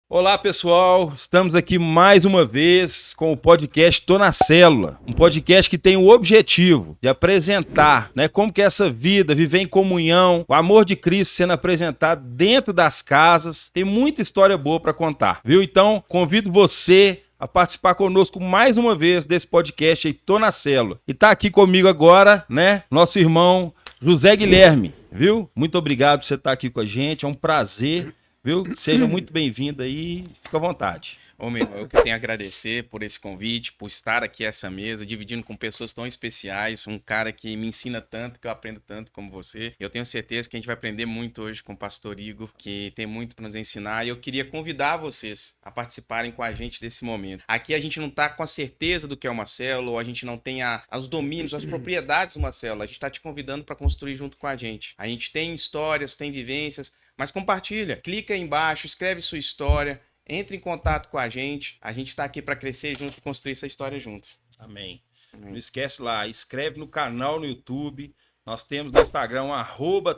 Olá pessoal, estamos aqui mais uma vez com o podcast Tô na Célula, um podcast que tem o objetivo de apresentar, como que é essa vida, viver em comunhão, o amor de Cristo sendo apresentado dentro das casas, tem muita história boa para contar, viu? Então convido você a participar conosco mais uma vez desse podcast aí, Tô na Célula. E tá aqui comigo agora, nosso irmão José Guilherme, viu? Muito obrigado por você estar aqui com a gente, é um prazer. Viu? Seja muito bem-vindo aí, fica à vontade. Ô, meu irmão, eu que tenho a agradecer por esse convite, por estar aqui a essa mesa, dividindo com pessoas tão especiais, um cara que me ensina tanto, que eu aprendo tanto como você. Eu tenho certeza que a gente vai aprender muito hoje com o pastor Igor, que tem muito para nos ensinar, e eu queria convidar vocês a participarem com a gente desse momento. Aqui a gente não está com a certeza do que é uma célula, ou a gente não tem os domínios, as propriedades de uma célula, a gente está te convidando para construir junto com a gente. A gente tem histórias, tem vivências, mas compartilha, clica aí embaixo, escreve sua história, entre em contato com a gente está aqui para crescer junto e construir essa história junto. Amém. Não esquece lá, escreve no canal no YouTube, nós temos no Instagram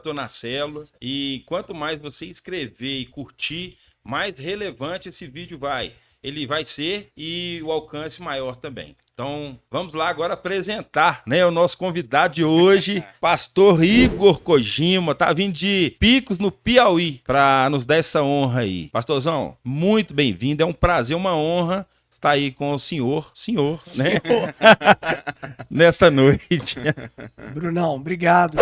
@tonacélula, e quanto mais você escrever e curtir, mais relevante esse vídeo ele vai ser e o alcance maior também. Então, vamos lá agora apresentar, o nosso convidado de hoje, pastor Igor Kojima, tá vindo de Picos, no Piauí, para nos dar essa honra aí. Pastorzão, muito bem-vindo, é um prazer, uma honra estar aí com o senhor, né? Nesta noite. Brunão, obrigado,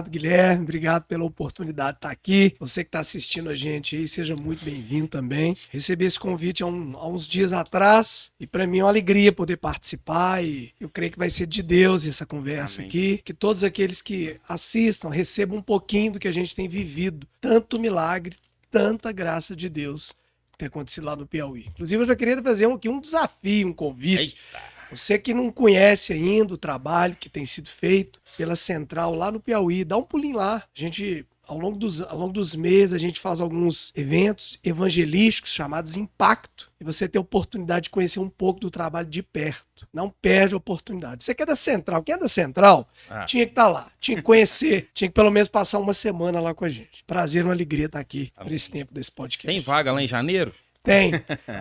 Guilherme, obrigado pela oportunidade de estar aqui. Você que está assistindo a gente aí, seja muito bem-vindo também. Recebi esse convite há uns dias atrás e para mim é uma alegria poder participar e eu creio que vai ser de Deus essa conversa aqui, que todos aqueles que assistam recebam um pouquinho do que a gente tem vivido, tanto milagre, tanta graça de Deus ter acontecido lá no Piauí. Inclusive, eu já queria fazer aqui um desafio, um convite. Eita. Você que não conhece ainda o trabalho que tem sido feito pela Central lá no Piauí, dá um pulinho lá. A gente, ao longo dos meses, a gente faz alguns eventos evangelísticos chamados Impacto. E você tem a oportunidade de conhecer um pouco do trabalho de perto. Não perde a oportunidade. Você que é da Central, quem é da Central, tinha que estar lá, tinha que conhecer, tinha que pelo menos passar uma semana lá com a gente. Prazer, uma alegria estar aqui por esse tempo desse podcast. Tem vaga lá em janeiro? Tem.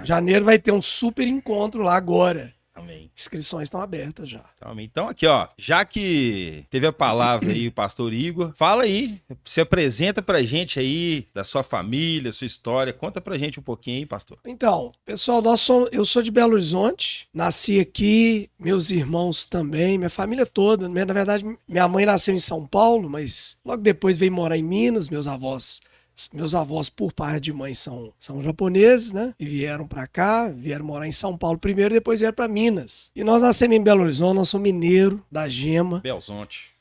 Janeiro vai ter um super encontro lá agora. Amém. Inscrições estão abertas já. Então aqui, já que teve a palavra aí o pastor Igor, fala aí, se apresenta pra gente aí da sua família, sua história, conta pra gente um pouquinho aí, pastor. Então, pessoal, eu sou de Belo Horizonte, nasci aqui, meus irmãos também, minha família toda, na verdade minha mãe nasceu em São Paulo, mas logo depois veio morar em Minas, meus avós por parte de mãe são japoneses, né? E vieram para cá, vieram morar em São Paulo primeiro, depois vieram para Minas. E nós nascemos em Belo Horizonte, nós somos mineiro da Gema. Belo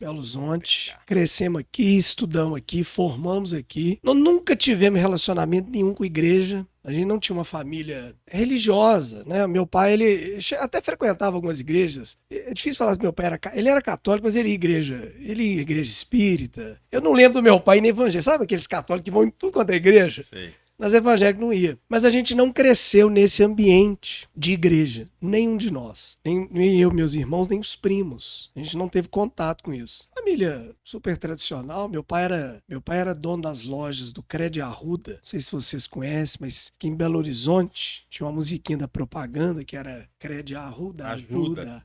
Horizonte. Crescemos aqui, estudamos aqui, formamos aqui. Nós nunca tivemos relacionamento nenhum com igreja. A gente não tinha uma família religiosa, né? Meu pai, ele até frequentava algumas igrejas. É difícil falar que meu pai ele era católico, mas ele ia igreja espírita. Eu não lembro do meu pai nem evangélico. Sabe aqueles católicos que vão em tudo quanto é igreja? Sei. Nas evangélicas não ia. Mas a gente não cresceu nesse ambiente de igreja. Nenhum de nós. Nem eu, meus irmãos, nem os primos. A gente não teve contato com isso. Família super tradicional. Meu pai era dono das lojas do Crédito Arruda. Não sei se vocês conhecem, mas aqui em Belo Horizonte tinha uma musiquinha da propaganda que era Crédito Arruda, ajuda.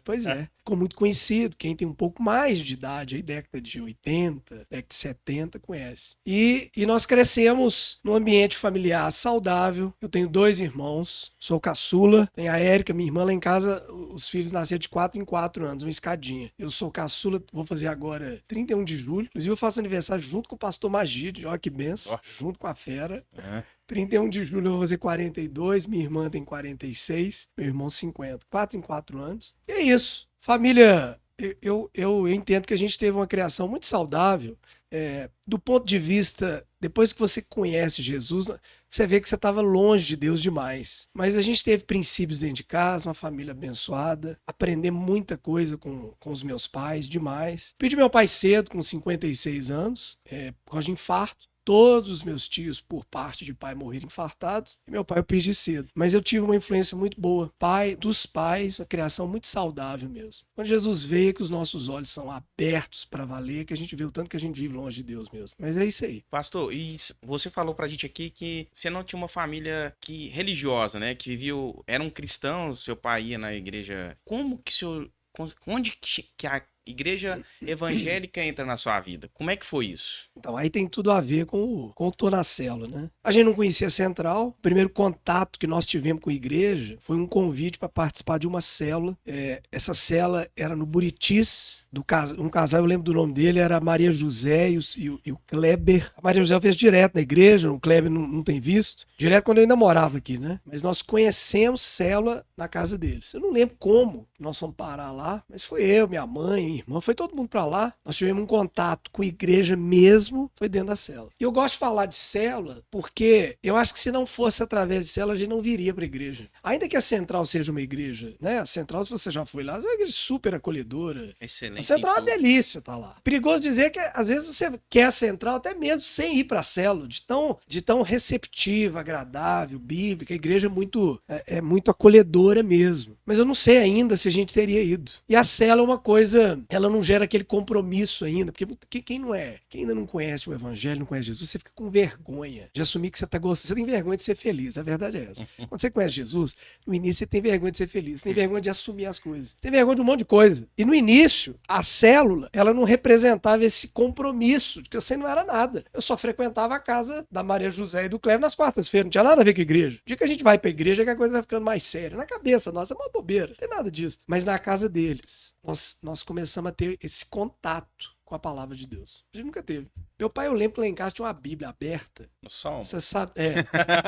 Pois é, ficou muito conhecido. Quem tem um pouco mais de idade, aí, década de 80, década de 70, conhece. E nós crescemos num ambiente familiar saudável. Eu tenho 2 irmãos, sou caçula. Tem a Érica, minha irmã, lá em casa, os filhos nasceram de 4 em 4 anos, uma escadinha. Eu sou caçula, vou fazer agora 31 de julho. Inclusive, eu faço aniversário junto com o pastor Magide, olha que benção, junto com a fera. 31 de julho eu vou fazer 42, minha irmã tem 46, meu irmão 50. 4 em 4 anos. E é isso. Família, eu entendo que a gente teve uma criação muito saudável. Do ponto de vista, depois que você conhece Jesus, você vê que você estava longe de Deus demais. Mas a gente teve princípios dentro de casa, uma família abençoada, aprender muita coisa com os meus pais, demais. Perdi meu pai cedo, com 56 anos, por causa de infarto. todos os meus tios, por parte de pai, morreram infartados. E meu pai eu perdi cedo. Mas eu tive uma influência muito boa. Pai dos pais, uma criação muito saudável mesmo. Quando Jesus veio, que os nossos olhos são abertos para valer, que a gente vê o tanto que a gente vive longe de Deus mesmo. Mas é isso aí. Pastor, e você falou pra gente aqui que você não tinha uma família religiosa, né? Que viu, eram cristãos, seu pai ia na igreja. Como que o senhor, onde que a igreja evangélica entra na sua vida? Como é que foi isso? Então, aí tem tudo a ver com o Tonacelo, né? A gente não conhecia a Central. O primeiro contato que nós tivemos com a igreja foi um convite para participar de uma célula. Essa célula era no Buritis, um casal, eu lembro do nome dele, era a Maria José e o Kleber. A Maria José fez direto na igreja, o Kleber não tem visto. Direto quando eu ainda morava aqui, né? Mas nós conhecemos célula na casa deles. Eu não lembro como nós fomos parar lá, mas foi eu, minha mãe, minha irmã, foi todo mundo para lá. Nós tivemos um contato com a igreja mesmo, foi dentro da célula. E eu gosto de falar de célula porque eu acho que se não fosse através de célula, a gente não viria para a igreja. Ainda que a Central seja uma igreja, né? A Central, se você já foi lá, é uma igreja super acolhedora. Excelente. A Central é uma delícia, tá lá. Perigoso dizer que às vezes você quer a Central até mesmo sem ir para a célula, de tão receptiva, agradável, bíblica. A igreja é muito acolhedora mesmo. Mas eu não sei ainda se a gente teria ido. E a célula é uma coisa, ela não gera aquele compromisso ainda, porque quem ainda não conhece o evangelho, não conhece Jesus, você fica com vergonha de assumir que você tá gostando. Você tem vergonha de ser feliz, a verdade é essa. Quando você conhece Jesus, no início você tem vergonha de ser feliz, você tem vergonha de assumir as coisas, você tem vergonha de um monte de coisa. E no início, a célula, ela não representava esse compromisso, de que você não era nada. Eu só frequentava a casa da Maria José e do Cleber nas quartas-feiras, não tinha nada a ver com a igreja. O dia que a gente vai pra igreja, é que a coisa vai ficando mais séria. Na cabeça nossa, é uma bobeira, não tem nada disso. Mas na casa deles, nós começamos a ter esse contato com a palavra de Deus. A gente nunca teve. Meu pai, eu lembro que lá em casa tinha uma Bíblia aberta. No Salmo. Você sabe,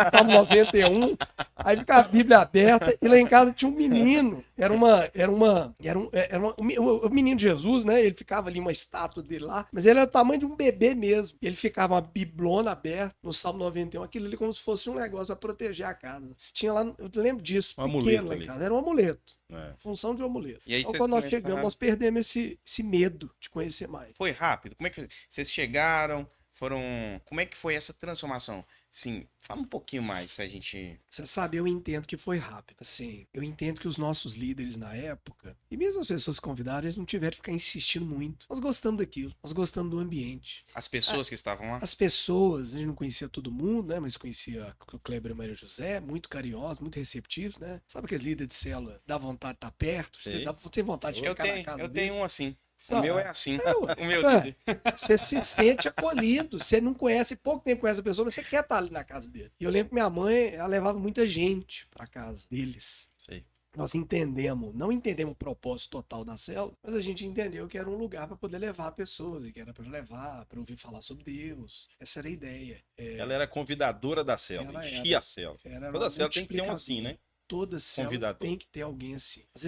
Salmo 91. Aí fica a Bíblia aberta e lá em casa tinha um menino. Era o menino de Jesus, né? Ele ficava ali, uma estátua dele lá, mas ele era do tamanho de um bebê mesmo. Ele ficava uma biblona aberta no Salmo 91, aquilo ali como se fosse um negócio para proteger a casa. Tinha lá, eu lembro disso, um amuleto lá em ali. casa. Era um amuleto. É. Função de um amuleto. E aí então, vocês quando nós começaram- chegamos, nós perdemos esse medo de conhecer mais. Foi rápido? Como é que vocês chegaram? Como é que foi essa transformação? Sim, fala um pouquinho mais, se a gente... Você sabe, eu entendo que foi rápido. Assim, eu entendo que os nossos líderes na época, e mesmo as pessoas convidadas, eles não tiveram que ficar insistindo muito. Nós gostamos daquilo, nós gostamos do ambiente. As pessoas que estavam lá? As pessoas, a gente não conhecia todo mundo, né? Mas conhecia o Kleber e a Maria José, muito carinhosos, muito receptivos, né? Sabe aqueles líderes de célula, dá vontade de estar perto? Você tem vontade de ficar na casa Eu dele? tenho um assim. O Sabe? meu é assim. Ué. O meu Ué, dele. você se sente acolhido, você não conhece, pouco tempo conhece a pessoa, mas você quer estar ali na casa dele. E eu lembro que minha mãe, ela levava muita gente pra casa deles. Sei. Nós não entendemos o propósito total da célula, mas a gente entendeu que era um lugar para poder levar pessoas, e que era para levar, para ouvir falar sobre Deus. Essa era a ideia. Ela era convidadora da célula, Ela enchia a célula. Era Toda uma célula tem que ter um assim, multiplicadora. né? Toda célula Convidador. tem que ter alguém assim. Às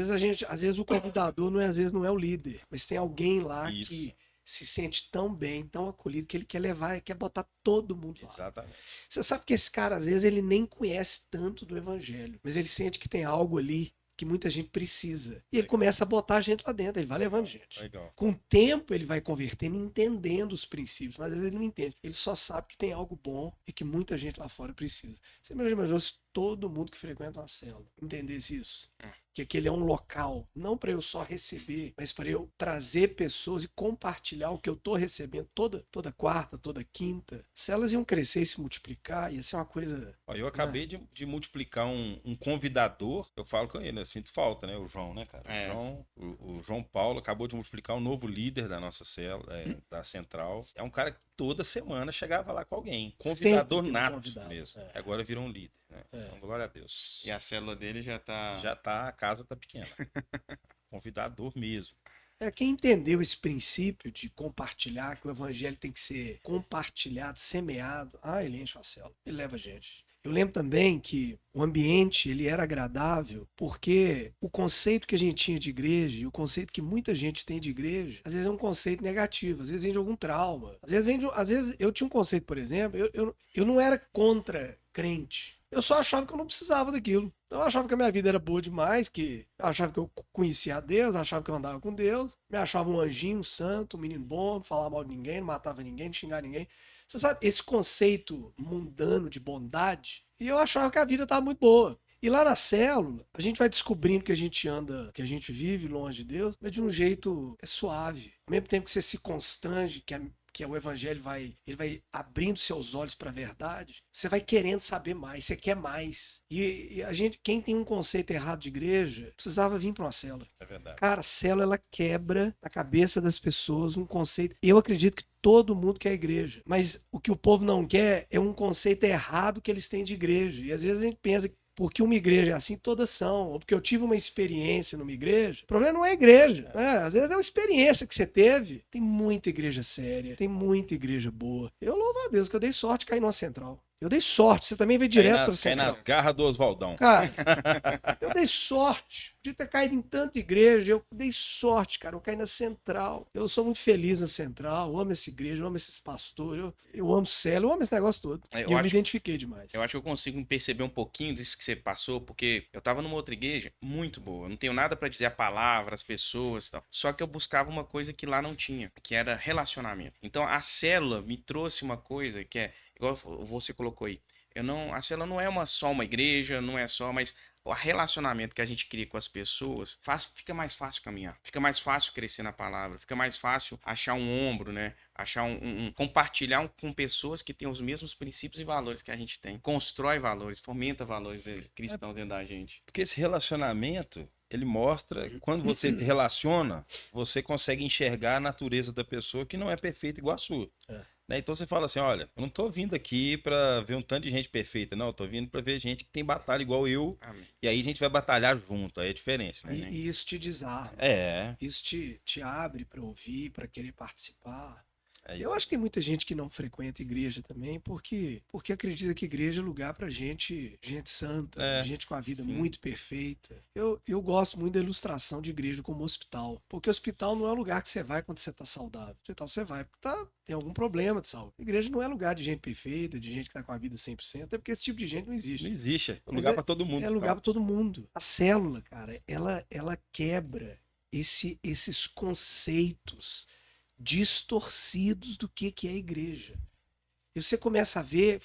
vezes o convidador às vezes não é o líder, mas tem alguém lá Isso. que se sente tão bem, tão acolhido, que ele quer levar, ele quer botar todo mundo lá. Exatamente. Você sabe que esse cara, às vezes, ele nem conhece tanto do evangelho, mas ele sente que tem algo ali que muita gente precisa. E ele começa a botar a gente lá dentro, ele vai levando gente. Legal. Com o tempo ele vai convertendo, entendendo os princípios, mas às vezes ele não entende. Ele só sabe que tem algo bom e que muita gente lá fora precisa. Você imaginou se todo mundo que frequenta uma célula entendesse isso? Que aquele é um local, não para eu só receber, mas para eu trazer pessoas e compartilhar o que eu estou recebendo toda quarta, toda quinta. Células iam crescer e se multiplicar, ia ser uma coisa... Ó, eu acabei de multiplicar um convidador, eu falo com ele, eu sinto falta, né? O João, né, cara? É. O João Paulo acabou de multiplicar um novo líder da nossa célula, da Central. É um cara que toda semana chegava lá com alguém. Convidador Sempre nato convidado, mesmo. é. Agora virou um líder, né? Então, glória a Deus. E a célula dele já tá... A casa tá pequena. Convidador mesmo. Quem entendeu esse princípio de compartilhar, que o evangelho tem que ser compartilhado, semeado, ele enche a célula, ele leva gente. Eu lembro também que o ambiente ele era agradável porque o conceito que a gente tinha de igreja e o conceito que muita gente tem de igreja, às vezes é um conceito negativo, às vezes vem de algum trauma. Às vezes eu tinha um conceito, por exemplo, eu não era contra crente. Eu só achava que eu não precisava daquilo. Então eu achava que a minha vida era boa demais, que eu achava que eu conhecia a Deus, achava que eu andava com Deus, me achava um anjinho, um santo, um menino bom, não falava mal de ninguém, não matava ninguém, não xingava ninguém. Você sabe, esse conceito mundano de bondade, e eu achava que a vida estava muito boa. E lá na célula, a gente vai descobrindo que a gente anda, que a gente vive longe de Deus, mas de um jeito suave. Ao mesmo tempo que você se constrange, que o evangelho ele vai abrindo seus olhos para a verdade, você vai querendo saber mais, você quer mais. E a gente, quem tem um conceito errado de igreja, precisava vir para uma célula. É verdade. Cara, a célula, ela quebra na cabeça das pessoas um conceito. Eu acredito que todo mundo quer igreja, mas o que o povo não quer é um conceito errado que eles têm de igreja. E às vezes a gente pensa que porque uma igreja é assim, todas são. Ou porque eu tive uma experiência numa igreja. O problema não é a igreja. Né? Às vezes é uma experiência que você teve. Tem muita igreja séria. Tem muita igreja boa. Eu louvo a Deus que eu dei sorte de cair numa central. Eu dei sorte. Você também veio direto para Cai nas garras do Oswaldão. Cara, eu dei sorte. Podia ter caído em tanta igreja. Eu dei sorte, cara. Eu caí na central. Eu sou muito feliz na central. Eu amo essa igreja. Eu amo esses pastores. Eu amo célula. Eu amo esse negócio todo. E eu me identifiquei demais. Eu acho que eu consigo perceber um pouquinho disso que você passou, porque eu tava numa outra igreja muito boa. Eu não tenho nada pra dizer a palavra, as pessoas e tal. Só que eu buscava uma coisa que lá não tinha, que era relacionamento. Então a célula me trouxe uma coisa que é, igual você colocou aí. A célula não é só uma igreja, não é só, mas o relacionamento que a gente cria com as pessoas fica mais fácil caminhar, fica mais fácil crescer na palavra, fica mais fácil achar um ombro, né? Achar compartilhar com pessoas que têm os mesmos princípios e valores que a gente tem. Constrói valores, fomenta valores cristãos dentro da gente. Porque esse relacionamento, ele mostra, quando você se relaciona, você consegue enxergar a natureza da pessoa que não é perfeita igual a sua. Então você fala assim, olha, eu não tô vindo aqui pra ver um tanto de gente perfeita, não, eu tô vindo pra ver gente que tem batalha igual eu, Amém. E aí a gente vai batalhar junto, aí é diferente, né? E isso te desarma. Isso te abre pra ouvir, pra querer participar. Eu acho que tem muita gente que não frequenta igreja também, porque acredita que igreja é lugar pra gente santa, gente com a vida muito perfeita. Eu gosto muito da ilustração de igreja como hospital, porque hospital não é um lugar que você vai quando você tá saudável. Hospital você vai porque tem algum problema de saúde. Igreja não é lugar de gente perfeita, de gente que tá com a vida 100%, até porque esse tipo de gente não existe. Não existe, é lugar pra todo mundo. É lugar pra todo mundo. A célula, cara, ela quebra esses conceitos distorcidos do que é igreja. E você começa a ver,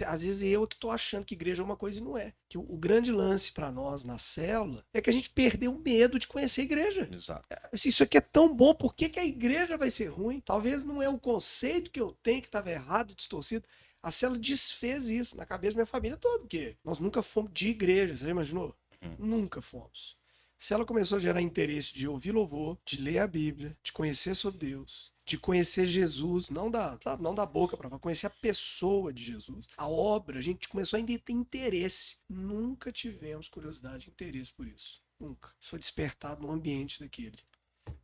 às vezes eu que estou achando que igreja é uma coisa e não é. Que o grande lance para nós na célula é que a gente perdeu o medo de conhecer a igreja. Exato. Isso aqui é tão bom, por que a igreja vai ser ruim? Talvez não é o conceito que eu tenho que estava errado, distorcido. A célula desfez isso na cabeça da minha família toda, porque nós nunca fomos de igreja, você já imaginou? Nunca fomos. Se ela começou a gerar interesse de ouvir louvor, de ler a Bíblia, de conhecer sobre Deus, de conhecer Jesus, não da boca para conhecer a pessoa de Jesus, a obra, a gente começou a ter interesse. Nunca tivemos curiosidade e interesse por isso. Nunca. Isso foi despertado no ambiente daquele.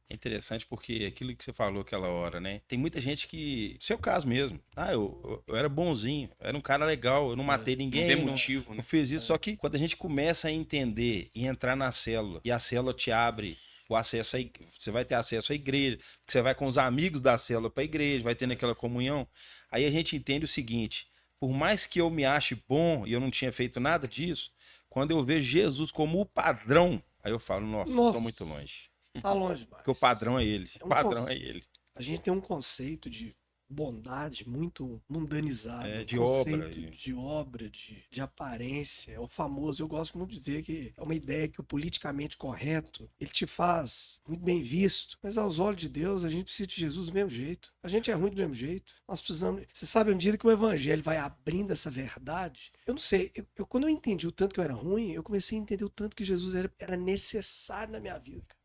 É interessante porque aquilo que você falou aquela hora, né? Tem muita gente que, seu caso mesmo, eu era bonzinho, eu era um cara legal, eu não matei ninguém, não tem motivo, não fiz isso. Só que quando a gente começa a entender e entrar na célula, e a célula te abre o acesso aí, você vai ter acesso à igreja, porque você vai com os amigos da célula para a igreja, vai tendo aquela comunhão, aí a gente entende o seguinte, por mais que eu me ache bom e eu não tinha feito nada disso, quando eu vejo Jesus como o padrão, aí eu falo, nossa. Tô muito longe. Tá longe, demais. Porque o padrão é ele. O padrão é ele. A gente tem um conceito de bondade muito mundanizado. De obra. De obra, de aparência. É o famoso, eu gosto muito de dizer que é uma ideia que o politicamente correto, ele te faz muito bem visto. Mas aos olhos de Deus, a gente precisa de Jesus do mesmo jeito. A gente é ruim do mesmo jeito. Nós precisamos... Você sabe, à medida que o evangelho vai abrindo essa verdade, eu não sei, quando eu entendi o tanto que eu era ruim, eu comecei a entender o tanto que Jesus era necessário na minha vida, cara.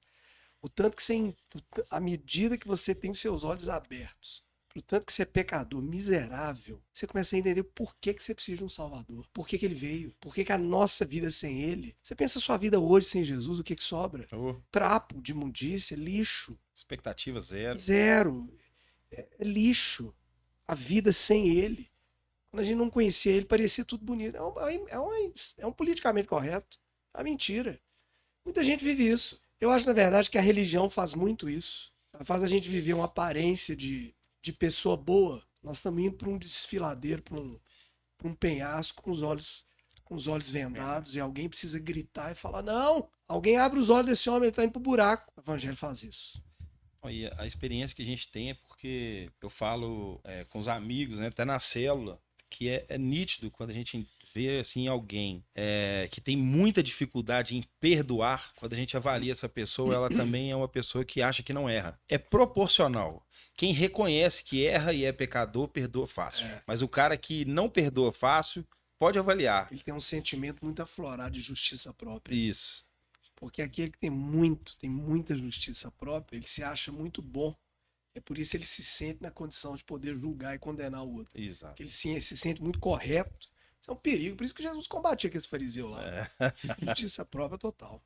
O tanto que você, à medida que você tem os seus olhos abertos, o tanto que você é pecador, miserável, você começa a entender por que você precisa de um Salvador, por que ele veio, por que a nossa vida sem ele. Você pensa a sua vida hoje sem Jesus, o que sobra? Trapo de imundícia, lixo. Expectativa zero. Zero. É lixo. A vida sem ele. Quando a gente não conhecia ele, parecia tudo bonito. É um politicamente correto. É uma mentira. Muita gente vive isso. Eu acho, na verdade, que a religião faz muito isso. Ela faz a gente viver uma aparência de pessoa boa. Nós estamos indo para um desfiladeiro, para um penhasco com os olhos vendados, e alguém precisa gritar e falar, não, alguém abre os olhos desse homem, ele está indo para o buraco. O evangelho faz isso. E a experiência que a gente tem é porque porque eu falo com os amigos, né, até na célula, que é nítido quando a gente vê assim, alguém que tem muita dificuldade em perdoar, quando a gente avalia essa pessoa, ela também é uma pessoa que acha que não erra. É proporcional. Quem reconhece que erra e é pecador, perdoa fácil. Mas o cara que não perdoa fácil, pode avaliar. Ele tem um sentimento muito aflorado de justiça própria. Isso. Porque aquele que tem muita justiça própria, ele se acha muito bom. É por isso que ele se sente na condição de poder julgar e condenar o outro. Exato. Porque ele se sente muito correto. Isso é um perigo. Por isso que Jesus combatia aquele fariseu lá. Justiça própria total.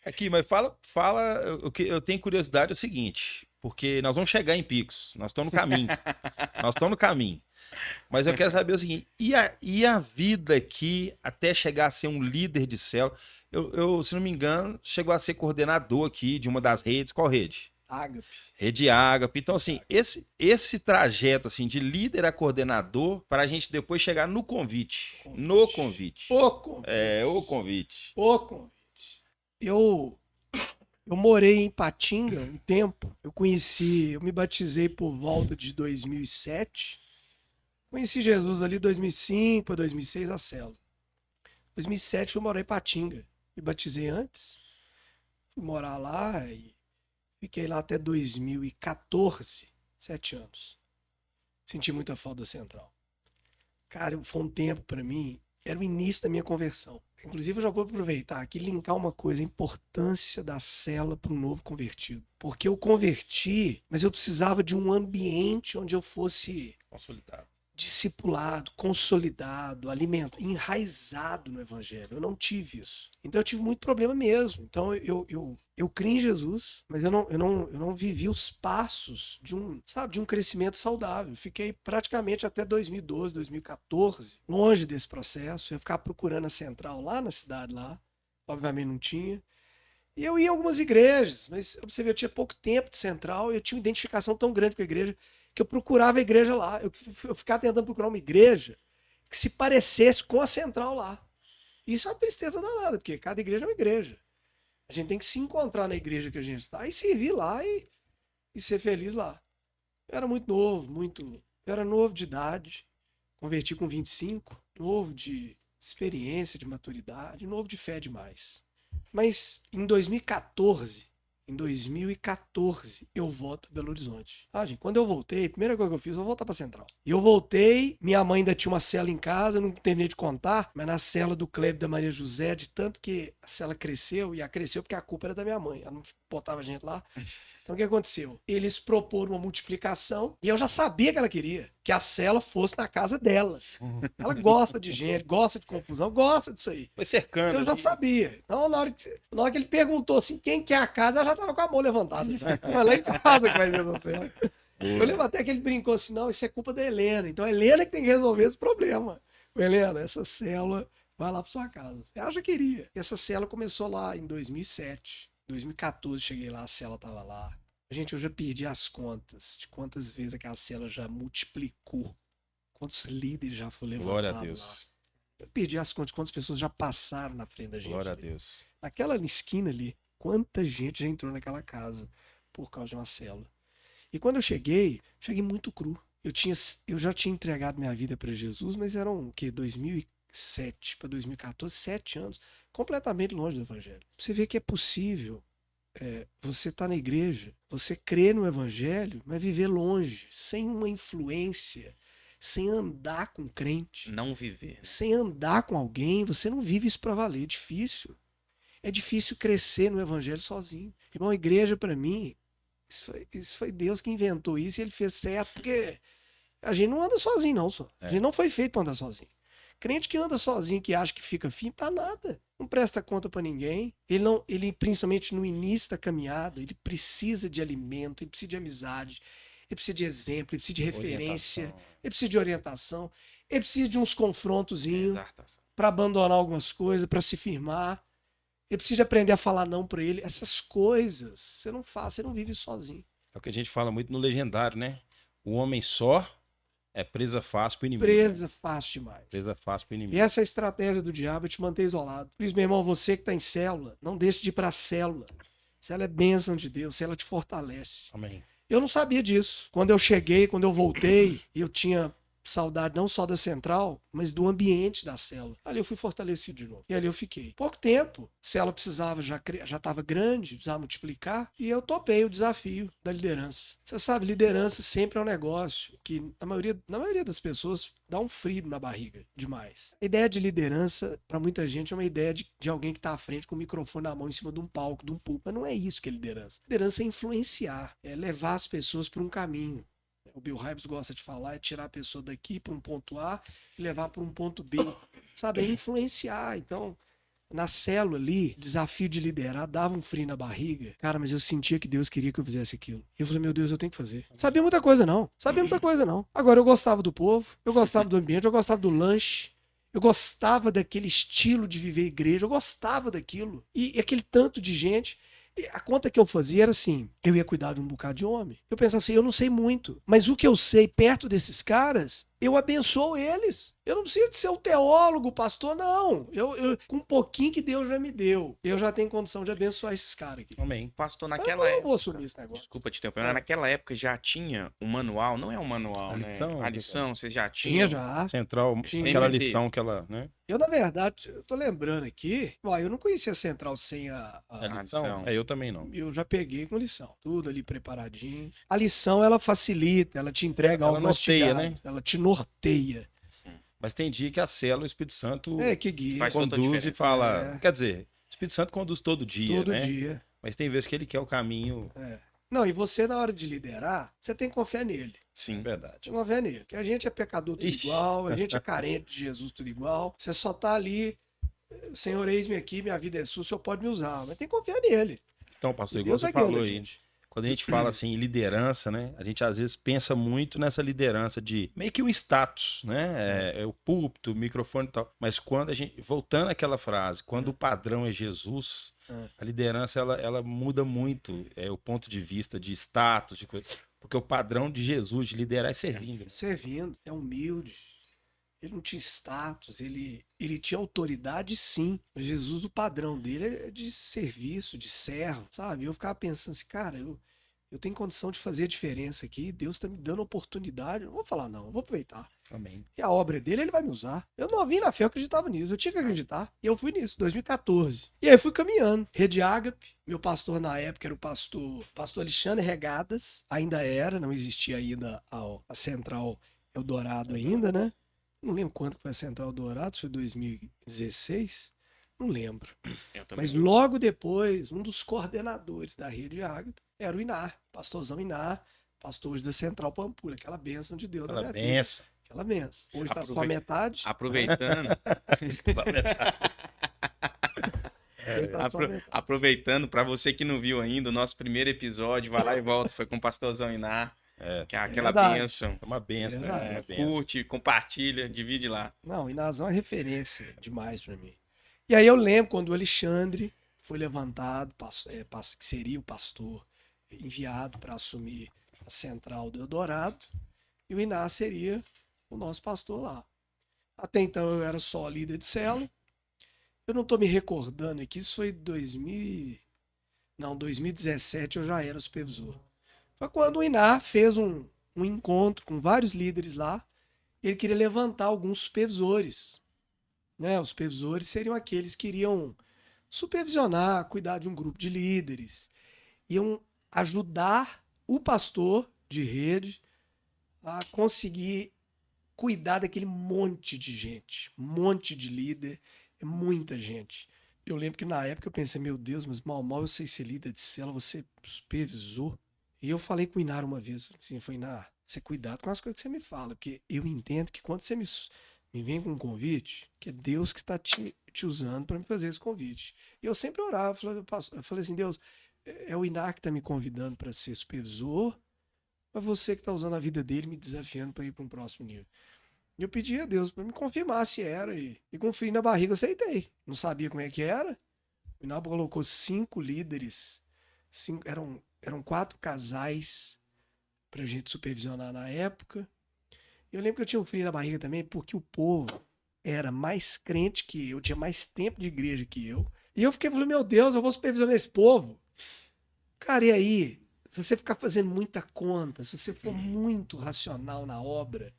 Aqui, mas fala, o que eu tenho curiosidade é o seguinte, porque nós vamos chegar em Picos, nós estamos no caminho. Mas eu quero saber o seguinte, e a vida aqui até chegar a ser um líder de célula? Eu, se não me engano, chegou a ser coordenador aqui de uma das redes. Qual rede? Ágape. Rede Ágape. Então, assim, esse trajeto assim, de líder a coordenador, para a gente depois chegar no convite. No convite. O convite. O convite. O convite. Eu morei em Patinga um tempo. Eu me batizei por volta de 2007. Conheci Jesus ali 2005 para 2006, a célula. 2007 fui morar em Patinga. Me batizei antes. Fui morar lá e fiquei lá até 2014. 7 anos. Senti muita falta da central. Cara, foi um tempo para mim. Era o início da minha conversão. Inclusive, eu já vou aproveitar aqui e linkar uma coisa, a importância da célula para um novo convertido. Porque eu converti, mas eu precisava de um ambiente onde eu fosse Consolidado. discipulado, consolidado, alimentado, enraizado no evangelho. Eu não tive isso. Então eu tive muito problema mesmo. Então eu criei em Jesus, mas eu não vivi os passos de um crescimento saudável. Fiquei praticamente até 2012, 2014, longe desse processo. Eu ficava procurando a central lá na cidade lá. Obviamente não tinha. E eu ia em algumas igrejas, mas você vê, eu tinha pouco tempo de central e eu tinha uma identificação tão grande com a igreja que eu procurava a igreja lá. Eu ficava tentando procurar uma igreja que se parecesse com a central lá. Isso é uma tristeza danada, porque cada igreja é uma igreja. A gente tem que se encontrar na igreja que a gente está e servir lá e ser feliz lá. Eu era muito novo, eu era novo de idade, converti com 25, novo de experiência, de maturidade, novo de fé demais. Mas em 2014, eu volto para Belo Horizonte. Gente, quando eu voltei, a primeira coisa que eu fiz, eu vou voltar para Central. E eu voltei, minha mãe ainda tinha uma cela em casa, não terminei de contar, mas na cela do Cleber da Maria José, de tanto que a cela cresceu, e ela cresceu porque a culpa era da minha mãe, ela não botava gente lá. Então o que aconteceu? Eles proporam uma multiplicação e eu já sabia que ela queria que a cela fosse na casa dela. Ela gosta de gente, gosta de confusão, gosta disso aí. Foi cercando. Eu já sabia. Então, na hora que ele perguntou assim, quem quer a casa, eu já tava com a mão levantada. Mas lá em casa que vai ver a cela. Eu lembro até que ele brincou assim, não, isso é culpa da Helena. Então a Helena que tem que resolver esse problema. Helena, essa célula vai lá para sua casa. Ela já queria. E essa célula começou lá em 2007. 2014 cheguei lá, a célula tava lá. Gente, eu já perdi as contas de quantas vezes aquela célula já multiplicou. Quantos líderes já foram levantados. Glória a Deus. Lá. Eu perdi as contas de quantas pessoas já passaram na frente da gente. Glória ali. a Deus. Naquela esquina ali, quanta gente já entrou naquela casa por causa de uma célula. E quando eu cheguei muito cru. Eu já tinha entregado minha vida para Jesus, mas eram o quê? 2007 para 2014, 7 anos. Completamente longe do evangelho. Você vê que é possível você tá na igreja, você crê no evangelho, mas viver longe, sem uma influência, sem andar com crente. Não viver. Sem andar com alguém, você não vive isso para valer. É difícil. É difícil crescer no evangelho sozinho. Irmão, a igreja para mim, isso foi Deus que inventou isso e ele fez certo, porque a gente não anda sozinho não, só. A gente não foi feito para andar sozinho. Crente que anda sozinho, que acha que fica firme, tá nada. Não presta conta pra ninguém. Ele, principalmente no início da caminhada, ele precisa de alimento, ele precisa de amizade, ele precisa de exemplo, ele precisa de referência, ele precisa de orientação, ele precisa de uns confrontozinhos pra abandonar algumas coisas, pra se firmar. Ele precisa de aprender a falar não pra ele. Essas coisas você não faz, você não vive sozinho. É o que a gente fala muito no Legendário, né? O homem só é presa fácil pro inimigo. Presa fácil demais. Presa fácil pro inimigo. E essa é a estratégia do diabo, é te manter isolado. Por isso, meu irmão, você que está em célula, não deixe de ir para a célula. Célula é bênção de Deus, célula te fortalece. Amém. Eu não sabia disso. Quando eu cheguei, quando eu voltei, eu tinha saudade não só da central, mas do ambiente da célula. Ali eu fui fortalecido de novo. E ali eu fiquei. Pouco tempo, a célula precisava, já estava grande, precisava multiplicar, e eu topei o desafio da liderança. Você sabe, liderança sempre é um negócio que, na maioria das pessoas, dá um frio na barriga demais. A ideia de liderança, para muita gente, é uma ideia de alguém que está à frente com o microfone na mão em cima de um palco, de um púlpito. Mas não é isso que é liderança. Liderança é influenciar, é levar as pessoas para um caminho. O Bill Hybels gosta de falar, é tirar a pessoa daqui para um ponto A e levar para um ponto B. Sabe, é influenciar. Então, na célula ali, desafio de liderar, dava um frio na barriga. Cara, mas eu sentia que Deus queria que eu fizesse aquilo. E eu falei, meu Deus, eu tenho que fazer. Não sabia muita coisa, não. Agora, eu gostava do povo, eu gostava do ambiente, eu gostava do lanche. Eu gostava daquele estilo de viver igreja, eu gostava daquilo. E aquele tanto de gente... A conta que eu fazia era assim, eu ia cuidar de um bocado de homem. Eu pensava assim, eu não sei muito, mas o que eu sei perto desses caras, eu abençoo eles. Eu não preciso de ser um teólogo, pastor, não. Com um pouquinho que Deus já me deu, eu já tenho condição de abençoar esses caras aqui. Amém. Pastor, Mas naquela eu vou época... assumir esse negócio. Desculpa te interromper, mas naquela época já tinha um manual, não é um manual, né? A lição, vocês já tinham? Tinha já. Central, Tinha. aquela lição que ela, né? Eu, na verdade, eu tô lembrando aqui, eu não conhecia a Central sem a lição. Eu também não. Eu já peguei com lição. Tudo ali preparadinho. A lição, ela facilita, ela te entrega algo norteia, mastigado, né? Ela te norteia. Sim. Mas tem dia que a célula, o Espírito Santo Que guia. Faz toda a conduz e diferença. fala... Quer dizer, o Espírito Santo conduz todo dia, Todo né? dia. Mas tem vezes que ele quer o caminho... Não, e você, na hora de liderar, você tem que confiar nele. Sim. Verdade. Tem que confiar nele. Porque a gente é pecador tudo igual, a gente é carente de Jesus tudo igual. Você só tá ali, Senhor, eis-me aqui, minha vida é sua, o Senhor pode me usar. Mas tem que confiar nele. Então, pastor, E igual Deus você vai guiando falou a aí, gente. quando a gente fala assim em liderança, né? A gente às vezes pensa muito nessa liderança de meio que um status, né? É o púlpito, o microfone e tal. Mas quando a gente, voltando àquela frase, quando o padrão é Jesus, a liderança ela muda muito o ponto de vista de status, de coisa. Porque o padrão de Jesus de liderar é servindo. Né? Servindo, é humilde. Ele não tinha status, ele tinha autoridade, sim. Mas Jesus, o padrão dele é de serviço, de servo, sabe? Eu ficava pensando assim, cara, eu tenho condição de fazer a diferença aqui, Deus está me dando oportunidade. Eu não vou falar não, eu vou aproveitar. Amém. E a obra dele, ele vai me usar. Eu não vim na fé, eu acreditava nisso, eu tinha que acreditar. E eu fui nisso, 2014. E aí fui caminhando. Rede Ágape, meu pastor na época era o pastor Alexandre Regadas, ainda era, não existia ainda a Central Eldorado ainda, né? Não lembro quanto foi a Central Eldorado, foi 2016, não lembro. Mas logo depois, um dos coordenadores da Rede Ágape era o Inar, pastorzão Inar, pastor hoje da Central Pampulha, aquela bênção de Deus na minha vida. Aquela benção. Hoje tá só a metade. Aproveitando. Aproveitando, para você que não viu ainda, o nosso primeiro episódio, vai lá e volta, foi com o pastorzão Inar. Que é aquela bênção. É uma bênção, né? Verdade. É uma bênção. Curte, compartilha, divide lá. Não, o Inarzão é referência demais pra mim. E aí eu lembro quando o Alexandre foi levantado, que seria o pastor enviado para assumir a Central do Eldorado, e o Inar seria o nosso pastor lá. Até então eu era só líder de célula. Eu não estou me recordando aqui, isso foi 2017 eu já era supervisor. Foi quando o Inar fez um encontro com vários líderes lá. Ele queria levantar alguns supervisores. Né? Os supervisores seriam aqueles que iriam supervisionar, cuidar de um grupo de líderes. Iam ajudar o pastor de rede a conseguir cuidar daquele monte de gente. Monte de líder, muita gente. Eu lembro que na época eu pensei, meu Deus, mas mal eu sei ser líder de célula, você supervisor. E eu falei com o Inar uma vez, assim, foi Inar, você cuidado com as coisas que você me fala, porque eu entendo que quando você me vem com um convite, que é Deus que está te usando para me fazer esse convite. E eu sempre orava, eu falei assim, Deus, é o Inar que está me convidando para ser supervisor, ou é você que está usando a vida dele, me desafiando para ir para um próximo nível? E eu pedi a Deus para me confirmar se era, e com frio na barriga eu aceitei. Não sabia como é que era. O Inar colocou 5 líderes, eram 4 casais pra gente supervisionar na época. Eu lembro que eu tinha um frio na barriga também, porque o povo era mais crente que eu, tinha mais tempo de igreja que eu. E eu fiquei falando, meu Deus, eu vou supervisionar esse povo. Cara, e aí? Se você ficar fazendo muita conta, se você for muito racional na obra,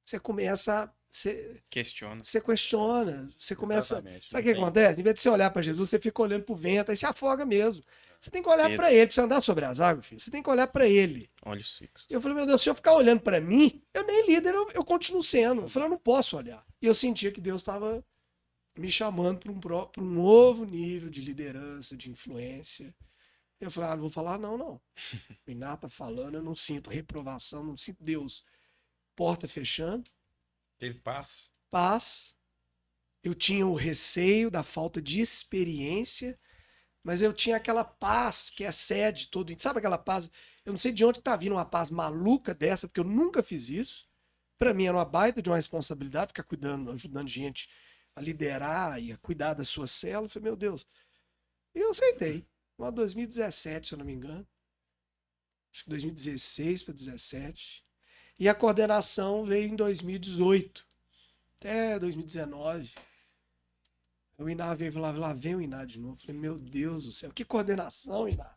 você começa a... Questiona. Você questiona, você começa... Exatamente. Sabe o que Não tem- acontece? Em vez de você olhar para Jesus, você fica olhando pro vento, aí você afoga mesmo. Você tem que olhar Pedro. para ele, pra você andar sobre as águas, filho. Você tem que olhar para ele. Olhos fixos. Eu falei, meu Deus, se eu ficar olhando para mim, eu nem líder, eu continuo sendo. Eu falei, eu não posso olhar. E eu sentia que Deus estava me chamando para um novo nível de liderança, de influência. Eu falei, não vou falar não. O Iná tá falando, eu não sinto reprovação, não sinto Deus. Porta fechando, Teve paz. paz. Eu tinha o receio da falta de experiência, mas eu tinha aquela paz que excede todo. Sabe aquela paz? Eu não sei de onde tá vindo uma paz maluca dessa, porque eu nunca fiz isso. Para mim era uma baita de uma responsabilidade ficar cuidando, ajudando gente a liderar e a cuidar da sua célula. Eu falei, meu Deus. E eu aceitei. Lá em 2017, se eu não me engano. Acho que 2016 para 2017. E a coordenação veio em 2018. Até 2019. O Iná veio e falava, lá vem o Iná de novo. Eu falei, meu Deus do céu, que coordenação, Iná.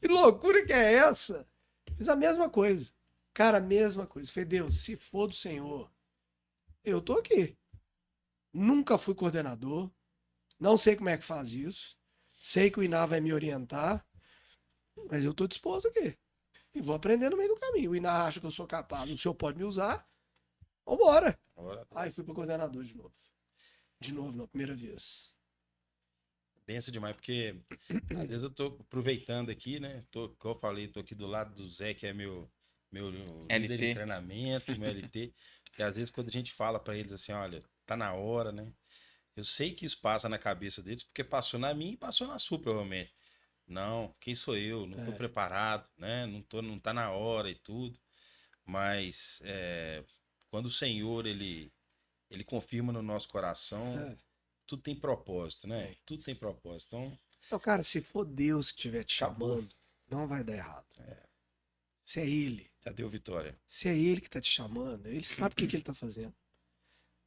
Que loucura que é essa? Fiz a mesma coisa. Cara, a mesma coisa. Eu falei, Deus, se for do Senhor, eu tô aqui. Nunca fui coordenador. Não sei como é que faz isso. Sei que o Iná vai me orientar. Mas eu tô disposto aqui. E vou aprender no meio do caminho. O Iná acha que eu sou capaz. O senhor pode me usar. Vambora. Aí fui pro coordenador de novo. De novo, não, primeira vez. Benção demais, porque às vezes eu tô aproveitando aqui, né? Como eu falei, tô aqui do lado do Zé, que é meu líder de treinamento, meu LT. E às vezes quando a gente fala para eles assim, olha, tá na hora, né? Eu sei que isso passa na cabeça deles, porque passou na minha e passou na sua, provavelmente. Não, quem sou eu? Não tô preparado, né? Não tá na hora e tudo. Mas quando o Senhor, ele confirma no nosso coração, tudo tem propósito, né? Tudo tem propósito. Então, Cara, se for Deus que estiver te chamando, não vai dar errado. Se é Ele. já deu vitória. Se é Ele que tá te chamando, Ele sabe o que Ele tá fazendo.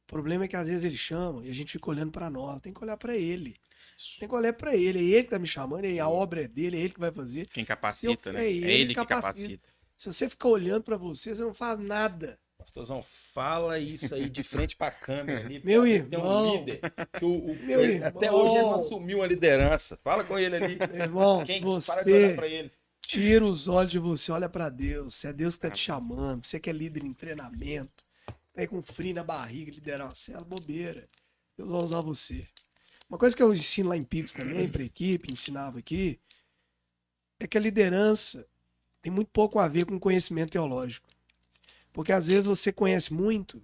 O problema é que às vezes Ele chama e a gente fica olhando para nós. Tem que olhar para Ele. Tem que olhar para Ele. É Ele que tá me chamando, a obra é dele, é Ele que vai fazer. Quem capacita, né? É É ele ele que que capacita. Se você ficar olhando para você não faz nada. Pastorzão, fala isso aí de frente pra câmera ali. Meu Tem um irmão. líder que Meu até irmão. hoje ele não assumiu a liderança. Fala com ele ali. Meu irmão, Quem se para de olhar você pra ele. tira os olhos de você, olha para Deus. Se é Deus que tá te chamando, você que é líder em treinamento, tá aí com frio na barriga, liderar uma célula, bobeira. Deus vai usar você. Uma coisa que eu ensino lá em Picos também, para equipe, ensinava aqui, é que a liderança tem muito pouco a ver com conhecimento teológico. Porque às vezes você conhece muito,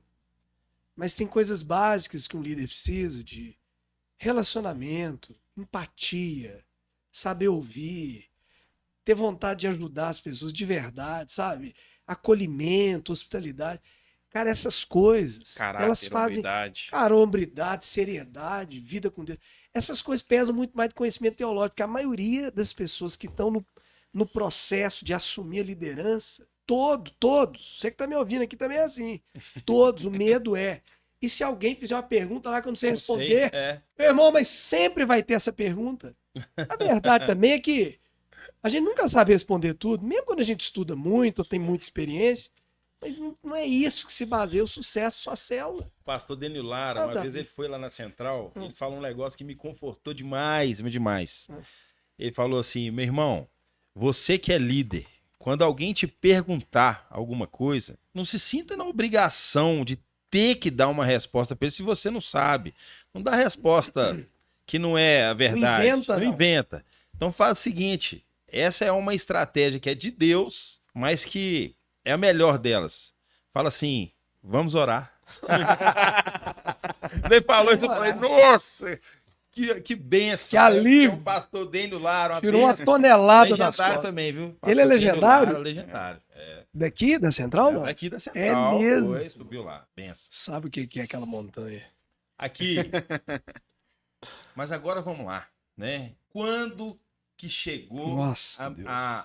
mas tem coisas básicas que um líder precisa de relacionamento, empatia, saber ouvir, ter vontade de ajudar as pessoas de verdade, sabe? Acolhimento, hospitalidade. Cara, essas coisas, Caráter, elas fazem hombridade. cara, hombridade, seriedade, vida com Deus. Essas coisas pesam muito mais do conhecimento teológico, porque a maioria das pessoas que estão no processo de assumir a liderança, todos, você que tá me ouvindo aqui também é assim, todos, o medo é. E se alguém fizer uma pergunta lá que eu não sei responder, meu irmão, mas sempre vai ter essa pergunta. A verdade também é que a gente nunca sabe responder tudo, mesmo quando a gente estuda muito ou tem muita experiência, mas não é isso que se baseia o sucesso da sua célula. O pastor Denil Lara, uma vez ele foi lá na Central, ele falou um negócio que me confortou demais, demais. Ele falou assim, meu irmão, você que é líder, quando alguém te perguntar alguma coisa, não se sinta na obrigação de ter que dar uma resposta para ele se você não sabe. Não dá resposta que não é a verdade. Não inventa. Então faz o seguinte, essa é uma estratégia que é de Deus, mas que é a melhor delas. Fala assim, vamos orar. Ele falou isso, eu falei, nossa, que benção. Que alívio. O pastor Denil Lara. Tirou uma tonelada das legendário costas. também, viu? Ele é legendário? Lara, legendário. Daqui, da Central, não? Daqui da Central. É mesmo? Foi, subiu lá, benção. Sabe o que é aquela montanha? Aqui. Mas agora vamos lá, né? Quando que chegou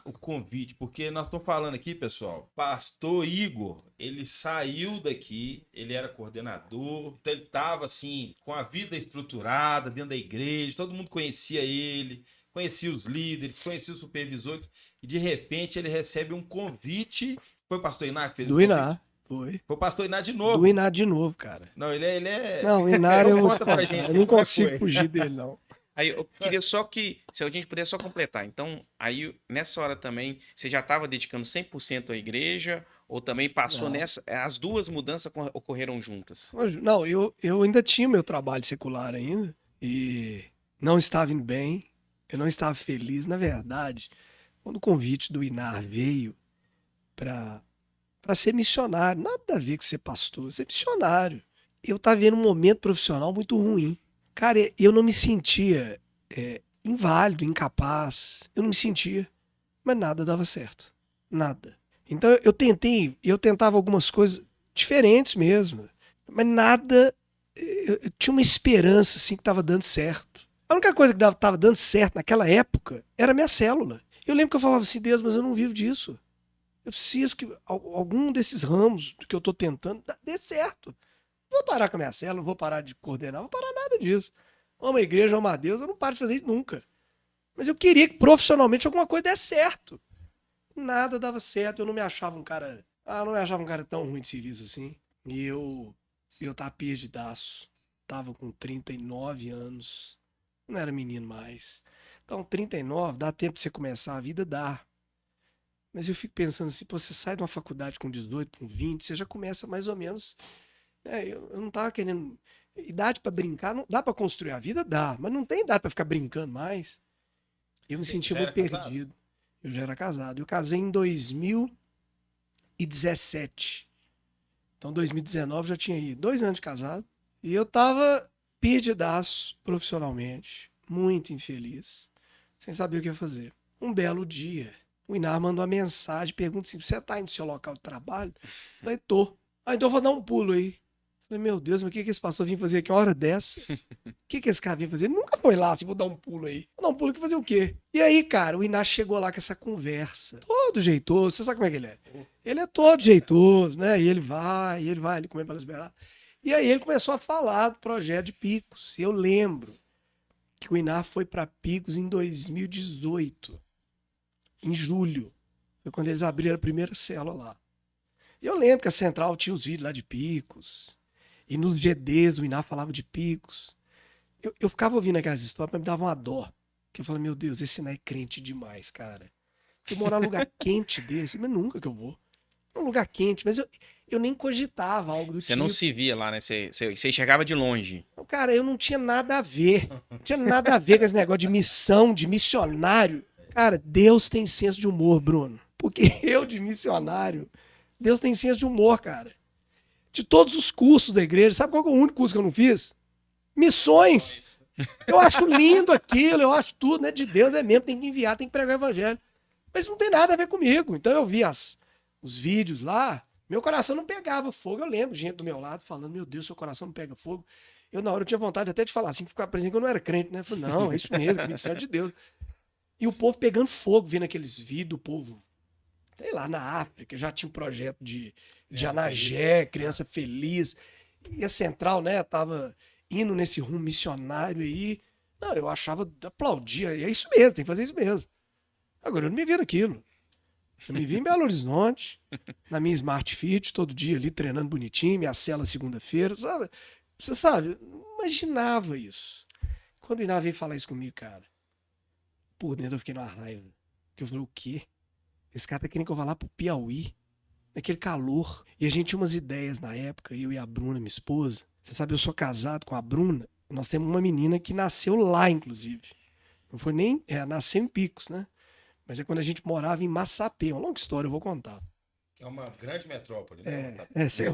o convite? Porque nós estamos falando aqui, pessoal, pastor Igor, ele saiu daqui, ele era coordenador, então ele estava assim, com a vida estruturada dentro da igreja, todo mundo conhecia ele, conhecia os líderes, conhecia os supervisores, e de repente ele recebe um convite. Foi o pastor Iná que fez o Do convite? Iná, foi. Foi o pastor Iná de novo. Do Iná de novo, cara. Não, ele é... Não, o Iná eu, Conta pra gente, eu não como é que consigo foi? fugir dele, não. Aí eu queria só que, se a gente puder só completar. Então, aí nessa hora também, você já estava dedicando 100% à igreja ou também passou Não. nessa, as duas mudanças ocorreram juntas? Não, eu ainda tinha meu trabalho secular ainda e não estava indo bem, eu não estava feliz. Na verdade, quando o convite do Iná veio para ser missionário, nada a ver com ser pastor, ser missionário, eu estava vendo um momento profissional muito ruim. Cara, eu não me sentia inválido, incapaz, eu não me sentia, mas nada dava certo, nada. Então eu tentava algumas coisas diferentes mesmo, mas nada, eu tinha uma esperança assim que estava dando certo. A única coisa que estava dando certo naquela época era a minha célula. Eu lembro que eu falava assim, Deus, mas eu não vivo disso. Eu preciso que algum desses ramos que eu estou tentando dê certo. Não vou parar com a minha célula, não vou parar de coordenar, não vou parar nada disso. Amo a igreja, amo a Deus, eu não paro de fazer isso nunca. Mas eu queria que profissionalmente alguma coisa desse certo. Nada dava certo, eu não me achava um cara. Não me achava um cara tão ruim de serviço assim. E eu tava perdidaço. Tava com 39 anos. Não era menino mais. Então, 39, dá tempo de você começar a vida? Dá. Mas eu fico pensando assim, pô, você sai de uma faculdade com 18, com 20, você já começa mais ou menos. Eu não tava querendo. Idade pra brincar, não dá pra construir a vida? Dá. Mas não tem idade pra ficar brincando mais. Eu me sentia muito perdido. Eu já era casado. Eu casei em 2017. Então, 2019 já tinha ido 2 anos de casado. E eu tava perdidaço profissionalmente. Muito infeliz. Sem saber o que ia fazer. Um belo dia, o Iná mandou uma mensagem, pergunta assim, você tá indo no seu local de trabalho? Eu falei, tô. Então eu vou dar um pulo aí. Eu falei, meu Deus, mas o que esse pastor vinha fazer aqui uma hora dessa? O que esse cara vinha fazer? Ele nunca foi lá assim, vou dar um pulo aí. Vou dar um pulo aqui fazer o quê? E aí, cara, o Iná chegou lá com essa conversa. Todo jeitoso, você sabe como é que ele é? Ele é todo jeitoso, né? E ele vai, ele come para esperar. E aí ele começou a falar do projeto de Picos. Eu lembro que o Iná foi para Picos em 2018, em julho. Foi quando eles abriram a primeira célula lá. E eu lembro que a Central tinha os vídeos lá de Picos. E nos GDs o Iná falava de Picos. Eu ficava ouvindo aquelas histórias, mas me dava uma dó. Porque eu falei, meu Deus, esse Iná é crente demais, cara. Eu morar num lugar quente desse, mas nunca que eu vou. Num lugar quente, mas eu nem cogitava algo do tipo. Você não se via lá, né? Você enxergava de longe. Cara, eu não tinha nada a ver. Não tinha nada a ver com esse negócio de missão, de missionário. Cara, Deus tem senso de humor, Bruno. Porque eu, de missionário, Deus tem senso de humor, cara. De todos os cursos da igreja, sabe qual é o único curso que eu não fiz? Missões. Eu acho lindo aquilo, eu acho tudo, né? De Deus é mesmo, tem que enviar, tem que pregar o evangelho. Mas não tem nada a ver comigo. Então eu vi os vídeos lá, meu coração não pegava fogo. Eu lembro gente do meu lado falando, meu Deus, seu coração não pega fogo. Eu, na hora, eu tinha vontade até de falar assim, ficar parecendo que eu não era crente, né? Eu falei, não, é isso mesmo, missão de Deus. E o povo pegando fogo, vendo aqueles vídeos do povo, sei lá, na África, já tinha um projeto de Anagé, Criança Feliz. E a Central, né, tava indo nesse rumo missionário aí. Não, eu achava, aplaudia, e é isso mesmo, tem que fazer isso mesmo. Agora, eu não me vi naquilo. Eu me vi em Belo Horizonte, na minha Smart Fit, todo dia ali, treinando bonitinho, minha cela segunda-feira, sabe? Você sabe, eu não imaginava isso. Quando o Iná veio falar isso comigo, cara, por dentro eu fiquei numa raiva. Porque eu falei, o quê? Esse cara tá querendo que eu vá lá pro Piauí, naquele calor. E a gente tinha umas ideias na época, eu e a Bruna, minha esposa. Você sabe, eu sou casado com a Bruna. Nós temos uma menina que nasceu lá, inclusive. Não foi nem... nasceu em Picos, né? Mas é quando a gente morava em Massapê. Uma longa história, eu vou contar. É uma grande metrópole, né? Você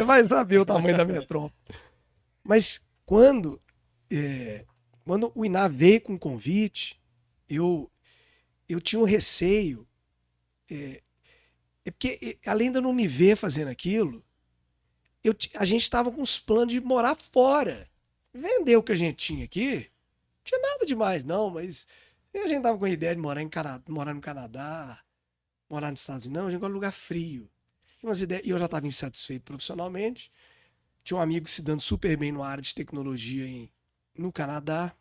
vai saber o tamanho da metrópole. Mas quando o Iná veio com o convite, eu tinha um receio. Porque, além de eu não me ver fazendo aquilo, a gente estava com os planos de morar fora. Vender o que a gente tinha aqui. Não tinha nada demais, não, mas a gente tava com a ideia de morar no Canadá, morar nos Estados Unidos. Não, a gente gosta de lugar frio. E eu já estava insatisfeito profissionalmente. Tinha um amigo se dando super bem na área de tecnologia no Canadá.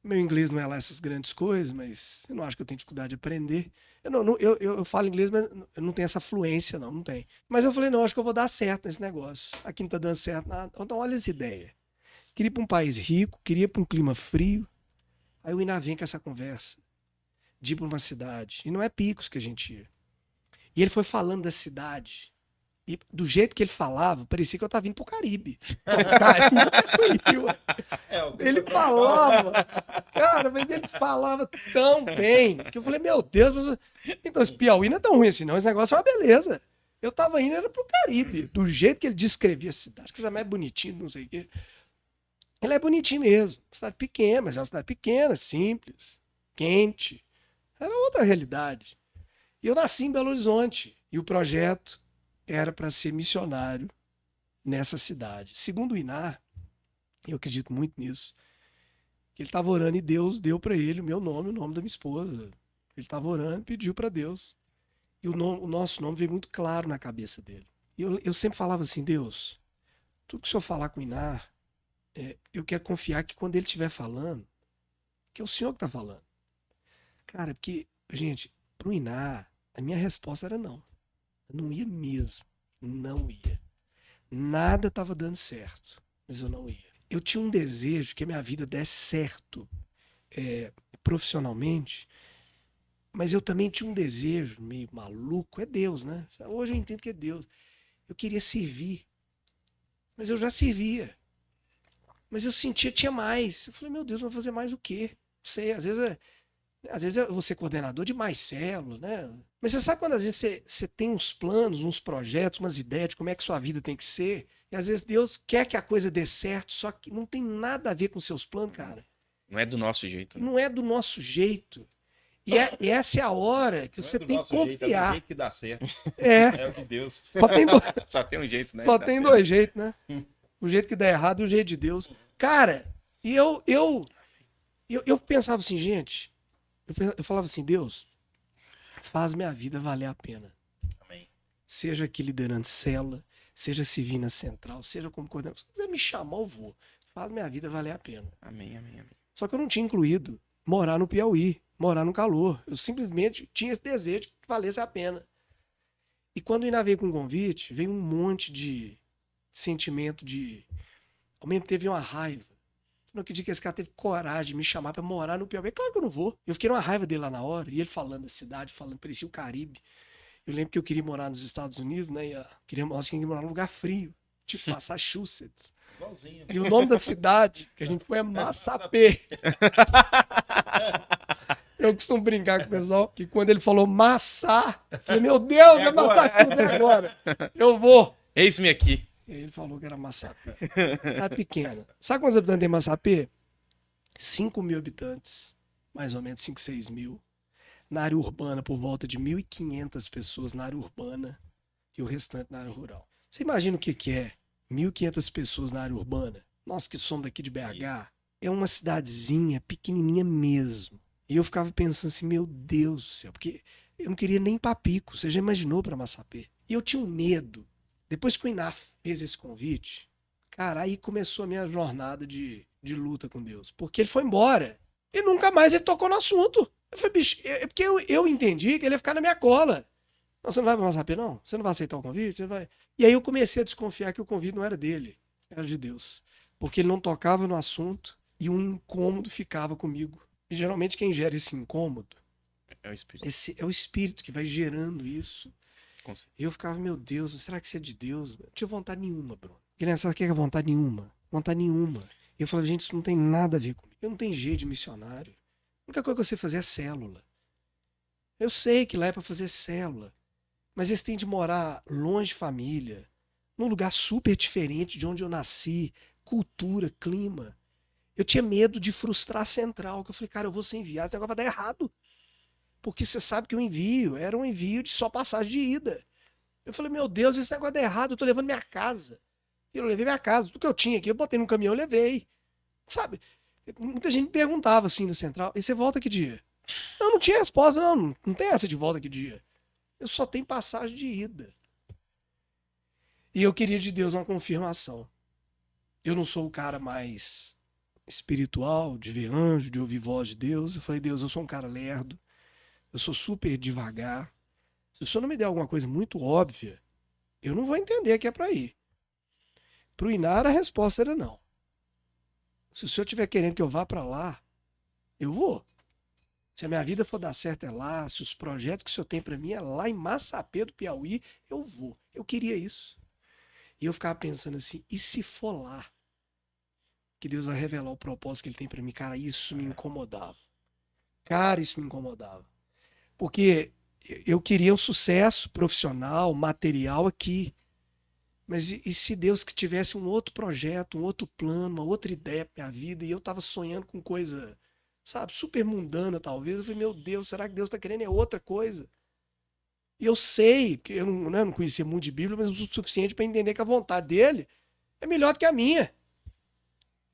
Meu inglês não é lá essas grandes coisas, mas eu não acho que eu tenho dificuldade de aprender. Eu falo inglês, mas eu não tenho essa fluência, não tem. Mas eu falei, não, acho que eu vou dar certo nesse negócio. Aqui não tá dando certo nada. Então, olha essa ideia. Queria ir para um país rico, queria ir para um clima frio. Aí o Iná vem com essa conversa de ir para uma cidade. E não é Picos que a gente ia. E ele foi falando da cidade. E do jeito que ele falava, parecia que eu tava vindo pro Caribe. Ele falava, cara, mas ele falava tão bem que eu falei, meu Deus, mas... então esse Piauí não é tão ruim assim, não. Esse negócio é uma beleza. Eu tava indo, era pro Caribe. Do jeito que ele descrevia a cidade, que é mais bonitinho, não sei o quê. Ele é bonitinho mesmo. Cidade pequena, mas é uma cidade pequena, simples, quente. Era outra realidade. E eu nasci em Belo Horizonte. E o projeto era para ser missionário nessa cidade. Segundo o Iná, eu acredito muito nisso, que ele estava orando e Deus deu para ele o meu nome, o nome da minha esposa. Ele estava orando e pediu para Deus. E o nosso nome veio muito claro na cabeça dele. E eu sempre falava assim, Deus, tudo que o Senhor falar com o Iná, eu quero confiar que quando ele estiver falando, que é o Senhor que está falando. Cara, porque, gente, pro Iná, a minha resposta era não. Eu não ia mesmo. Não ia. Nada estava dando certo, mas eu não ia. Eu tinha um desejo que a minha vida desse certo profissionalmente, mas eu também tinha um desejo meio maluco, é Deus, né? Hoje eu entendo que é Deus. Eu queria servir, mas eu já servia. Mas eu sentia que tinha mais. Eu falei, meu Deus, vou fazer mais o quê? Não sei, às vezes eu vou ser coordenador de mais célula, né? Mas você sabe quando às vezes você tem uns planos, uns projetos, umas ideias de como é que sua vida tem que ser, e às vezes Deus quer que a coisa dê certo, só que não tem nada a ver com seus planos, cara. Não é do nosso jeito. Né? Não é do nosso jeito. E essa é a hora que você tem que confiar. Jeito, é do jeito que dá certo. É o de Deus. Só tem um jeito, né? Só tem dois jeitos, né? O jeito que dá errado e o jeito de Deus. Cara, e eu pensava assim, gente, eu falava assim, Deus, faz minha vida valer a pena. Amém. Seja aqui liderando célula, seja servindo na central, seja como coordenador. Se quiser me chamar, eu vou. Faz minha vida valer a pena. Amém, amém, amém. Só que eu não tinha incluído morar no Piauí, morar no calor. Eu simplesmente tinha esse desejo de que valesse a pena. E quando o Iná veio com o convite, veio um monte de sentimento de... Ao mesmo tempo veio uma raiva. Eu não acredito que esse cara teve coragem de me chamar pra morar no Piauí. Claro que eu não vou. Eu fiquei numa raiva dele lá na hora. E ele falando da cidade, falando, parecia o Caribe. Eu lembro que eu queria morar nos Estados Unidos, né? Nós queríamos morar num lugar frio, tipo Massachusetts. Igualzinho. E o nome da cidade que a gente foi é Massapê. Eu costumo brincar com o pessoal que quando ele falou Massá, eu falei, meu Deus, é Massachusetts agora. Eu vou. Eis-me aqui. E ele falou que era Massapê. Cidade pequena. Sabe quantos habitantes tem Massapê? 5 mil habitantes. Mais ou menos 5, 6 mil. Na área urbana, por volta de 1.500 pessoas na área urbana e o restante na área rural. Você imagina o que é 1.500 pessoas na área urbana? Nós que somos daqui de BH, é uma cidadezinha pequenininha mesmo. E eu ficava pensando assim, meu Deus do céu, porque eu não queria nem pra Pico, você já imaginou pra Massapê. E eu tinha um medo. Depois que o Iná fez esse convite, cara, aí começou a minha jornada de luta com Deus. Porque ele foi embora. E nunca mais ele tocou no assunto. Eu falei, bicho, porque eu entendi que ele ia ficar na minha cola. Não, você não vai pra Massapê, não? Você não vai aceitar o convite? Você vai... E aí eu comecei a desconfiar que o convite não era dele, era de Deus. Porque ele não tocava no assunto e um incômodo ficava comigo. E geralmente quem gera esse incômodo é o Espírito. É o Espírito que vai gerando isso. E eu ficava, meu Deus, será que isso é de Deus? Eu não tinha vontade nenhuma, Bruno. Guilherme, sabe o que é vontade nenhuma? Vontade nenhuma. E eu falei, gente, isso não tem nada a ver comigo. Eu não tenho jeito de missionário. A única coisa que eu sei fazer é célula. Eu sei que lá é para fazer célula. Mas eles têm de morar longe de família, num lugar super diferente de onde eu nasci, cultura, clima. Eu tinha medo de frustrar a central, que eu falei, cara, eu vou ser enviado, esse negócio vai dar errado. Porque você sabe que o envio era um envio de só passagem de ida. Eu falei, meu Deus, esse negócio dá errado, eu tô levando minha casa. E eu levei minha casa, tudo que eu tinha aqui, eu botei no caminhão e levei. Sabe? Muita gente me perguntava assim na central, e você volta que dia? Não tinha resposta, não tem essa de volta que dia. Eu só tenho passagem de ida. E eu queria de Deus uma confirmação. Eu não sou o cara mais espiritual, de ver anjo, de ouvir voz de Deus. Eu falei, Deus, eu sou um cara lerdo, eu sou super devagar. Se o senhor não me der alguma coisa muito óbvia, eu não vou entender que é para ir. Para o Inar, a resposta era não. Se o senhor estiver querendo que eu vá para lá, eu vou. Se a minha vida for dar certo é lá, se os projetos que o senhor tem para mim é lá em Massapê do Piauí, eu vou. Eu queria isso. E eu ficava pensando assim, e se for lá, que Deus vai revelar o propósito que ele tem para mim? Cara, isso me incomodava. Cara, isso me incomodava. Porque eu queria um sucesso profissional, material aqui. Mas e se Deus que tivesse um outro projeto, um outro plano, uma outra ideia para minha vida, e eu tava sonhando com coisa, sabe, super mundana talvez. Eu falei, meu Deus, será que Deus tá querendo é outra coisa? E eu sei, porque eu não conhecia muito de Bíblia, mas o suficiente para entender que a vontade dele é melhor do que a minha.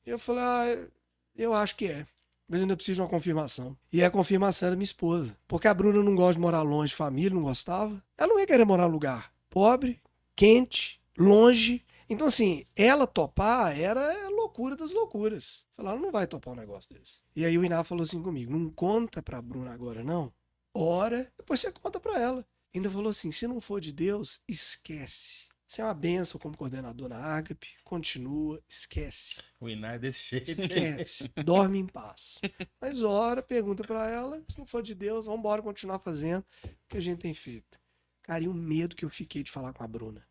E eu falei, eu acho que é. Mas ainda preciso de uma confirmação. E a confirmação era minha esposa. Porque a Bruna não gosta de morar longe de família, não gostava. Ela não ia querer morar em lugar pobre, quente, longe. Então, assim, ela topar era a loucura das loucuras. Falei, ela não vai topar um negócio desse. E aí o Iná falou assim comigo, não conta pra Bruna agora, não. Ora, depois você conta pra ela. Ainda falou assim, se não for de Deus, esquece. Você é uma bênção como coordenador na Ágape, continua, esquece. O Iná é desse jeito. Esquece, dorme em paz. Mas ora, pergunta pra ela, se não for de Deus, vamos embora continuar fazendo o que a gente tem feito. Cara, e o medo que eu fiquei de falar com a Bruna.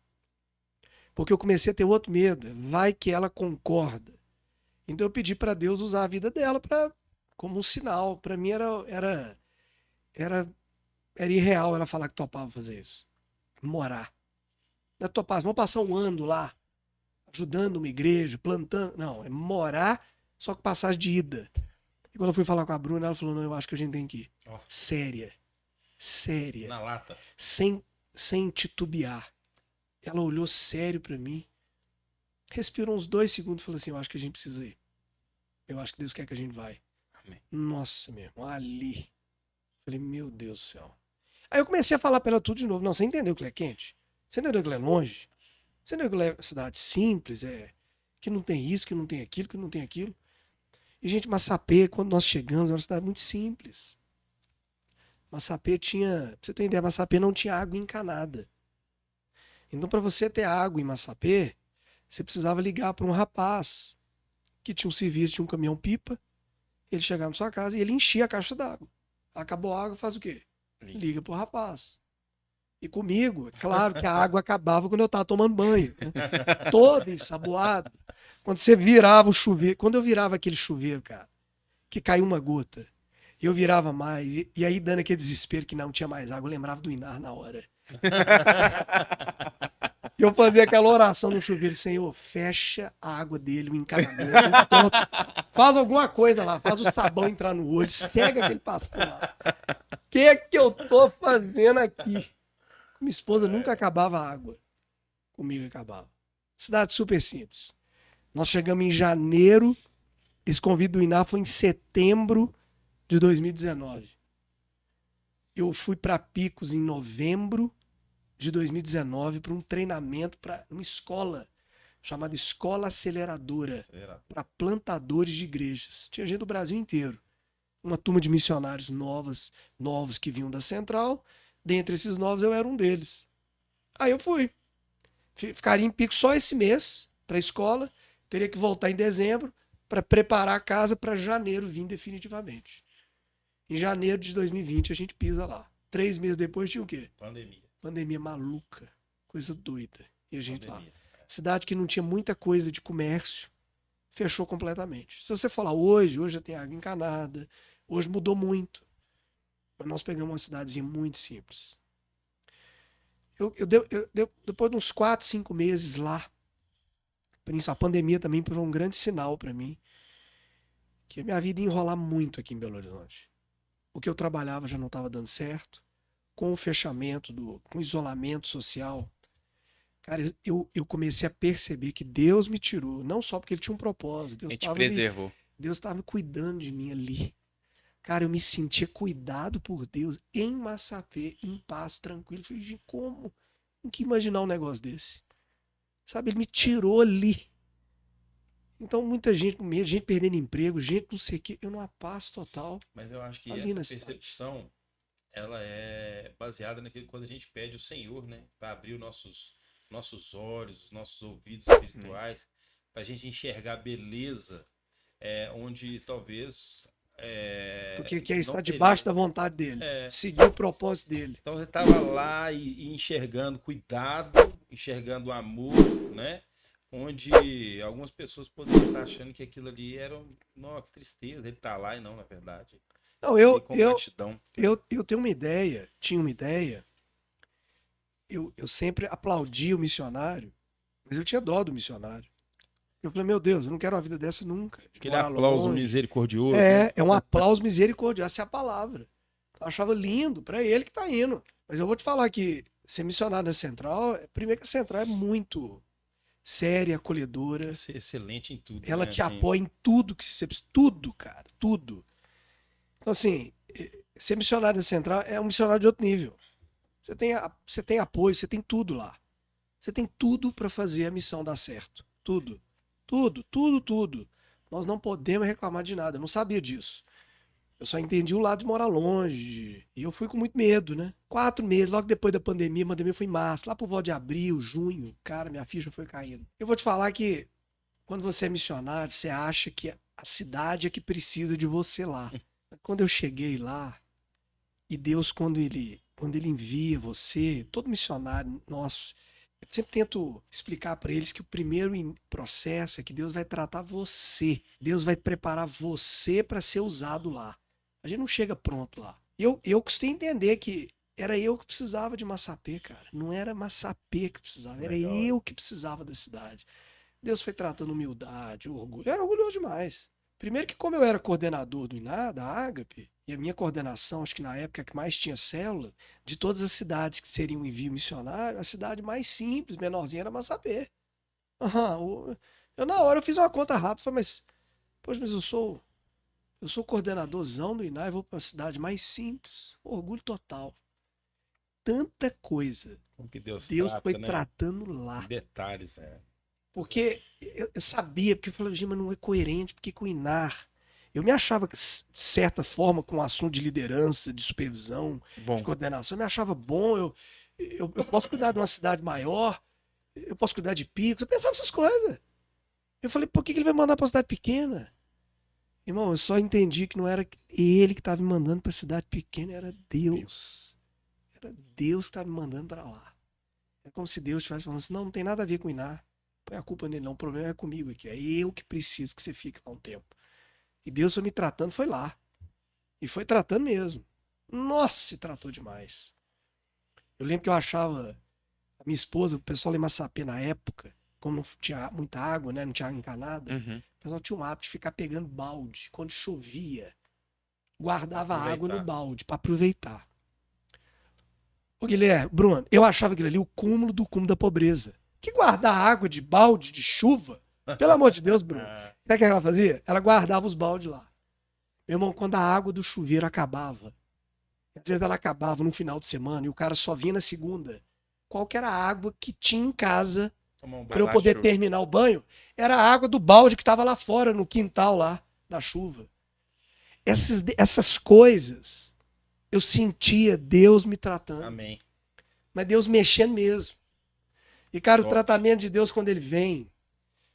Porque eu comecei a ter outro medo. Vai que ela concorda. Então eu pedi para Deus usar a vida dela como um sinal. Para mim era irreal ela falar que topava fazer isso. Morar. Não é topar, vamos passar um ano lá, ajudando uma igreja, plantando. Não, é morar, só com passagem de ida. E quando eu fui falar com a Bruna, ela falou, não, eu acho que a gente tem que ir. Oh. Séria. Séria. Na lata. Sem titubear. Ela olhou sério pra mim, respirou uns 2 segundos e falou assim, eu acho que a gente precisa ir. Eu acho que Deus quer que a gente vai. Amém. Nossa, meu irmão, ali. Falei, meu Deus do céu. Aí eu comecei a falar pra ela tudo de novo. Não, você entendeu que ele é quente? Você entendeu que ele é longe? Você entendeu que ele é uma cidade simples, que não tem isso, que não tem aquilo, que não tem aquilo? E, gente, Massapê, quando nós chegamos, era uma cidade muito simples. Massapê tinha, pra você ter ideia, Massapê não tinha água encanada. Então, para você ter água em Massapê, você precisava ligar para um rapaz que tinha um serviço de um caminhão-pipa. Ele chegava na sua casa e ele enchia a caixa d'água. Acabou a água, faz o quê? Liga pro rapaz. E comigo, é claro que a água acabava quando eu estava tomando banho. Né? Todo ensaboado. Quando você virava o chuveiro, quando eu virava aquele chuveiro, cara, que caiu uma gota, eu virava mais, e aí dando aquele desespero que não tinha mais água, eu lembrava do Inar na hora. Eu fazia aquela oração no chuveiro, Senhor, fecha a água dele, o encanamento, faz alguma coisa lá, faz o sabão entrar no olho, cega aquele pastor lá. O que eu tô fazendo aqui? Minha esposa nunca acabava a água. Comigo acabava. Cidade super simples. Nós chegamos em janeiro, esse convite do Iná foi em setembro de 2019. Eu fui para Picos em novembro de 2019 para um treinamento para uma escola chamada Escola Aceleradora para plantadores de igrejas. Tinha gente do Brasil inteiro. Uma turma de missionários novos que vinham da Central. Dentre esses novos eu era um deles. Aí eu fui. Ficaria em Picos só esse mês para a escola. Teria que voltar em dezembro para preparar a casa para janeiro vir definitivamente. Em janeiro de 2020 a gente pisa lá. 3 meses depois tinha o quê? Pandemia maluca. Coisa doida. E a gente lá. Cidade que não tinha muita coisa de comércio. Fechou completamente. Se você falar hoje já tem água encanada. Hoje mudou muito. Mas nós pegamos uma cidadezinha muito simples. Depois de uns 4, 5 meses lá, a pandemia também foi um grande sinal para mim. Que a minha vida ia enrolar muito aqui em Belo Horizonte. O que eu trabalhava já não estava dando certo. Com o fechamento, com o isolamento social, cara, eu comecei a perceber que Deus me tirou, não só porque ele tinha um propósito. Deus te preservou. Deus estava cuidando de mim ali. Cara, eu me sentia cuidado por Deus em Massapê, em paz, tranquilo. Eu falei, gente, como? Não que imaginar um negócio desse. Sabe, ele me tirou ali. Então, muita gente com medo, gente perdendo emprego, gente não sei o quê. Eu numa paz total. Mas eu acho que Ali na essa cidade. percepção, ela é baseada naquilo quando a gente pede o Senhor, né? Para abrir os nossos olhos, os nossos ouvidos espirituais, para a gente enxergar beleza, onde talvez Porque quer não estar teria. debaixo da vontade dele. É. Seguir o propósito dele. Então você estava lá e enxergando cuidado, enxergando amor, né? Onde algumas pessoas poderiam estar achando que aquilo ali era, não, que tristeza, ele tá lá e não, na verdade. Não, E com gratidão. eu tenho uma ideia, tinha uma ideia. Eu sempre aplaudi o missionário, mas eu tinha dó do missionário. Eu falei, meu Deus, eu não quero uma vida dessa nunca. de Aquele morar aplauso longe. misericordioso. Né? É um aplauso misericordioso, essa é a palavra. Eu achava lindo para ele que tá indo. Mas eu vou te falar que ser missionário na Central, primeiro que a Central é muito séria, acolhedora. Excelente em tudo. Ela né? te Assim, apoia em tudo que você precisa. Tudo, cara. Tudo. Então, assim, ser missionário na Central é um missionário de outro nível. Você tem apoio, você tem tudo lá. Você tem tudo para fazer a missão dar certo. Tudo. Tudo, tudo, tudo. Nós não podemos reclamar de nada. Eu não sabia disso. Eu só entendi o lado de morar longe. E eu fui com muito medo, né? 4 meses, logo depois da pandemia, a pandemia foi em março. Lá por volta de abril, junho, cara, minha ficha foi caindo. Eu vou te falar que quando você é missionário, você acha que a cidade é que precisa de você lá. Quando eu cheguei lá, e Deus, quando ele envia você, todo missionário nosso, eu sempre tento explicar para eles que o primeiro processo é que Deus vai tratar você. Deus vai preparar você para ser usado lá. A gente não chega pronto lá. Eu custei entender que era eu que precisava de Massapê, cara. Não era Massapê que precisava, era Legal. eu que precisava da cidade. Deus foi tratando humildade, orgulho. Eu era orgulhoso demais. Primeiro que como eu era coordenador do INA, da Ágape, e a minha coordenação, acho que na época que mais tinha célula, de todas as cidades que seriam envio missionário, a cidade mais simples, menorzinha, era Massapê. Eu na hora eu fiz uma conta rápida, falei, mas eu sou coordenadorzão do INA e vou para uma cidade mais simples. Orgulho total. Tanta coisa. Como que Deus Deus foi né? tratando lá. Detalhes, Porque eu sabia, porque eu falei, gente, mas não é coerente, porque com o INAR. Eu me achava, de certa forma, com o assunto de liderança, de supervisão, de coordenação, eu me achava bom. Eu posso cuidar de uma cidade maior, eu posso cuidar de picos, eu pensava essas coisas. Eu falei, por que ele vai mandar para uma cidade pequena? Irmão, eu só entendi que não era ele que estava me mandando para cidade pequena, era Deus. Era Deus que estava me mandando para lá. É como se Deus estivesse falando assim, não tem nada a ver com o INAR. Põe a culpa nele não, o problema é comigo aqui. É eu que preciso que você fique lá um tempo. E Deus foi me tratando, foi lá. E foi tratando mesmo. Nossa, se tratou demais. Eu lembro que eu achava a minha esposa, o pessoal em Massapê na época, como não tinha muita água, né? Não tinha água encanada, o pessoal tinha um hábito de ficar pegando balde. Quando chovia, guardava a água no balde para aproveitar. Ô Guilherme, Bruno, eu achava aquilo ali o cúmulo do cúmulo da pobreza. Que guardar água de balde de chuva? Pelo amor de Deus, Bruno. Sabe o que ela fazia? Ela guardava os baldes lá. Meu irmão, quando a água do chuveiro acabava, às vezes ela acabava no final de semana e o cara só vinha na segunda. Qual que era a água que tinha em casa para eu poder terminar o banho? Era a água do balde que estava lá fora, no quintal lá, da chuva. Essas coisas, eu sentia Deus me tratando. Amém. Mas Deus mexendo mesmo. E, cara, o tratamento de Deus, quando ele vem,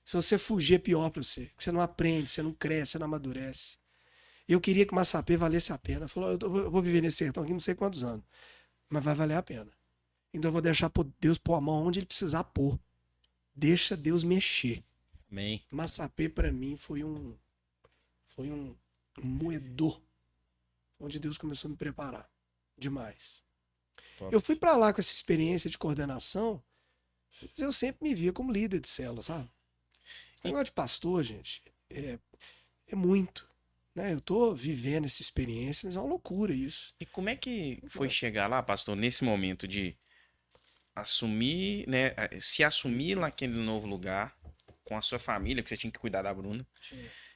se você fugir, é pior pra você. Você não aprende, você não cresce, você não amadurece. Eu queria que o Massapê valesse a pena. Falou, eu vou viver nesse sertão aqui não sei quantos anos, mas vai valer a pena. Então eu vou deixar Deus pôr a mão onde ele precisar pôr. Deixa Deus mexer. Amém. Massapê, pra mim, foi um moedor, onde Deus começou a me preparar. Demais. Top. Eu fui pra lá com essa experiência de coordenação, mas eu sempre me via como líder de célula, sabe? Esse negócio de pastor, gente, é muito. Né? Eu tô vivendo essa experiência, mas é uma loucura isso. E como é que foi chegar lá, pastor, nesse momento de assumir, né, se assumir naquele novo lugar, com a sua família, porque você tinha que cuidar da Bruna,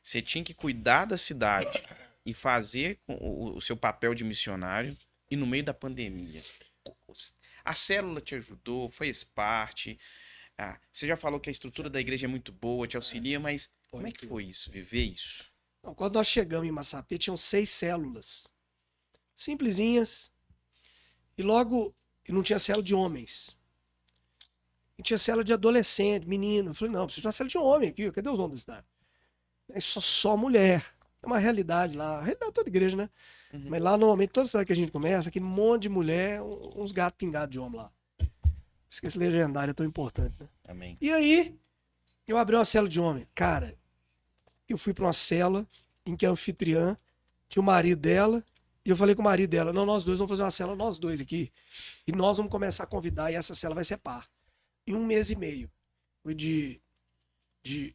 você tinha que cuidar da cidade e fazer o seu papel de missionário, e no meio da pandemia. A célula te ajudou, fez parte, Você já falou que a estrutura da igreja é muito boa, te auxilia, mas como é que foi isso, viver isso? Não, quando nós chegamos em Massapê, tinham 6 células. Simplesinhas. E logo, não tinha célula de homens. E tinha célula de adolescente, menino. Eu falei, não, preciso de uma célula de homem aqui. Cadê os homens da cidade? É só mulher. É uma realidade lá. A realidade de toda igreja, né? Uhum. Mas lá, normalmente, toda cidade que a gente começa, aquele monte de mulher, uns gatos pingados de homem lá. Por isso que esse legendário é tão importante, né? Amém. E aí, eu abri uma célula de homem. Cara, eu fui para uma célula em que a anfitriã tinha o marido dela, e eu falei com o marido dela, não, nós dois vamos fazer uma célula, nós dois aqui, e nós vamos começar a convidar, e essa célula vai ser par. Em 1 mês e meio. Foi de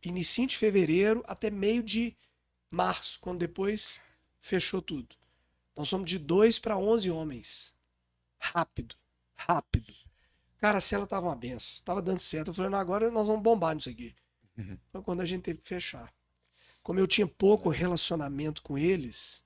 início de fevereiro até meio de março, quando depois fechou tudo. Nós somos de 2 para 11 homens. Rápido. Cara, a célula tava uma benção, tava dando certo. Eu falei, não, agora nós vamos bombar nisso aqui. Foi quando a gente teve que fechar. Como eu tinha pouco relacionamento com eles,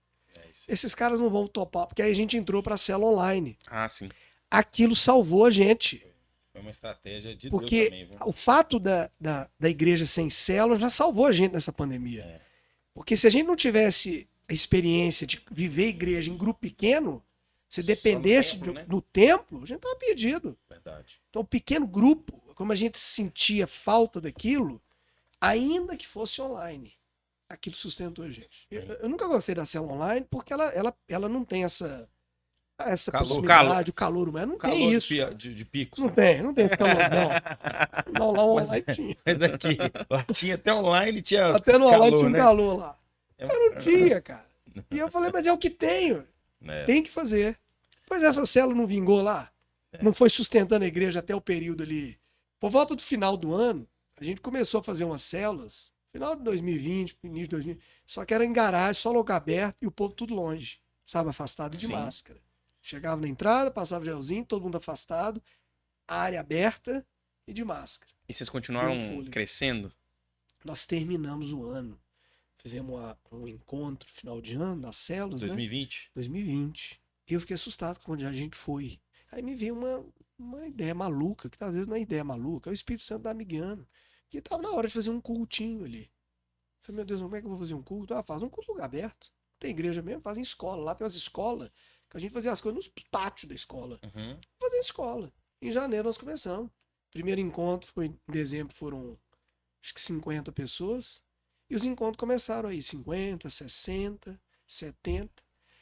esses caras não vão topar, porque aí a gente entrou pra célula online. Sim. Aquilo salvou a gente. Foi uma estratégia de Porque Deus também, viu? o fato da igreja sem célula já salvou a gente nessa pandemia. Porque se a gente não tivesse a experiência de viver igreja em grupo pequeno, se dependesse templo, né? do templo, a gente tava perdido. Verdade. Então, pequeno grupo, como a gente sentia falta daquilo, ainda que fosse online, aquilo sustentou a gente. Eu nunca gostei da célula online porque ela não tem essa proximidade, o calor humano. Não tem isso. De picos. Não tem esse calorzão. Não, lá online tinha. Mas aqui, lá tinha até online, tinha Até no online calor, tinha um né? calor lá. Eu não tinha, cara. E eu falei, mas é o que tenho. Tem que fazer. Pois essa célula não vingou lá. Não foi sustentando a igreja até o período ali. Por volta do final do ano, a gente começou a fazer umas células. Final de 2020, início de 2020. Só que era em garagem, só lugar aberto e o povo tudo longe. Sabe, afastado de máscara. Chegava na entrada, passava gelzinho, todo mundo afastado. Área aberta e de máscara. E vocês continuaram crescendo? Nós terminamos o ano. Fizemos um encontro final de ano das células, 2020? né? 2020. E eu fiquei assustado com onde a gente foi. Aí me veio uma ideia maluca, que talvez não é ideia maluca, é o Espírito Santo da me guiando. Que tava na hora de fazer um cultinho ali. Falei, meu Deus, como é que eu vou fazer um culto? Faz um culto no lugar aberto. Tem igreja mesmo, fazem escola. Lá tem umas escolas que a gente fazia as coisas nos pátios da escola. Fazia escola. Em janeiro nós começamos. Primeiro encontro foi em dezembro, foram acho que 50 pessoas. E os encontros começaram aí, 50, 60, 70.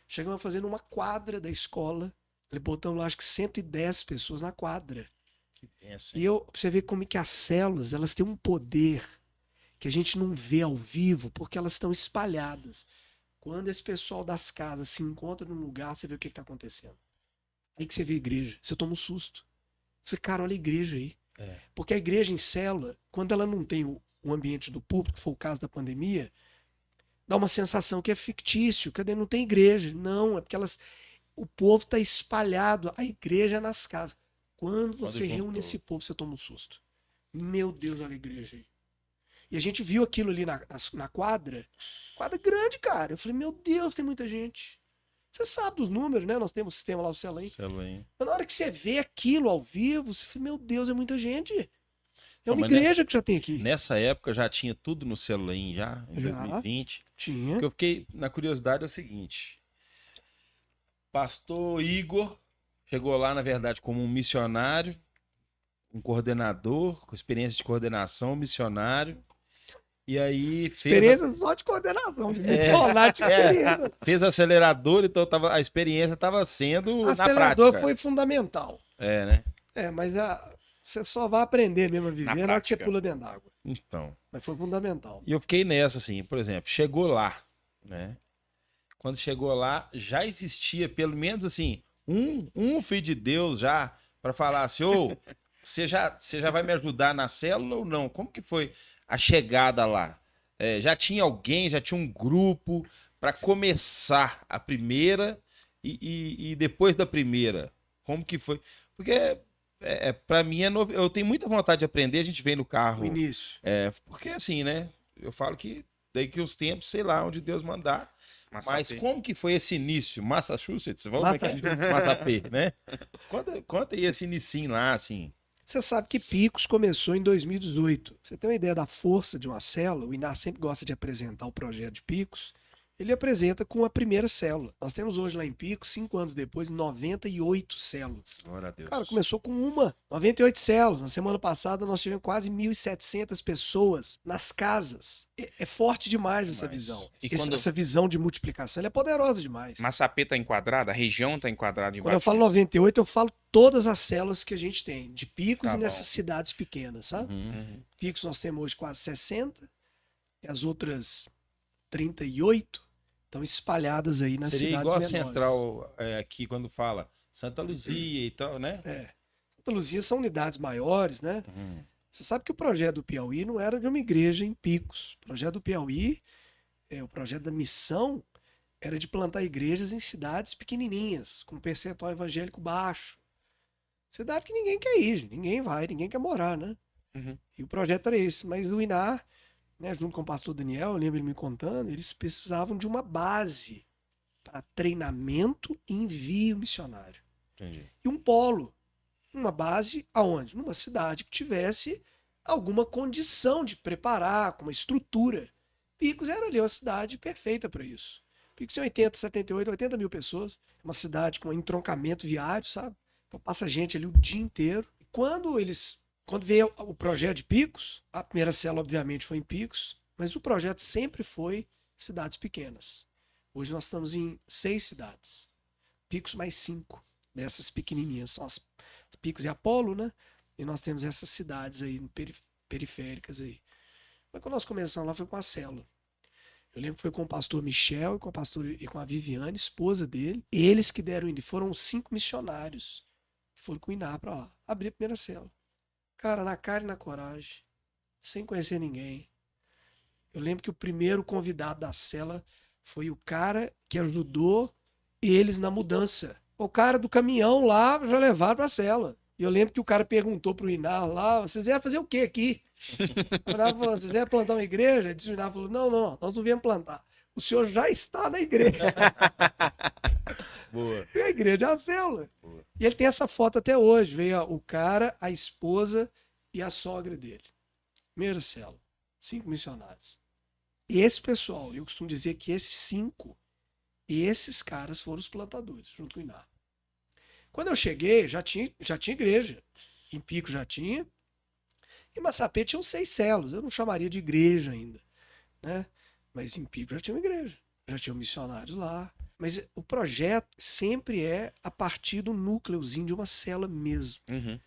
Chegamos a fazer numa quadra da escola. Botamos lá acho que 110 pessoas na quadra. Que pensa, E você vê como é que as células, elas têm um poder que a gente não vê ao vivo, porque elas estão espalhadas. Quando esse pessoal das casas se encontra num lugar, você vê o que está acontecendo. Aí que você vê a igreja, você toma um susto. Você fala, cara, olha a igreja aí. Porque a igreja em célula, quando ela não tem o ambiente do público, que foi o caso da pandemia, dá uma sensação que é fictício. Cadê? Não tem igreja. Não, é porque o povo está espalhado, a igreja é nas casas. Quando você reúne esse povo, você toma um susto. Meu Deus, olha a igreja aí. E a gente viu aquilo ali na quadra. Quadra grande, cara. Eu falei, meu Deus, tem muita gente. Você sabe dos números, né? Nós temos um sistema lá, o Celim. Mas na hora que você vê aquilo ao vivo, você fala, meu Deus, é muita gente. É uma igreja que já tem aqui. Nessa época já tinha tudo no celular já, em 2020. Tinha. O que eu fiquei na curiosidade é o seguinte. Pastor Igor chegou lá, na verdade, como um missionário, um coordenador, com experiência de coordenação, missionário. E aí experiência só de coordenação, de missionário de experiência. Fez acelerador, então a experiência estava sendo na prática. Acelerador foi fundamental. Né? Mas você só vai aprender mesmo a viver na hora que você pula dentro d'água. Então. Mas foi fundamental. E eu fiquei nessa, assim, por exemplo, chegou lá, né? Quando chegou lá, já existia pelo menos, assim, um filho de Deus já para falar assim, você já vai me ajudar na célula ou não? Como que foi a chegada lá? Já tinha alguém, já tinha um grupo para começar a primeira e depois da primeira? Como que foi? Porque para mim é novo. Eu tenho muita vontade de aprender, a gente vem no carro. No início. Porque assim, né? Eu falo que daqui uns tempos, sei lá, onde Deus mandar. Mas como que foi esse início? Massachusetts? Vamos ver Massapê, né? Conta aí esse inicinho lá, assim. Você sabe que Picos começou em 2018. Você tem uma ideia da força de uma célula? O Inar sempre gosta de apresentar o projeto de Picos. Ele apresenta com a primeira célula. Nós temos hoje lá em Picos, 5 anos depois, 98 células. Glória a Deus. Cara, começou com 98 células. Na semana passada nós tivemos quase 1.700 pessoas nas casas. É forte demais essa visão. E quando... Essa visão de multiplicação, ela é poderosa demais. Massapê está enquadrada? A região está enquadrada em Quando eu falo 98, eu falo todas as células que a gente tem, de Picos e nessas cidades pequenas, sabe? Picos nós temos hoje quase 60, e as outras 38 estão espalhadas aí nas Seria cidades igual a menores. Central aqui, quando fala Santa Luzia e tal, né? Santa Luzia são unidades maiores, né? Você sabe que o projeto do Piauí não era de uma igreja em Picos. O projeto do Piauí, o projeto da missão, era de plantar igrejas em cidades pequenininhas, com percentual evangélico baixo. Cidade que ninguém quer ir, ninguém vai, ninguém quer morar, né? E o projeto era esse. Mas o Inar, né, junto com o pastor Daniel, eu lembro ele me contando, eles precisavam de uma base para treinamento e envio missionário. Entendi. E um polo. Uma base aonde? Numa cidade que tivesse alguma condição de preparar, com uma estrutura. Picos era ali uma cidade perfeita para isso. Picos tem 80, 78, 80 mil pessoas. É uma cidade com um entroncamento viário, sabe? Então passa gente ali o dia inteiro. E quando veio o projeto de Picos, a primeira célula obviamente foi em Picos, mas o projeto sempre foi cidades pequenas. Hoje nós estamos em 6 cidades. Picos mais 5 dessas pequenininhas. São as Picos e Apolo, né? E nós temos essas cidades aí periféricas aí. Mas quando nós começamos lá foi com a célula. Eu lembro que foi com o pastor Michel e com a Viviane, esposa dele. Eles que deram início. Foram 5 missionários que foram com o Iná para lá. Abrir a primeira célula. Cara, na cara e na coragem. Sem conhecer ninguém. Eu lembro que o primeiro convidado da célula foi o cara que ajudou eles na mudança. O cara do caminhão lá já levaram para a célula. E eu lembro que o cara perguntou pro Inar lá, vocês vieram fazer o quê aqui? O Inar falou, vocês vieram plantar uma igreja? O Inar falou, não, nós não viemos plantar. O senhor já está na igreja. Boa. E a igreja é a célula. Boa. E ele tem essa foto até hoje. Veio o cara, a esposa e a sogra dele. Primeira célula. 5 missionários. E esse pessoal, eu costumo dizer que esses caras foram os plantadores, junto com o Inar. Quando eu cheguei, já tinha igreja. Em Pico já tinha. Em Massapê tinham 6 células. Eu não chamaria de igreja ainda, né? Mas em Pico já tinha uma igreja. Já tinham missionários lá. Mas o projeto sempre é a partir do núcleozinho de uma célula mesmo.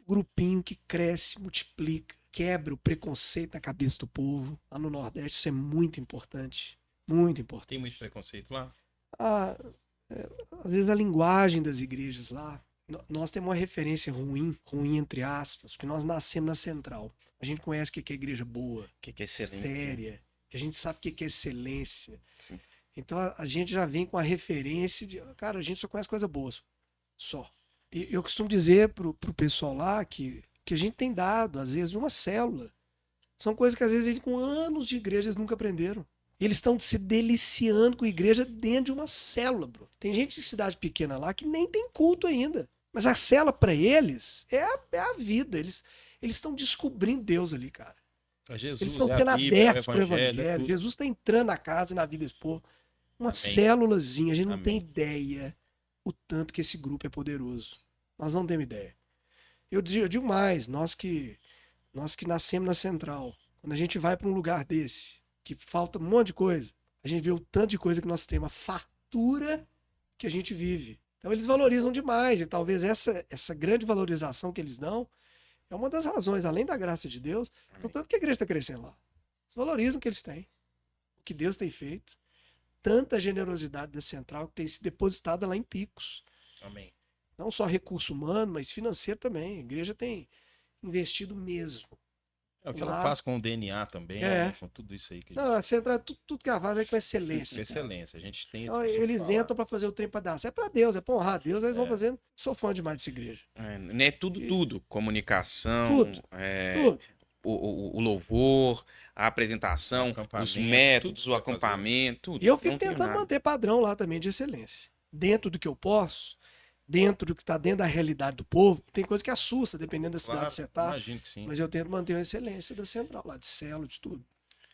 Grupinho que cresce, multiplica, quebra o preconceito na cabeça do povo. Lá no Nordeste isso é muito importante. Muito importante. Tem muito preconceito lá? Às vezes a linguagem das igrejas lá. Nós temos uma referência ruim entre aspas, porque nós nascemos na Central. A gente conhece o que é igreja boa, O que é excelência? séria, que a gente sabe o que é excelência. Sim. Então a gente já vem com a referência de, cara, a gente só conhece coisa boa, só. E eu costumo dizer pro pessoal lá que a gente tem dado, às vezes, de uma célula. São coisas que às vezes eles, com anos de igreja eles nunca aprenderam. Eles estão se deliciando com a igreja dentro de uma célula, bro. Tem gente de cidade pequena lá que nem tem culto ainda. Mas a célula, para eles, é a vida. Eles estão descobrindo Deus ali, cara. Jesus, Eles estão sendo abertos para o evangelho. Jesus está entrando na casa e na Vila Expor. Uma célulazinha. A gente não tem ideia o tanto que esse grupo é poderoso. Nós não temos ideia. Eu digo mais, nós que nascemos na Central, quando a gente vai para um lugar desse, que falta um monte de coisa, a gente vê o tanto de coisa que nós temos, a fartura que a gente vive. Então eles valorizam demais, e talvez essa grande valorização que eles dão é uma das razões, além da graça de Deus, do tanto que a igreja está crescendo lá. Eles valorizam o que eles têm, o que Deus tem feito, tanta generosidade da Central que tem sido depositada lá em Picos. Amém. Não só recurso humano, mas financeiro também. A igreja tem investido mesmo. É o que lá, ela faz com o DNA também, né? Com tudo isso aí. Que não, a Central, tudo que ela faz é com excelência. Com excelência. A gente tem. Então, eles entram para fazer o trem para dar. É para Deus, é para honrar a Deus, eles vão fazendo. Sou fã demais dessa igreja. É tudo. Comunicação, Tudo. O louvor, a apresentação, os métodos, o acampamento, tudo. E eu fico tentando manter padrão lá também de excelência. Dentro do que eu posso, dentro do que está dentro da realidade do povo, tem coisa que assusta, dependendo da cidade Claro, que você está. imagino que sim. Mas eu tento manter a excelência da central, lá de célula, de tudo.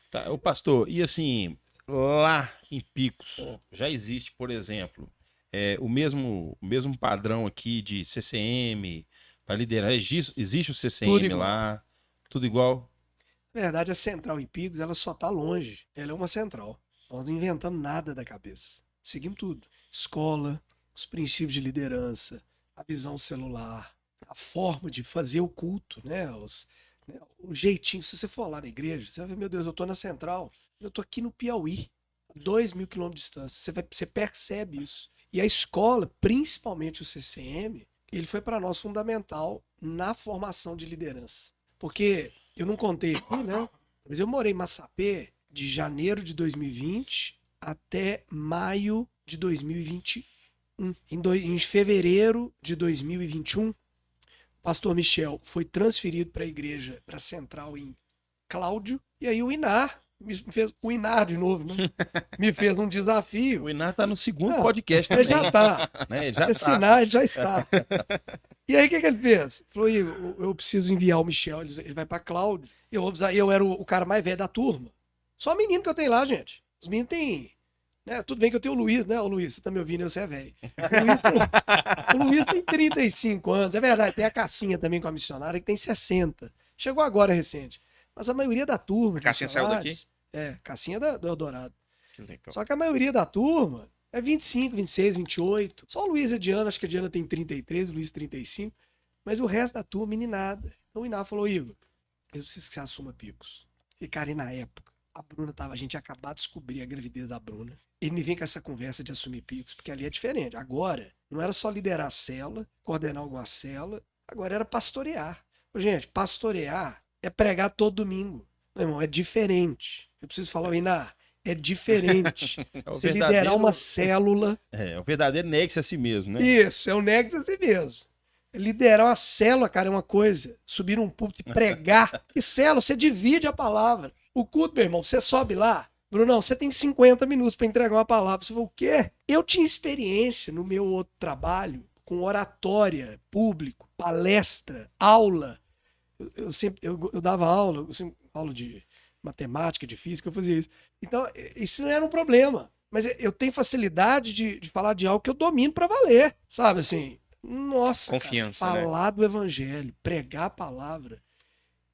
Tá, o pastor, e assim, lá em Picos, já existe, por exemplo, o mesmo padrão aqui de CCM para liderar? Existe o Tudo CCM igual. lá, tudo igual? Na verdade, a central em Picos, ela só está longe. Ela é uma central. Nós não inventamos nada da cabeça. Seguimos tudo. Escola, os princípios de liderança, a visão celular, a forma de fazer o culto, né? O jeitinho. Se você for lá na igreja, você vai ver, meu Deus, eu estou na central. Eu estou aqui no Piauí, a 2.000 quilômetros de distância. Você percebe isso. E a escola, principalmente o CCM, ele foi para nós fundamental na formação de liderança. Porque eu não contei aqui, né? Mas eu morei em Massapê de janeiro de 2020 até maio de 2021. Em fevereiro de 2021, o pastor Michel foi transferido para a igreja, para a central em Cláudio. E aí o Inar o Inar de novo, né? Me fez um desafio. O Inar tá no segundo podcast Ele também. já tá. Né? Ele já Esse tá. Inar, ele já está. E aí, o que ele fez? Falou, Igor, eu preciso enviar o Michel, ele vai para Cláudio. Eu era o cara mais velho da turma. Só menino que eu tenho lá, gente. Os meninos têm... Né? Tudo bem que eu tenho o Luiz, né? O Luiz, você tá me ouvindo, você é velho. O Luiz tem 35 anos. É verdade, tem a Cassinha também com a missionária, que tem 60. Chegou agora recente. Mas a maioria da turma... A Cassinha saiu daqui? Cassinha do Eldorado. Que legal. Só que a maioria da turma é 25, 26, 28. Só o Luiz e a Diana, acho que a Diana tem 33, o Luiz 35. Mas o resto da turma, meninada. Então o Iná falou, Igor, eu preciso que você assuma Picos. E, cara, e na época, a gente ia acabar de descobrir a gravidez da Bruna. Ele me vem com essa conversa de assumir Picos, porque ali é diferente. Agora, não era só liderar a célula, coordenar alguma célula, agora era pastorear. Gente, pastorear é pregar todo domingo. Meu irmão, é diferente. Eu preciso falar, Iná, é diferente. Você liderar uma célula. É o verdadeiro negue-se a si mesmo, né? Isso, é o negue-se a si mesmo. Liderar uma célula, cara, é uma coisa. Subir num púlpito e pregar. E célula, você divide a palavra. O culto, meu irmão, você sobe lá. Brunão, você tem 50 minutos para entregar uma palavra. Você falou, o quê? Eu tinha experiência no meu outro trabalho com oratória, público, palestra, aula. Eu dava aula, aula de matemática, de física, eu fazia isso. Então, isso não era um problema. Mas eu tenho facilidade de falar de algo que eu domino para valer. Sabe assim? Nossa, confiança, cara, né? falar do evangelho, pregar a palavra,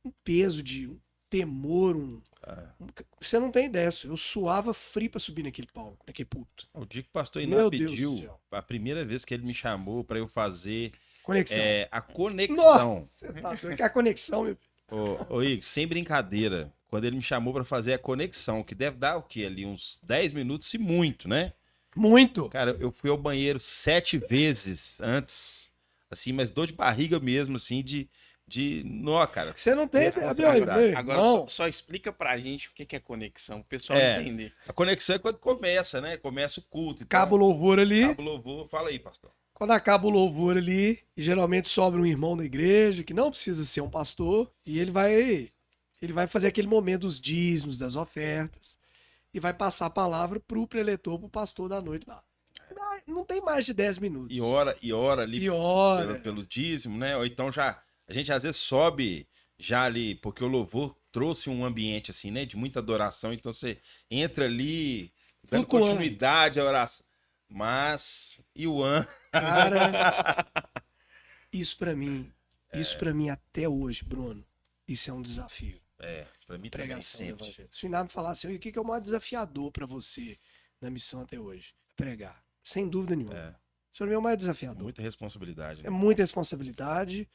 um peso de um temor, você não tem ideia. Eu suava frio pra subir naquele palco, naquele púlpito. O dia que o pastor Iná pediu, a primeira vez que ele me chamou para eu fazer conexão. A conexão. Nossa, você tá doido, que é a conexão, meu filho. Ô Igor, sem brincadeira, quando ele me chamou para fazer a conexão, que deve dar o quê? Ali uns 10 minutos, se muito, né? Muito. Cara, eu fui ao banheiro 7 vezes antes, assim, mas dor de barriga mesmo, assim, Não, cara. Você não tem ideia, Agora, só explica pra gente o que é conexão, o pessoal entender. A conexão é quando começa, né? Começa o culto. Então, acaba o louvor ali. Acaba o louvor. Fala aí, pastor. Quando acaba o louvor ali, geralmente sobra um irmão da igreja, que não precisa ser um pastor, e ele vai fazer aquele momento dos dízimos, das ofertas, e vai passar a palavra pro preletor, pro pastor da noite lá. Não tem mais de 10 minutos. E ora ali pelo dízimo, né? Ou então a gente às vezes sobe já ali, porque o louvor trouxe um ambiente assim, né? De muita adoração, então você entra ali, dando continuidade à oração. Mas, Cara, isso pra mim até hoje, Bruno, isso é um desafio. Pra mim pregação do evangelho. Se o Iná me falasse, o que é o maior desafiador pra você na missão até hoje? Pregar. Sem dúvida nenhuma. Isso pra mim é o maior desafiador. Muita responsabilidade. Né? É muita responsabilidade.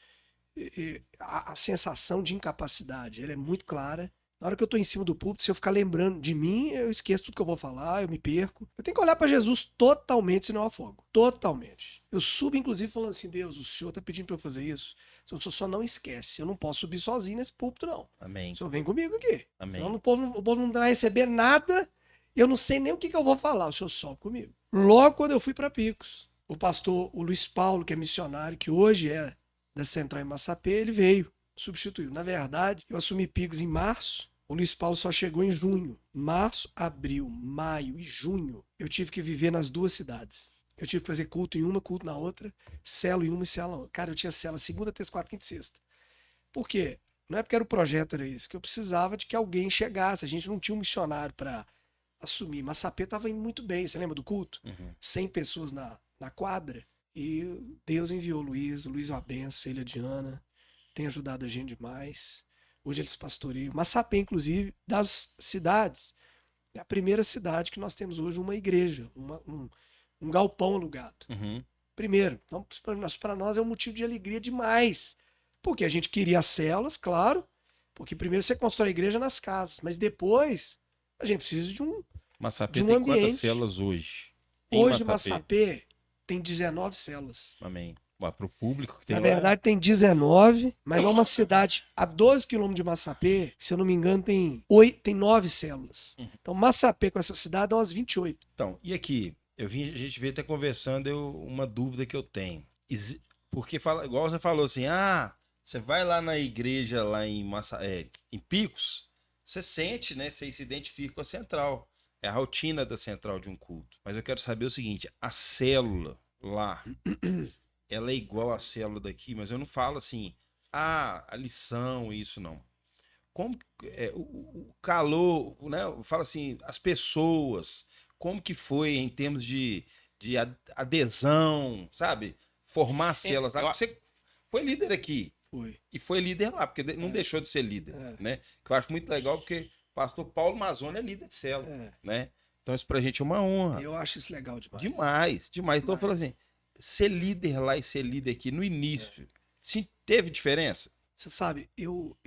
A sensação de incapacidade, ela é muito clara. Na hora que eu tô em cima do púlpito, se eu ficar lembrando de mim, eu esqueço tudo que eu vou falar, eu me perco. Eu tenho que olhar para Jesus totalmente, senão eu afogo. Totalmente. Eu subo, inclusive, falando assim, Deus, o Senhor tá pedindo para eu fazer isso. O Senhor só não esquece. Eu não posso subir sozinho nesse púlpito, não. Amém. O Senhor vem comigo aqui. Amém. Senão o povo não vai receber nada. Eu não sei nem o que eu vou falar. O Senhor sobe comigo. Logo quando eu fui para Picos, o pastor, o Luiz Paulo, que é missionário, que hoje é da Central em Massapê, ele veio, substituiu. Na verdade, eu assumi Picos em março, o Luiz Paulo só chegou em junho. Março, abril, maio e junho, eu tive que viver nas duas cidades. Eu tive que fazer culto em uma, culto na outra, celo em uma e celo na outra. Cara, eu tinha cela segunda, terça, quarta, quinta e sexta. Por quê? Não é porque era o projeto, era isso, que eu precisava de que alguém chegasse. A gente não tinha um missionário para assumir. Massapê estava indo muito bem, você lembra do culto? 100 pessoas na quadra. E Deus enviou o Luiz é uma benção, ele e a Diana, tem ajudado a gente demais. Hoje eles pastoreiam. Massapê, inclusive, das cidades, é a primeira cidade que nós temos hoje uma igreja, um galpão alugado. Primeiro. Então, para nós é um motivo de alegria demais. Porque a gente queria as células, claro, porque primeiro você constrói a igreja nas casas, mas depois a gente precisa de um Massapê de um tem ambiente. quantas células hoje? Hoje Massapê tem 19 células. Amém. Para o público que tem Na lá. verdade tem 19, mas é uma cidade a 12 quilômetros de Massapê, se eu não me engano, tem 9 células. Então Massapê com essa cidade dá umas 28. Então, e aqui? A gente veio até conversando, uma dúvida que eu tenho. Porque, igual você falou assim, você vai lá na igreja, lá em Picos, você sente, né? Você se identifica com a central. É a rotina da central de um culto. Mas eu quero saber o seguinte, a célula lá, ela é igual à célula daqui, mas eu não falo assim, a lição, isso não. Como o calor, né? Eu falo assim, as pessoas, como que foi em termos de adesão, sabe? Formar células lá. Você foi líder aqui. Foi. E foi líder lá, porque não deixou de ser líder, né? Que eu acho muito legal, porque o pastor Paulo Mazzoni é líder de célula, né? Então isso pra gente é uma honra. Eu acho isso legal demais. Demais. Então eu falo assim, ser líder lá e ser líder aqui no início, sim, teve diferença? Você sabe, eu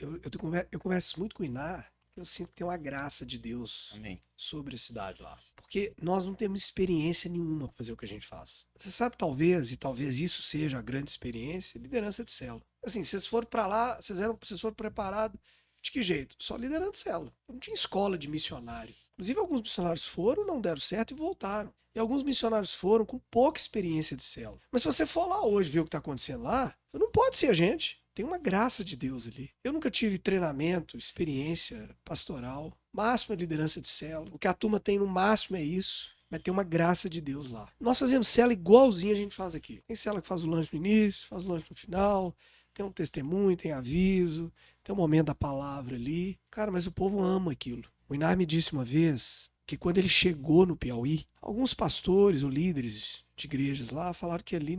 converso muito com o Inar, eu sinto que tem uma graça de Deus sobre a cidade lá. Porque nós não temos experiência nenhuma para fazer o que a gente faz. Você sabe, talvez isso seja a grande experiência, liderança de célula. Assim, vocês foram para lá, vocês foram preparados de que jeito? Só liderando célula. Não tinha escola de missionário. Inclusive, alguns missionários foram, não deram certo e voltaram. E alguns missionários foram com pouca experiência de célula. Mas se você for lá hoje ver o que está acontecendo lá, não pode ser a gente. Tem uma graça de Deus ali. Eu nunca tive treinamento, experiência pastoral, máxima liderança de célula. O que a turma tem no máximo é isso. Mas tem uma graça de Deus lá. Nós fazemos célula igualzinho a gente faz aqui. Tem célula que faz o lanche no início, faz o lanche no final, tem um testemunho, tem aviso, tem um momento da palavra ali. Cara, mas o povo ama aquilo. O Inar me disse uma vez que quando ele chegou no Piauí, alguns pastores ou líderes de igrejas lá falaram que ali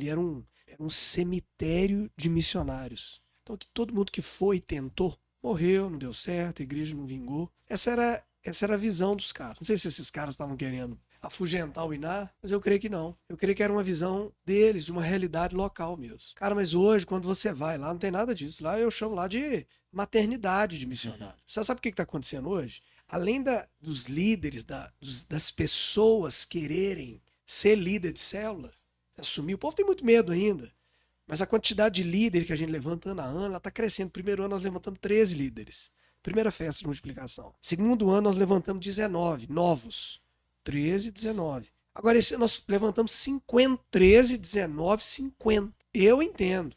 era um cemitério de missionários. Então que todo mundo que foi e tentou, morreu, não deu certo, a igreja não vingou. Essa era a visão dos caras. Não sei se esses caras estavam querendo afugentar o Inar, mas eu creio que não. Eu creio que era uma visão deles, de uma realidade local mesmo. Cara, mas hoje, quando você vai lá, não tem nada disso. Lá eu chamo lá de maternidade de missionário. Você sabe o que está acontecendo hoje? Além dos líderes, das pessoas quererem ser líder de célula, assumir, o povo tem muito medo ainda. Mas a quantidade de líderes que a gente levanta ano a ano, ela está crescendo. Primeiro ano nós levantamos 13 líderes. Primeira festa de multiplicação. Segundo ano nós levantamos 19 novos. 13, 19. Agora esse ano nós levantamos 50. 13, 19, 50. Eu entendo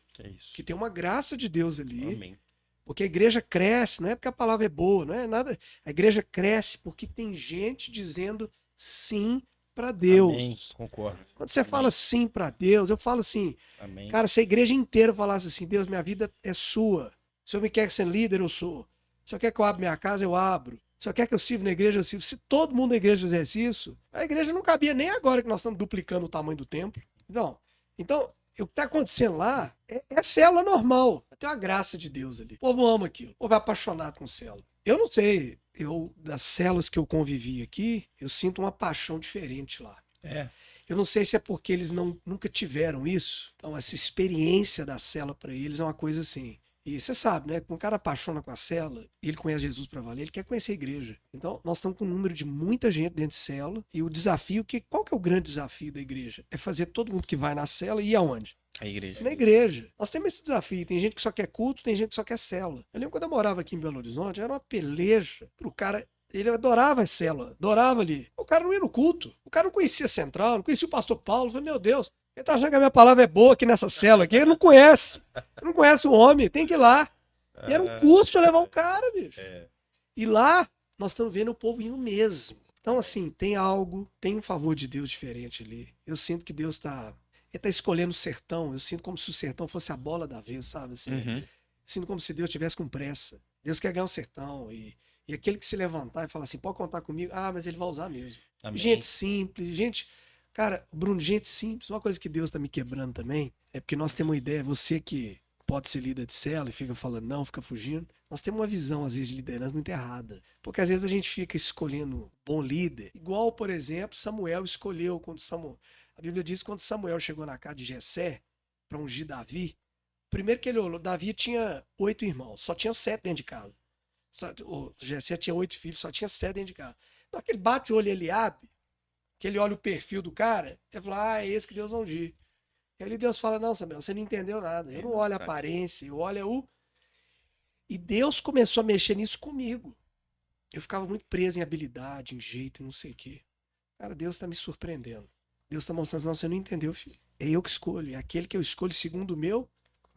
que tem uma graça de Deus ali. Amém. Porque a igreja cresce, não é porque a palavra é boa, não é nada. A igreja cresce porque tem gente dizendo sim para Deus. Amém. Concordo. Quando você fala sim para Deus, eu falo assim, Amém. Cara, se a igreja inteira falasse assim, Deus, minha vida é sua. Se o Senhor me quer ser líder, eu sou. Se o Senhor quer que eu abra minha casa, eu abro. Se o Senhor quer que eu sirva na igreja, eu sirvo. Se todo mundo da igreja fizesse isso, a igreja não cabia nem agora que nós estamos duplicando o tamanho do templo. Não. Então, o que está acontecendo lá é célula normal. Tem uma graça de Deus ali. O povo ama aquilo. O povo é apaixonado com célula. Eu não sei, das células que eu convivi aqui, eu sinto uma paixão diferente lá. Eu não sei se é porque eles nunca tiveram isso. Então, essa experiência da célula para eles é uma coisa assim. E você sabe, né? Quando o cara apaixona com a célula e ele conhece Jesus para valer, ele quer conhecer a igreja. Então, nós estamos com um número de muita gente dentro de célula. E o desafio, qual que é o grande desafio da igreja? É fazer todo mundo que vai na célula ir aonde? A igreja. Na igreja. Nós temos esse desafio. Tem gente que só quer culto, tem gente que só quer célula. Eu lembro quando eu morava aqui em Belo Horizonte, era uma peleja pro cara. Ele adorava a célula, adorava ali. O cara não ia no culto. O cara não conhecia a central, não conhecia o pastor Paulo. Eu falei, meu Deus, ele tá achando que a minha palavra é boa aqui nessa célula aqui. Ele não conhece. Ele não conhece o homem, tem que ir lá. E era um custo levar o cara, bicho. E lá, nós estamos vendo o povo indo mesmo. Então, assim, tem um favor de Deus diferente ali. Eu sinto que Deus ele tá escolhendo o sertão. Eu sinto como se o sertão fosse a bola da vez, sabe? Assim, Uhum. sinto como se Deus estivesse com pressa. Deus quer ganhar o sertão. E aquele que se levantar e falar assim, pode contar comigo. Ah, mas ele vai usar mesmo. Amém. Gente simples, cara, Bruno, gente simples. Uma coisa que Deus tá me quebrando também é porque nós temos uma ideia, você que pode ser líder de célula e fica falando não, fica fugindo. Nós temos uma visão, às vezes, de liderança muito errada. Porque às vezes a gente fica escolhendo bom líder, igual, por exemplo, Samuel escolheu a Bíblia diz que quando Samuel chegou na casa de Jessé para ungir Davi, primeiro que ele olhou, Davi tinha 8 irmãos, só tinha 7 dentro de casa. O Jessé tinha 8 filhos, só tinha 7 dentro de casa. Então aquele bate o olho Eliabe, que ele olha o perfil do cara, ele fala, é esse que Deus vai ungir. E aí Deus fala, não, Samuel, você não entendeu nada. Eu não olho a aparência, eu olho E Deus começou a mexer nisso comigo. Eu ficava muito preso em habilidade, em jeito, não sei o quê. Cara, Deus tá me surpreendendo. Deus tá mostrando, não, você não entendeu, filho. É eu que escolho, é aquele que eu escolho segundo o meu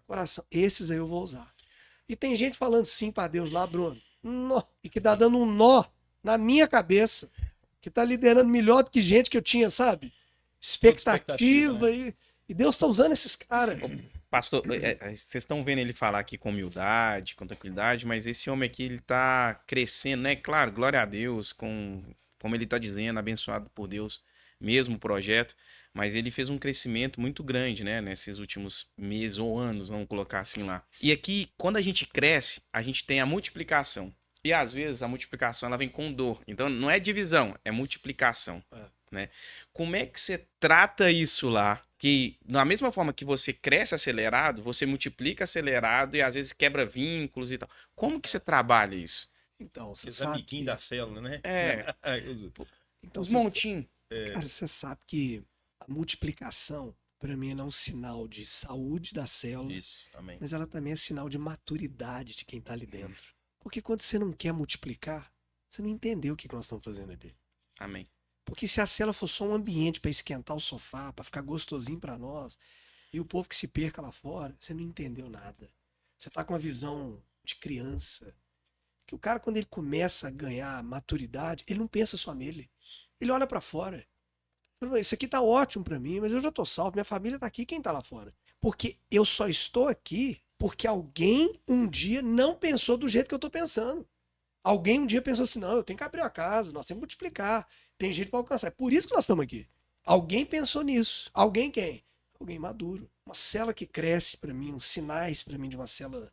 coração. Esses aí eu vou usar. E tem gente falando sim pra Deus lá, Bruno. E que tá dando um nó na minha cabeça. Que tá liderando melhor do que gente que eu tinha, sabe? Expectativa. Né? E Deus tá usando esses caras. Pastor, vocês estão vendo ele falar aqui com humildade, com tranquilidade, mas esse homem aqui, ele tá crescendo, né? Claro, glória a Deus, como ele tá dizendo, abençoado por Deus, mesmo o projeto, mas ele fez um crescimento muito grande, né? Nesses últimos meses ou anos, vamos colocar assim lá. E aqui, quando a gente cresce, a gente tem a multiplicação. E às vezes a multiplicação, ela vem com dor. Então não é divisão, é multiplicação. Né? Como é que você trata isso lá? Que da mesma forma que você cresce acelerado, você multiplica acelerado e às vezes quebra vínculos e tal. Como que você trabalha isso? Então, você Os sabe amiguinhos da célula, né? Então, os montinhos. Cara, você sabe que a multiplicação, para mim, ela é um sinal de saúde da célula, Isso, também. mas ela também é sinal de maturidade de quem tá ali dentro. Porque quando você não quer multiplicar, você não entendeu o que nós estamos fazendo ali. Amém. Porque se a célula for só um ambiente para esquentar o sofá, para ficar gostosinho para nós, e o povo que se perca lá fora, você não entendeu nada. Você tá com uma visão de criança. Que o cara, quando ele começa a ganhar maturidade, ele não pensa só nele. Ele olha para fora. Isso aqui tá ótimo para mim, mas eu já tô salvo. Minha família tá aqui, quem tá lá fora? Porque eu só estou aqui porque alguém um dia não pensou do jeito que eu tô pensando. Alguém um dia pensou assim, não, eu tenho que abrir a casa, nós temos que multiplicar, tem jeito para alcançar. É por isso que nós estamos aqui. Alguém pensou nisso. Alguém quem? Alguém maduro. Uma célula que cresce para mim, uns sinais para mim de uma célula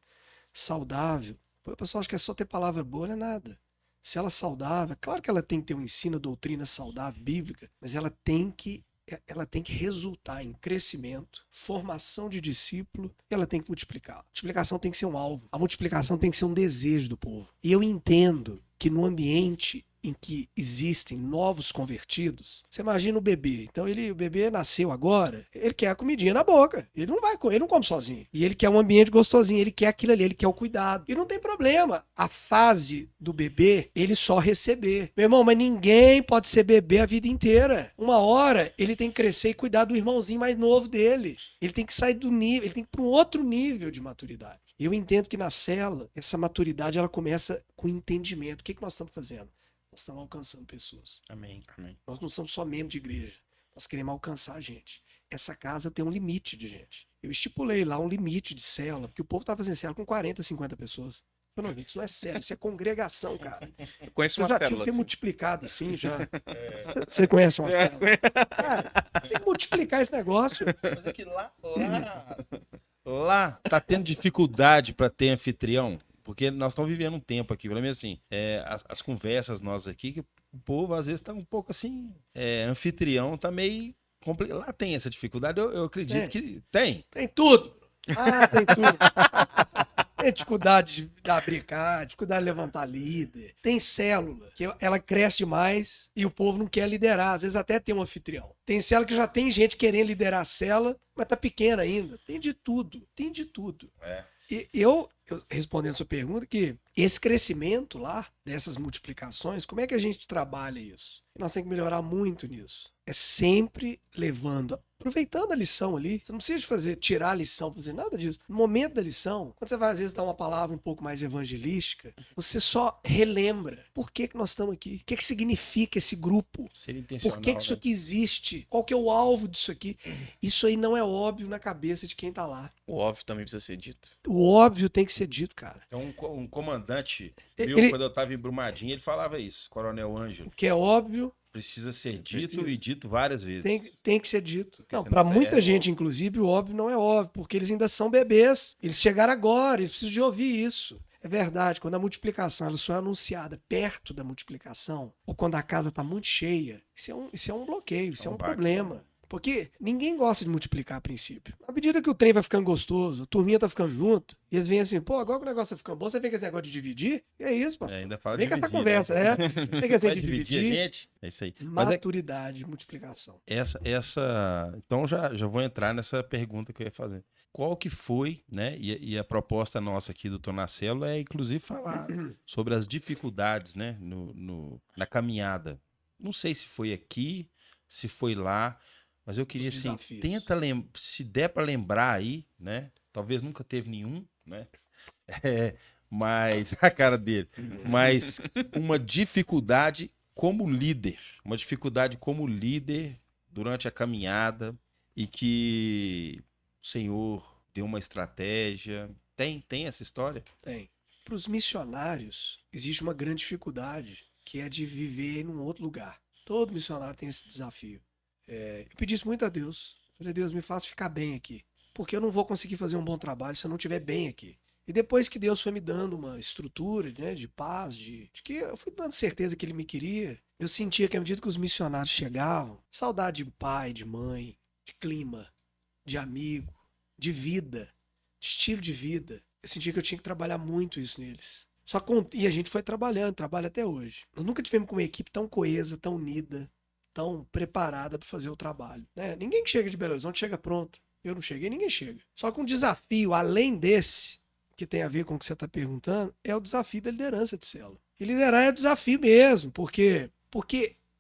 saudável. O pessoal acha que é só ter palavra boa, não é nada. Célula saudável, claro que ela tem que ter um ensino, doutrina saudável, bíblica, mas ela tem que resultar em crescimento, formação de discípulo, e ela tem que multiplicar. A multiplicação tem que ser um alvo. A multiplicação tem que ser um desejo do povo. E eu entendo que no ambiente em que existem novos convertidos, você imagina o bebê. Então o bebê nasceu agora, ele quer a comidinha na boca. Ele não come sozinho. E ele quer um ambiente gostosinho, ele quer aquilo ali, ele quer o cuidado. E não tem problema. A fase do bebê, ele só receber. Meu irmão, mas ninguém pode ser bebê a vida inteira. Uma hora, ele tem que crescer e cuidar do irmãozinho mais novo dele. Ele tem que sair do nível, ele tem que ir para um outro nível de maturidade. E eu entendo que na célula, essa maturidade, ela começa com entendimento. O que nós estamos fazendo? Nós estamos alcançando pessoas. Amém. Amém. Nós não somos só membros de igreja. Nós queremos alcançar gente. Essa casa tem um limite de gente. Eu estipulei lá um limite de célula, porque o povo tá fazendo célula com 40, 50 pessoas. Eu não vi, isso não é célula, isso é congregação, cara. Eu conheço Você uma já célula. tinha que ter Assim. multiplicado assim, já. Você conhece uma célula? Cara, você tem que multiplicar esse negócio. Mas é que lá tá tendo dificuldade para ter anfitrião. Porque nós estamos vivendo um tempo aqui, pelo menos assim, as conversas nossas aqui, que o povo às vezes está um pouco assim, anfitrião tá meio complicado. Lá tem essa dificuldade, eu acredito que tem. Tem tudo. Tem tudo. Tem dificuldade de abrigar, dificuldade de levantar líder. Tem célula, que ela cresce demais e o povo não quer liderar. Às vezes até tem um anfitrião. Tem célula que já tem gente querendo liderar a célula, mas tá pequena ainda. Tem de tudo, tem de tudo. E eu respondendo a sua pergunta, que esse crescimento lá, dessas multiplicações, como é que a gente trabalha isso? Nós temos que melhorar muito nisso. É sempre levando Aproveitando a lição ali, você não precisa tirar a lição, fazer nada disso. No momento da lição, quando você vai às vezes dar uma palavra um pouco mais evangelística, você só relembra por que nós estamos aqui, o que significa esse grupo, Ser intencional, por que isso né? aqui existe, qual que é o alvo disso aqui. Isso aí não é óbvio na cabeça de quem tá lá. O óbvio também precisa ser dito. O óbvio tem que ser dito, cara. Então, um comandante meu, Ele- quando eu tava em Brumadinho, ele falava isso, Coronel Ângelo. O que é óbvio Precisa ser Precisa. dito e dito várias vezes. tem que ser dito. Não, senão para você muita erra. gente, inclusive, o óbvio não é óbvio, porque eles ainda são bebês. Eles chegaram agora, eles precisam de ouvir isso. É verdade, quando a multiplicação ela só é anunciada perto da multiplicação, ou quando a casa está muito cheia, isso é um bloqueio, isso é um baque, problema. Porque ninguém gosta de multiplicar a princípio. À medida que o trem vai ficando gostoso, a turminha tá ficando junto, e eles vêm assim, pô, agora que o negócio tá ficando bom, você vem com esse negócio de dividir? E é isso, pastor. Ainda fala Vem com essa dividir, conversa, né? Vem com essa Vai de dividir a dividir. gente? É isso aí. Mas é Maturidade, multiplicação. então já vou entrar nessa pergunta que eu ia fazer. Qual que foi, né? E a proposta nossa aqui do Tonacelo é, inclusive, falar sobre as dificuldades, né? Na caminhada. Não sei se foi aqui, se foi lá, mas eu queria, Os assim, desafios. se der para lembrar aí, né? Talvez nunca teve nenhum, né? Mas a cara dele. Mas uma dificuldade como líder. Uma dificuldade como líder durante a caminhada e que o Senhor deu uma estratégia. Tem essa história? Tem. Para os missionários, existe uma grande dificuldade, que é de viver num outro lugar. Todo missionário tem esse desafio. Eu pedi isso muito a Deus. Falei, Deus, me faça ficar bem aqui. Porque eu não vou conseguir fazer um bom trabalho se eu não estiver bem aqui. E depois que Deus foi me dando uma estrutura, né, de paz, de que eu fui dando certeza que Ele me queria, eu sentia que à medida que os missionários chegavam, saudade de pai, de mãe, de clima, de amigo, de vida, de estilo de vida. Eu sentia que eu tinha que trabalhar muito isso neles. E a gente foi trabalhando, trabalha até hoje. Nós nunca tivemos com uma equipe tão coesa, tão unida, tão preparada para fazer o trabalho, né? Ninguém que chega de Belo Horizonte chega pronto. Eu não cheguei, ninguém chega. Só que um desafio, além desse, que tem a ver com o que você está perguntando, é o desafio da liderança de célula. E liderar é desafio mesmo, porque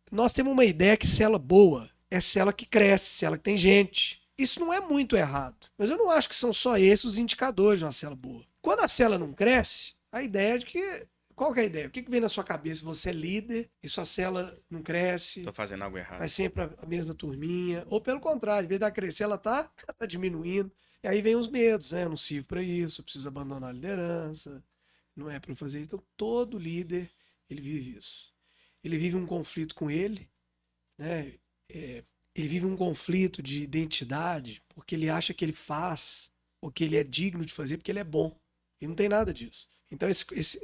nós temos uma ideia que célula boa é célula que cresce, célula que tem gente. Isso não é muito errado, mas eu não acho que são só esses os indicadores de uma célula boa. Quando a célula não cresce, a ideia é de que... Qual que é a ideia? O que vem na sua cabeça? Você é líder e sua célula não cresce, Tô fazendo algo errado. vai sempre a mesma turminha. Ou pelo contrário, em vez de crescer, ela tá diminuindo. E aí vem os medos, né? Eu não sirvo para isso, eu preciso abandonar a liderança, não é para fazer isso. Então, todo líder, ele vive isso. Ele vive um conflito com ele, né? Ele vive um conflito de identidade, porque ele acha que ele faz o que ele é digno de fazer, porque ele é bom. E não tem nada disso. Então,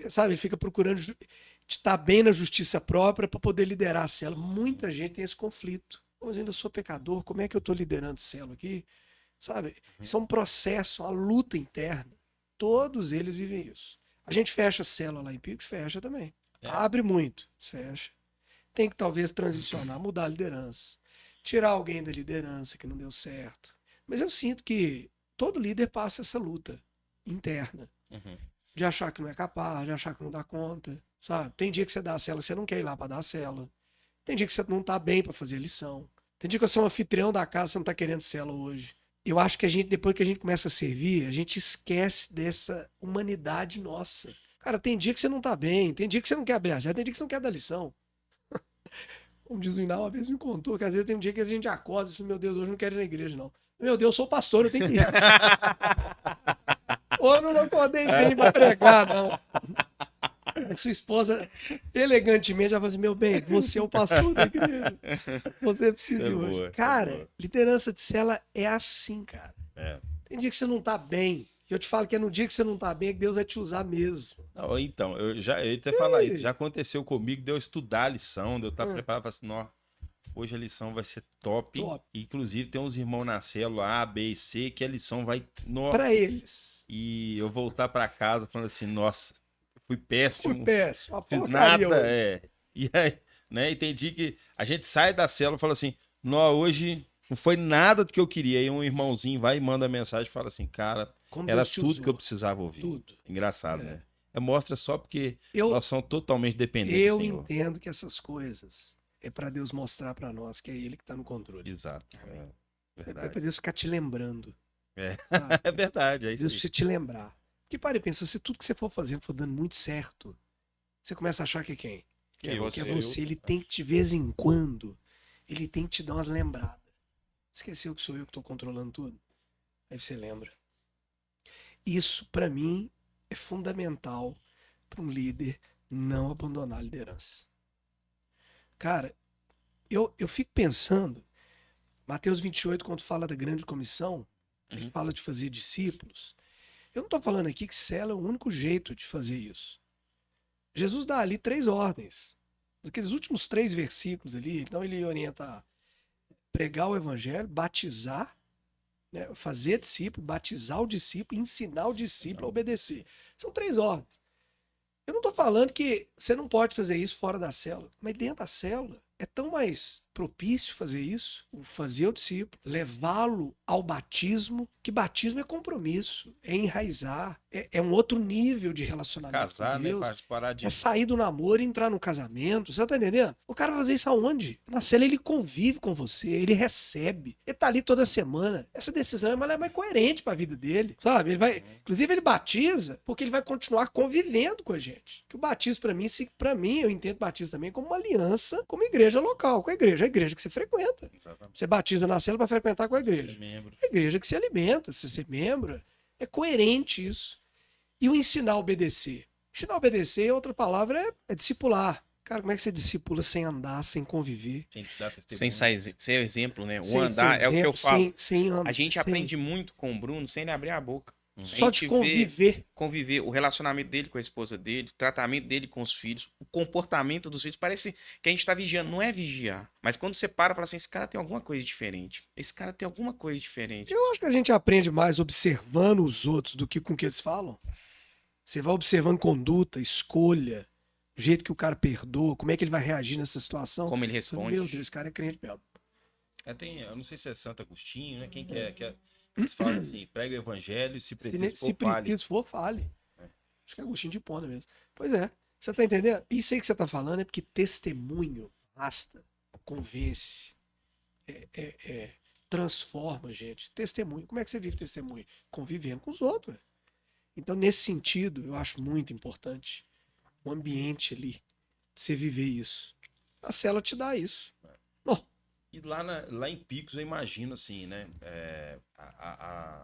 sabe, ele fica procurando estar bem na justiça própria para poder liderar a célula. Muita gente tem esse conflito. Mas eu ainda sou pecador, como é que eu estou liderando célula aqui? Sabe? Isso é um processo, uma luta interna. Todos eles vivem isso. A gente fecha a célula lá em Pix, fecha também. Abre muito, fecha. Tem que talvez transicionar, mudar a liderança. Tirar alguém da liderança que não deu certo. Mas eu sinto que todo líder passa essa luta interna. De achar que não é capaz, de achar que não dá conta, sabe? Tem dia que você dá a célula, você não quer ir lá para dar a célula. Tem dia que você não tá bem para fazer a lição. Tem dia que você é um anfitrião da casa, você não tá querendo célula hoje. Eu acho que a gente, depois que a gente começa a servir, a gente esquece dessa humanidade nossa. Cara, tem dia que você não tá bem, tem dia que você não quer abrir a célula, tem dia que você não quer dar lição. Como diz o Iná, uma vez me contou que às vezes tem um dia que a gente acorda e diz, meu Deus, hoje eu não quero ir na igreja, não. Meu Deus, eu sou pastor, eu tenho que ir. Hoje eu não acordei bem pra pregar, não. Sua esposa, elegantemente, já fala assim, meu bem, você é o pastor da igreja. Você precisa ir hoje. Cara, liderança de célula é assim, cara. Tem dia que você não tá bem. E eu te falo que é no dia que você não tá bem que Deus vai te usar mesmo. Não, então, eu ia até falar isso. Já aconteceu comigo de eu estudar a lição, de eu estar preparado para assim, ó, hoje a lição vai ser top. Inclusive, tem uns irmãos na célula A, B e C que a lição vai... Para eles. E eu voltar para casa falando assim, nossa, fui péssimo. Fui péssimo. Fiz nada, E aí, né? E tem dia que a gente sai da célula e fala assim, não, hoje não foi nada do que eu queria. Aí um irmãozinho vai e manda mensagem e fala assim, cara, como era tudo que eu precisava ouvir. Tudo. Engraçado, né? Mostra só porque nós somos totalmente dependentes eu do Senhor. entendo que essas coisas é para Deus mostrar para nós que é Ele que está no controle. Exato. É Verdade. pra Deus ficar te lembrando. É. Sabe? É verdade, é isso Deus aí. precisa te lembrar. Porque para e pensa, se tudo que você for fazendo for dando muito certo, você começa a achar que é quem? Que é Que é você. você. Ele tem que, de vez em quando, ele tem que te dar umas lembradas. Esqueceu que sou eu que estou controlando tudo? Aí você lembra. Isso, para mim, é fundamental para um líder não abandonar a liderança. Cara, eu fico pensando, Mateus 28, quando fala da grande comissão, ele Uhum. fala de fazer discípulos. Eu não estou falando aqui que cela é o único jeito de fazer isso. Jesus dá ali 3 ordens. Aqueles últimos 3 versículos ali, então ele orienta a pregar o evangelho, batizar, né, fazer discípulo, batizar o discípulo, ensinar o discípulo a obedecer. São 3 ordens. Eu não estou falando que você não pode fazer isso fora da célula, mas dentro da célula é tão mais propício fazer isso, fazer o discípulo, levá-lo ao batismo, que batismo é compromisso, é enraizar, é um outro nível de relacionamento Casar, com né? Deus. Pra parar de. É sair do namoro e entrar no casamento. Você tá entendendo? O cara vai fazer isso aonde? Na cela ele convive com você, ele recebe. Ele tá ali toda semana. Essa decisão é mais coerente pra vida dele, sabe? Ele vai, inclusive ele batiza porque ele vai continuar convivendo com a gente. Que o batismo para mim, eu entendo batismo também como uma aliança com uma igreja local, com a igreja que você frequenta. Exatamente. Você batiza na cela para frequentar com a igreja. Ser membro. A igreja que se alimenta, você ser membro. É coerente isso. E o ensinar a obedecer. Ensinar a obedecer, outra palavra, é discipular. Cara, como é que você discipula sem andar, sem conviver? Tem que dar testemunho. Sem ser exemplo, né? O Sem andar ser é o que eu exemplo, falo. sem A gente sem- aprende muito com o Bruno sem ele abrir a boca. Só A de gente conviver. conviver, o relacionamento dele com a esposa dele, o tratamento dele com os filhos, o comportamento dos filhos. Parece que a gente tá vigiando, não é vigiar. Mas quando você para e fala assim, esse cara tem alguma coisa diferente. Esse cara tem alguma coisa diferente. Eu acho que a gente aprende mais observando os outros do que com o que eles falam. Você vai observando conduta, escolha, o jeito que o cara perdoa, como é que ele vai reagir nessa situação. Como ele Você fala, responde. meu Deus, esse cara é crente mesmo. Eu não sei se é Santo Agostinho, né? Quem que é? Eles falam assim, prega o evangelho, se Se preciso for, fale. preciso for, fale. Acho que é Agostinho de Hipona mesmo. Pois é. Você tá entendendo? Isso aí que você tá falando é porque testemunho basta, convence, transforma, gente. Testemunho. Como é que você vive testemunho? Convivendo com os outros. Então, nesse sentido, eu acho muito importante o ambiente ali, você viver isso. A célula te dá isso. Bom, E lá em Picos eu imagino assim, né?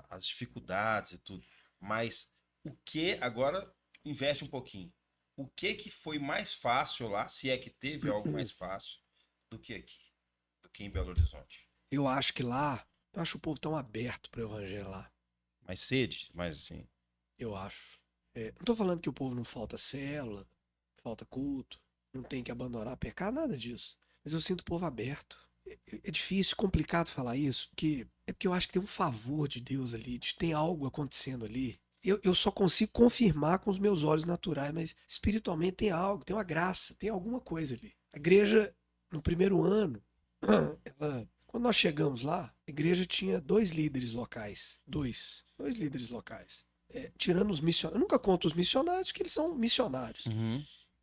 As dificuldades e tudo. Mas o que, agora investe um pouquinho. O que foi mais fácil lá, se é que teve algo mais fácil, do que aqui? Do que em Belo Horizonte? eu acho que lá, eu acho o povo tão aberto para o evangelho lá. Mais sede? Mais assim. Eu acho. Não tô falando que o povo não falta célula, falta culto, não tem que abandonar pecado, nada disso. Mas eu sinto o povo aberto. É difícil, complicado falar isso, porque eu acho que tem um favor de Deus ali, de tem algo acontecendo ali. Eu só consigo confirmar com os meus olhos naturais, mas espiritualmente tem algo, tem uma graça, tem alguma coisa ali. A igreja, no primeiro ano, quando nós chegamos lá, a igreja tinha 2 líderes locais. Dois líderes locais. Tirando os missionários. Eu nunca conto os missionários, porque eles são missionários.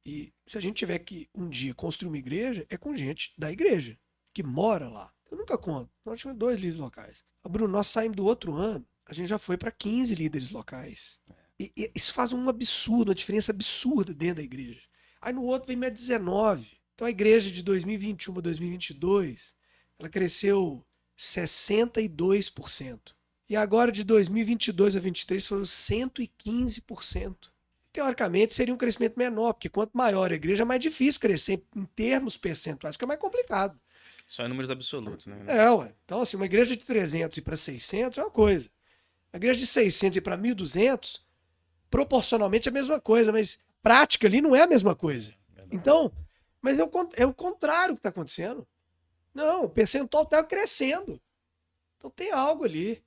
E se a gente tiver que um dia construir uma igreja, é com gente da igreja, que mora lá. Eu nunca conto. Nós tínhamos 2 líderes locais. Bruno, nós saímos do outro ano, a gente já foi para 15 líderes locais. E isso faz um absurdo, uma diferença absurda dentro da igreja. Aí no outro vem mais 19. Então a igreja de 2021 a 2022, ela cresceu 62%. E agora de 2022 a 2023 foram 115%. Teoricamente seria um crescimento menor, porque quanto maior a igreja, mais difícil crescer em termos percentuais, fica mais complicado. Só em números absolutos, né? Ué. Então, assim, uma igreja de 300 ir para 600 é uma coisa. A igreja de 600 ir para 1.200, proporcionalmente é a mesma coisa, mas prática ali não é a mesma coisa. Então, mas é o contrário que está acontecendo. Não, o percentual está crescendo. Então tem algo ali.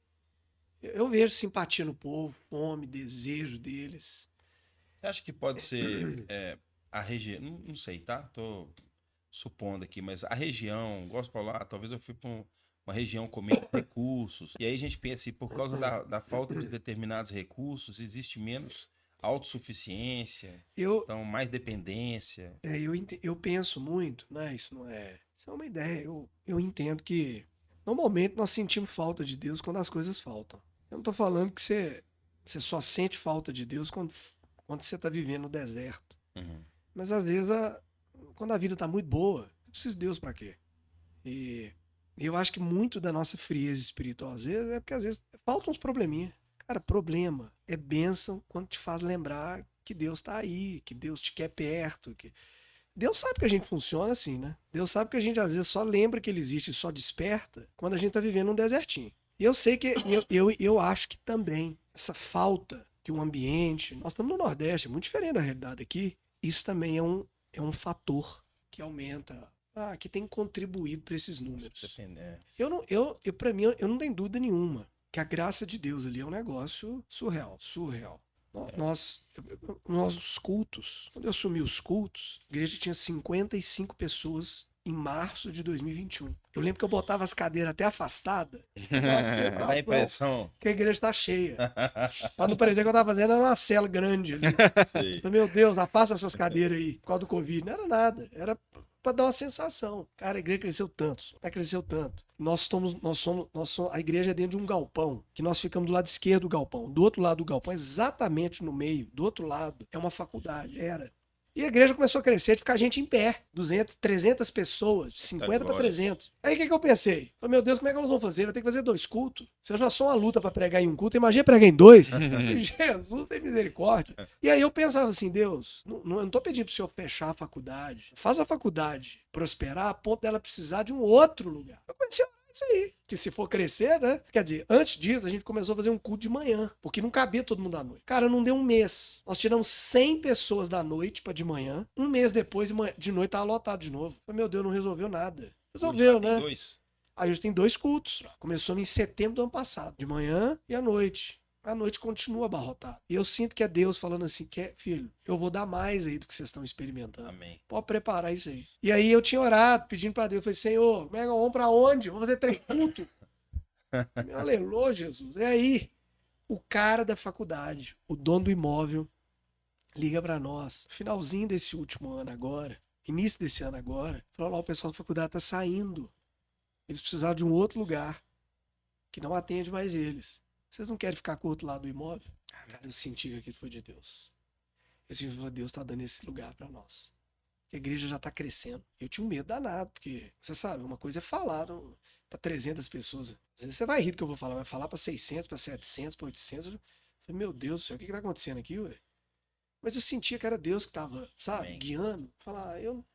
Eu vejo simpatia no povo, fome, desejo deles. Você acha que pode ser a região, não sei, tá? Tô supondo aqui, mas a região, gosto de falar, talvez eu fui para uma região com menos recursos, e aí a gente pensa assim, por causa da falta de determinados recursos, existe menos autossuficiência, então mais dependência. Eu penso muito, né? Isso é uma ideia. Eu entendo que Normalmente nós sentimos falta de Deus quando as coisas faltam. Eu não tô falando que você só sente falta de Deus quando você tá vivendo no deserto. Mas às vezes, quando a vida tá muito boa, eu preciso de Deus pra quê? E eu acho que muito da nossa frieza espiritual, às vezes, é porque às vezes faltam uns probleminha. Cara, problema é bênção quando te faz lembrar que Deus tá aí, que Deus te quer perto, que... Deus sabe que a gente funciona assim, né? Deus sabe que a gente às vezes só lembra que ele existe e só desperta quando a gente tá vivendo um desertinho. E eu sei que, eu acho que também essa falta de um ambiente, nós estamos no Nordeste, é muito diferente da realidade aqui, isso também é um fator que aumenta, que tem contribuído para esses números. Para mim, eu não tenho dúvida nenhuma que a graça de Deus ali é um negócio surreal. Nos cultos, quando eu assumi os cultos, a igreja tinha 55 pessoas em março de 2021. Eu lembro que eu botava as cadeiras até afastadas. Dá a impressão que a igreja tá cheia. Pra não parecer que eu tava fazendo era uma cela grande ali. Falei, meu Deus, afasta essas cadeiras aí, por causa do Covid. Não era nada, era pra dar uma sensação. Cara, a igreja cresceu tanto, cresceu tanto. Nós somos, a igreja é dentro de um galpão, que nós ficamos do lado esquerdo do galpão. Do outro lado do galpão, exatamente no meio, do outro lado, é uma faculdade, era. E a igreja começou a crescer, de ficar gente em pé. 200, 300 pessoas, de 50 para 300. Aí o que eu pensei? Falei, meu Deus, como é que nós vamos fazer? Vai ter que fazer 2 cultos. Se eu já sou uma luta para pregar em um culto, imagina pregar em 2. Jesus tem misericórdia. E aí eu pensava assim, Deus, eu não tô pedindo pro Senhor fechar a faculdade. Faz a faculdade prosperar a ponto dela precisar de um outro lugar. Eu comecei a orar isso aí. Que se for crescer, né? Quer dizer, antes disso, a gente começou a fazer um culto de manhã, porque não cabia todo mundo à noite. Cara, não deu um mês. Nós tiramos 100 pessoas da noite pra de manhã. Um mês depois, de noite, tava lotado de novo. Falei, meu Deus, não resolveu nada. Resolveu, né? Aí a gente tem 2 cultos. Começou em setembro do ano passado, de manhã e à noite. A noite continua abarrotada. E eu sinto que é Deus falando assim, filho, eu vou dar mais aí do que vocês estão experimentando. Amém. Pode preparar isso aí. E aí eu tinha orado, pedindo pra Deus, falei, Senhor, vamos pra onde? Vamos fazer 3 cultos. Aleluia, Jesus. E aí, o cara da faculdade, o dono do imóvel, liga pra nós, finalzinho desse último ano agora, início desse ano agora, falou lá, o pessoal da faculdade tá saindo. Eles precisaram de um outro lugar, que não atende mais eles. Vocês não querem ficar com o outro lado do imóvel? Cara, eu senti que aquilo foi de Deus. Eu senti que Deus tá dando esse lugar pra nós. A igreja já tá crescendo. Eu tinha um medo danado, porque, você sabe, uma coisa é falar pra 300 pessoas. Às vezes você vai rir do que eu vou falar, vai falar pra 600, pra 700, pra 800. Eu falei, meu Deus do céu, o que tá acontecendo aqui, ué? Mas eu sentia que era Deus que tava, sabe, guiando. Falar, eu não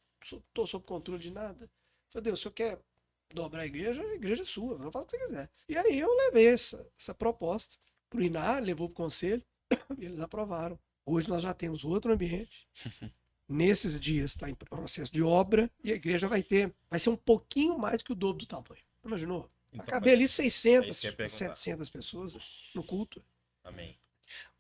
tô sob controle de nada. Eu falei, Deus, se eu quer dobrar a igreja é sua, eu faço o que você quiser. E aí eu levei essa proposta pro INAR, levou pro conselho, e eles aprovaram. Hoje nós já temos outro ambiente. Nesses dias está em processo de obra e a igreja vai ser um pouquinho mais que o dobro do tamanho. Imaginou? Vai caber ali 600, 700 pessoas no culto. Amém.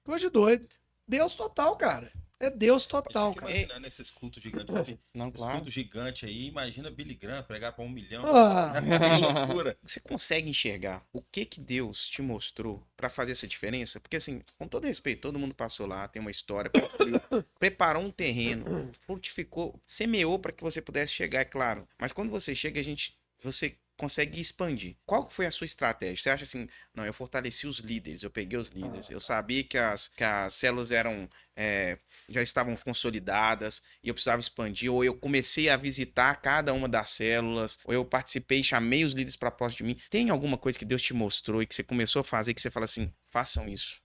Coisa de doido. Deus total, cara. É Deus total, cara. Imaginando esses cultos gigantes. Culto gigante aí, imagina Billy Graham pregar para 1 milhão. Que loucura. Você consegue enxergar o que Deus te mostrou para fazer essa diferença? Porque assim, com todo respeito, todo mundo passou lá, tem uma história, construiu, preparou um terreno, frutificou, semeou para que você pudesse chegar, é claro. Mas quando você chega, você consegue expandir. Qual foi a sua estratégia? Você acha assim, não, eu fortaleci os líderes, eu peguei os líderes, eu sabia que as células já estavam consolidadas e eu precisava expandir, ou eu comecei a visitar cada uma das células, ou eu participei e chamei os líderes para próximo de mim. Tem alguma coisa que Deus te mostrou e que você começou a fazer que você fala assim, façam isso?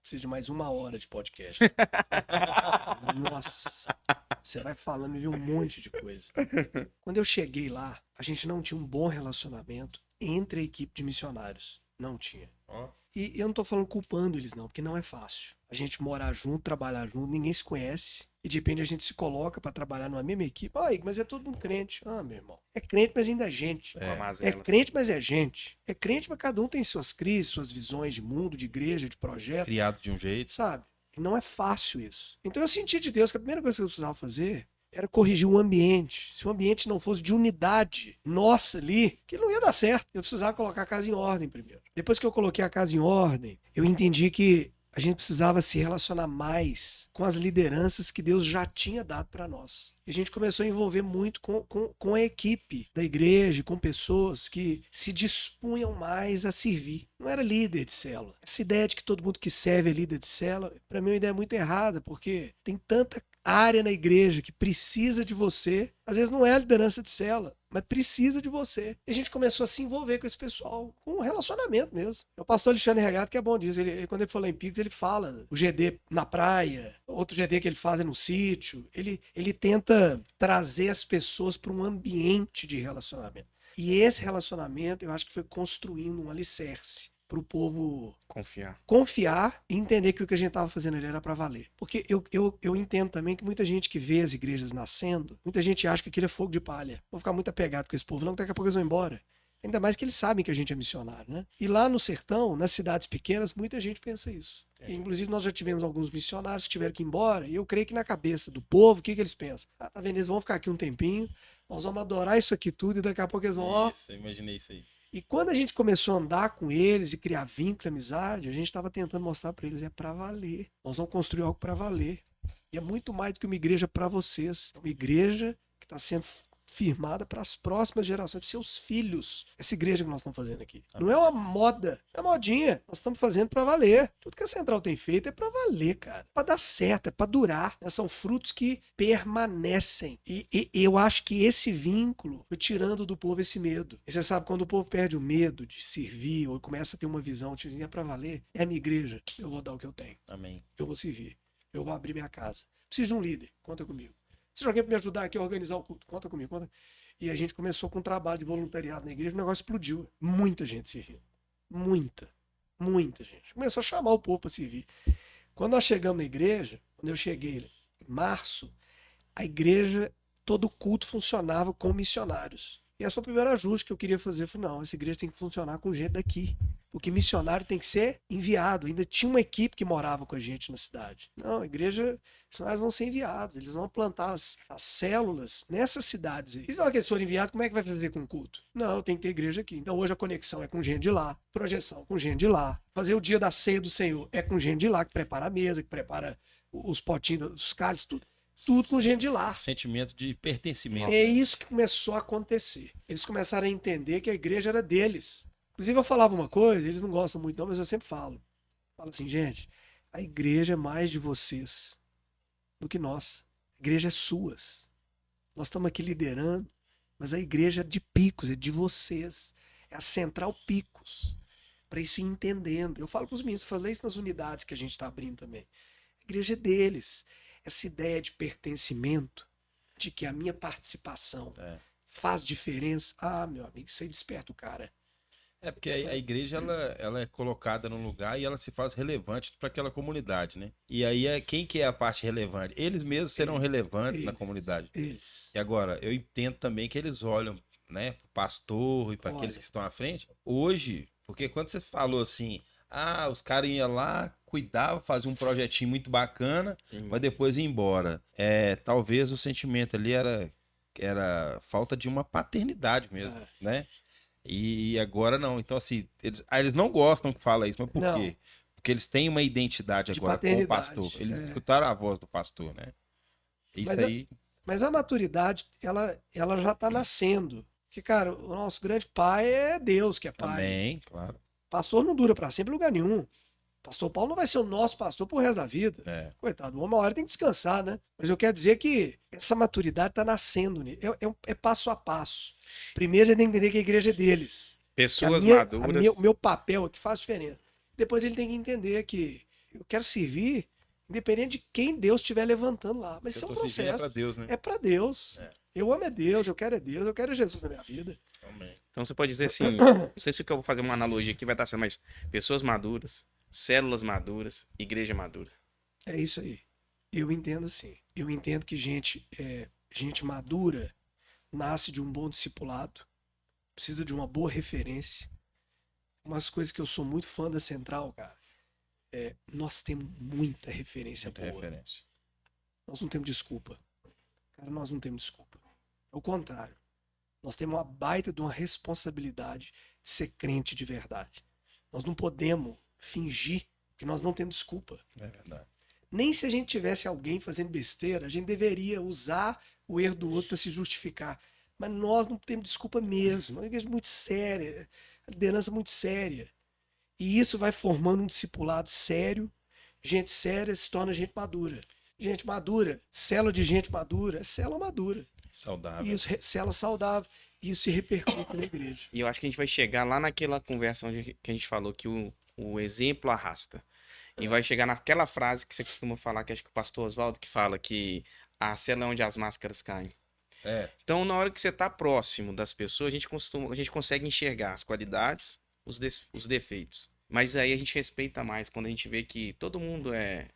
Precisa de mais 1 hora de podcast. Nossa, você vai falando e vê um monte de coisa. Quando eu cheguei lá, a gente não tinha um bom relacionamento entre a equipe de missionários. Não tinha. E eu não tô falando culpando eles não, porque não é fácil. A gente morar junto, trabalhar junto, ninguém se conhece. E de repente a gente se coloca pra trabalhar numa mesma equipe. Mas é todo mundo crente. Meu irmão. É crente, mas ainda é gente. É crente, mas é gente. É crente, mas cada um tem suas crises, suas visões de mundo, de igreja, de projeto. Criado de um jeito. Sabe? E não é fácil isso. Então eu senti de Deus que a primeira coisa que eu precisava fazer era corrigir o ambiente. Se o ambiente não fosse de unidade nossa ali, que não ia dar certo. Eu precisava colocar a casa em ordem primeiro. Depois que eu coloquei a casa em ordem, eu entendi que a gente precisava se relacionar mais com as lideranças que Deus já tinha dado para nós. E a gente começou a envolver muito com a equipe da igreja, com pessoas que se dispunham mais a servir. Não era líder de célula. Essa ideia de que todo mundo que serve é líder de célula, para mim é uma ideia muito errada, porque tem tanta área na igreja que precisa de você. Às vezes não é a liderança de célula, mas precisa de você. E a gente começou a se envolver com esse pessoal, com um relacionamento mesmo. O pastor Alexandre Regato, que é bom disso, quando ele falou em Pix, ele fala o GD na praia, outro GD que ele faz é no sítio. Ele tenta trazer as pessoas para um ambiente de relacionamento. E esse relacionamento, eu acho que foi construindo um alicerce para o povo confiar e entender que o que a gente estava fazendo ali era para valer. Porque eu entendo também que muita gente que vê as igrejas nascendo, muita gente acha que aquilo é fogo de palha. Vou ficar muito apegado com esse povo, não, daqui a pouco eles vão embora. Ainda mais que eles sabem que a gente é missionário, né? E lá no sertão, nas cidades pequenas, muita gente pensa isso. E, inclusive, nós já tivemos alguns missionários que tiveram que ir embora, e eu creio que na cabeça do povo, o que eles pensam? Ah, tá vendo? Eles vão ficar aqui um tempinho, nós vamos adorar isso aqui tudo, e daqui a pouco eles vão, ó... Isso, eu imaginei isso aí. E quando a gente começou a andar com eles e criar vínculo, amizade, a gente estava tentando mostrar para eles, é para valer. Nós vamos construir algo para valer. E é muito mais do que uma igreja para vocês. É uma igreja que está sendo firmada para as próximas gerações, para seus filhos. Essa igreja que nós estamos fazendo aqui. Não é uma moda, é uma modinha. Nós estamos fazendo para valer. Tudo que a Central tem feito é para valer, cara. Para dar certo, é para durar. São frutos que permanecem. E eu acho que esse vínculo foi tirando do povo esse medo. E você sabe, quando o povo perde o medo de servir ou começa a ter uma visão, tipo, é para valer, é a minha igreja. Eu vou dar o que eu tenho. Amém. Eu vou servir. Eu vou abrir minha casa. Preciso de um líder. Conta comigo. Se alguém para me ajudar aqui a organizar o culto, conta comigo. Conta. E a gente começou com um trabalho de voluntariado na igreja, o negócio explodiu. Muita gente servindo. Muita gente. Começou a chamar o povo para servir. Quando nós chegamos na igreja, quando eu cheguei em março, a igreja, todo culto funcionava com missionários. E esse foi o primeiro ajuste que eu queria fazer. Eu falei, não, essa igreja tem que funcionar com gente daqui. Porque missionário tem que ser enviado. Ainda tinha uma equipe que morava com a gente na cidade. Não, a igreja, missionários vão ser enviados. Eles vão plantar as células nessas cidades aí. E na hora que eles forem enviados, como é que vai fazer com o culto? Não, tem que ter igreja aqui. Então hoje a conexão é com gente de lá. Projeção com gente de lá. Fazer o dia da ceia do Senhor é com gente de lá, que prepara a mesa, que prepara os potinhos dos cálices, tudo. Tudo com gente de lá. Sentimento de pertencimento. É isso que começou a acontecer. Eles começaram a entender que a igreja era deles. Inclusive eu falava uma coisa, eles não gostam muito não, mas eu sempre falo. Falo assim, gente, a igreja é mais de vocês do que nós. A igreja é suas. Nós estamos aqui liderando, mas a igreja é de Picos, é de vocês. É a Central Picos. Para isso ir entendendo. Eu falo para os meninos, falei isso nas unidades que a gente está abrindo também. A igreja é deles. Essa ideia de pertencimento, de que a minha participação faz diferença. Ah, meu amigo, isso aí desperta o cara. É porque a igreja ela é colocada num lugar e ela se faz relevante para aquela comunidade, né? E aí quem que é a parte relevante? Eles mesmos serão relevantes na comunidade. Eles. E agora, eu entendo também que eles olham, né, para o pastor e para aqueles que estão à frente. Hoje, porque quando você falou assim, os caras iam lá, cuidavam, faziam um projetinho muito bacana, mas depois iam embora. Talvez o sentimento ali era falta de uma paternidade mesmo, né? E agora não. Então, assim, eles não gostam que fala isso, mas por quê? Porque eles têm uma identidade de agora com o pastor. Eles escutaram a voz do pastor, né? Isso aí. Mas a maturidade, ela já está nascendo. Porque, cara, o nosso grande pai é Deus que é pai. Amém, claro. Pastor não dura para sempre em lugar nenhum. Pastor Paulo não vai ser o nosso pastor pro resto da vida. Coitado, uma hora tem que descansar, né? Mas eu quero dizer que essa maturidade está nascendo. É passo a passo. Primeiro ele tem que entender que a igreja é deles. Pessoas maduras. O meu papel aqui faz diferença. Depois ele tem que entender que eu quero servir independente de quem Deus estiver levantando lá. Mas isso é um processo. É para Deus, né? É para Deus. Eu amo Deus, eu quero Deus, eu quero Jesus na minha vida. Amém. Então você pode dizer assim, não sei se o que eu vou fazer uma analogia aqui vai estar sendo, mas pessoas maduras, células maduras, igreja madura. É isso aí. Eu entendo assim. Eu entendo que gente madura nasce de um bom discipulado, precisa de uma boa referência. Umas coisas que eu sou muito fã da Central, cara, nós temos muita referência boa. Nós não temos desculpa. Cara, nós não temos desculpa. Ao contrário. Nós temos uma baita de uma responsabilidade de ser crente de verdade. Nós não podemos fingir Porque nós não temos desculpa. É verdade. Nem se a gente tivesse alguém fazendo besteira, a gente deveria usar o erro do outro para se justificar. Mas nós não temos desculpa mesmo. É uma igreja muito séria, a liderança muito séria. E isso vai formando um discipulado sério. Gente séria se torna gente madura. Gente madura, célula de gente madura, é célula madura. Saudável. Isso, célula saudável. Isso se repercute na igreja. E eu acho que a gente vai chegar lá naquela conversa onde que a gente falou que o exemplo arrasta. E vai chegar naquela frase que você costuma falar, que acho que o pastor Oswaldo que fala que a célula é onde as máscaras caem. É. Então, na hora que você está próximo das pessoas, a gente consegue enxergar as qualidades, os defeitos. Mas aí a gente respeita mais quando a gente vê que todo mundo é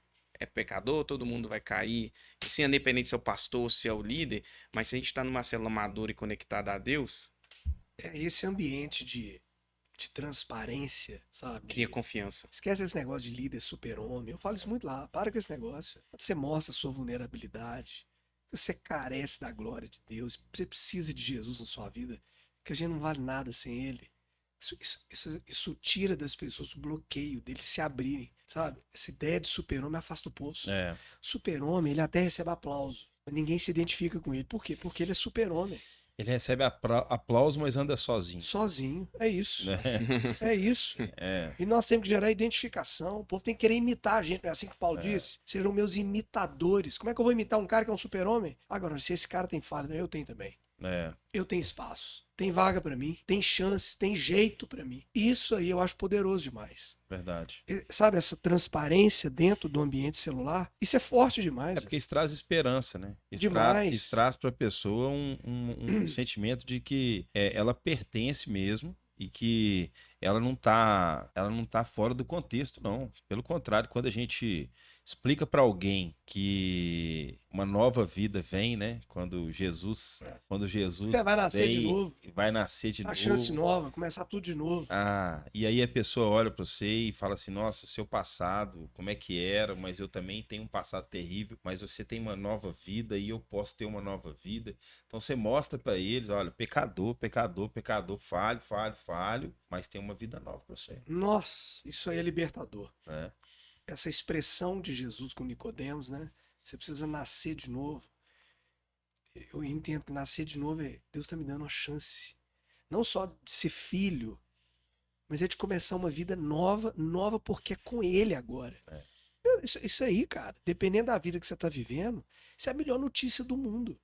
pecador, todo mundo vai cair, e sem independente se é o pastor, se é o líder, mas se a gente está numa célula madura e conectada a Deus, É esse ambiente de transparência, sabe? cria confiança. Esquece esse negócio de líder super-homem. Eu falo isso muito lá. Para com esse negócio. Quando você mostra a sua vulnerabilidade, você carece da glória de Deus, você precisa de Jesus na sua vida, que a gente não vale nada sem ele. Isso tira das pessoas o bloqueio deles se abrirem, sabe? Essa ideia de super-homem afasta o povo. É. Super-homem, ele até recebe aplauso, mas ninguém se identifica com ele. Por quê? Porque ele é super-homem. Ele recebe aplauso, mas anda sozinho. Sozinho. É isso. Né? É isso. É. E nós temos que gerar identificação. O povo tem que querer imitar a gente. Não é assim que o Paulo disse? Sejam meus imitadores. Como é que eu vou imitar um cara que é um super-homem? Agora, se esse cara tem falha, eu tenho também. É. Eu tenho espaço. Tem vaga pra mim. Tem chance. Tem jeito pra mim. Isso aí eu acho poderoso demais. Verdade. Sabe, essa transparência dentro do ambiente celular, isso é forte demais. É porque isso traz esperança, né? Demais. Isso traz para a pessoa um sentimento de que ela pertence mesmo e que ela não tá fora do contexto, não. Pelo contrário, quando a gente explica para alguém que uma nova vida vem, né? Quando Jesus Você vai nascer de novo. vai nascer de A novo. chance nova, começar tudo de novo. E aí a pessoa olha para você e fala assim, nossa, seu passado, como é que era, mas eu também tenho um passado terrível, mas você tem uma nova vida e eu posso ter uma nova vida. Então você mostra para eles, olha, pecador, falho, mas tem uma vida nova para você. Nossa, isso aí é libertador. Né? Essa expressão de Jesus com Nicodemos, né? Você precisa nascer de novo. Eu entendo que nascer de novo Deus está me dando uma chance. Não só de ser filho, mas é de começar uma vida nova porque é com Ele agora. Isso aí, cara, dependendo da vida que você está vivendo, isso é a melhor notícia do mundo.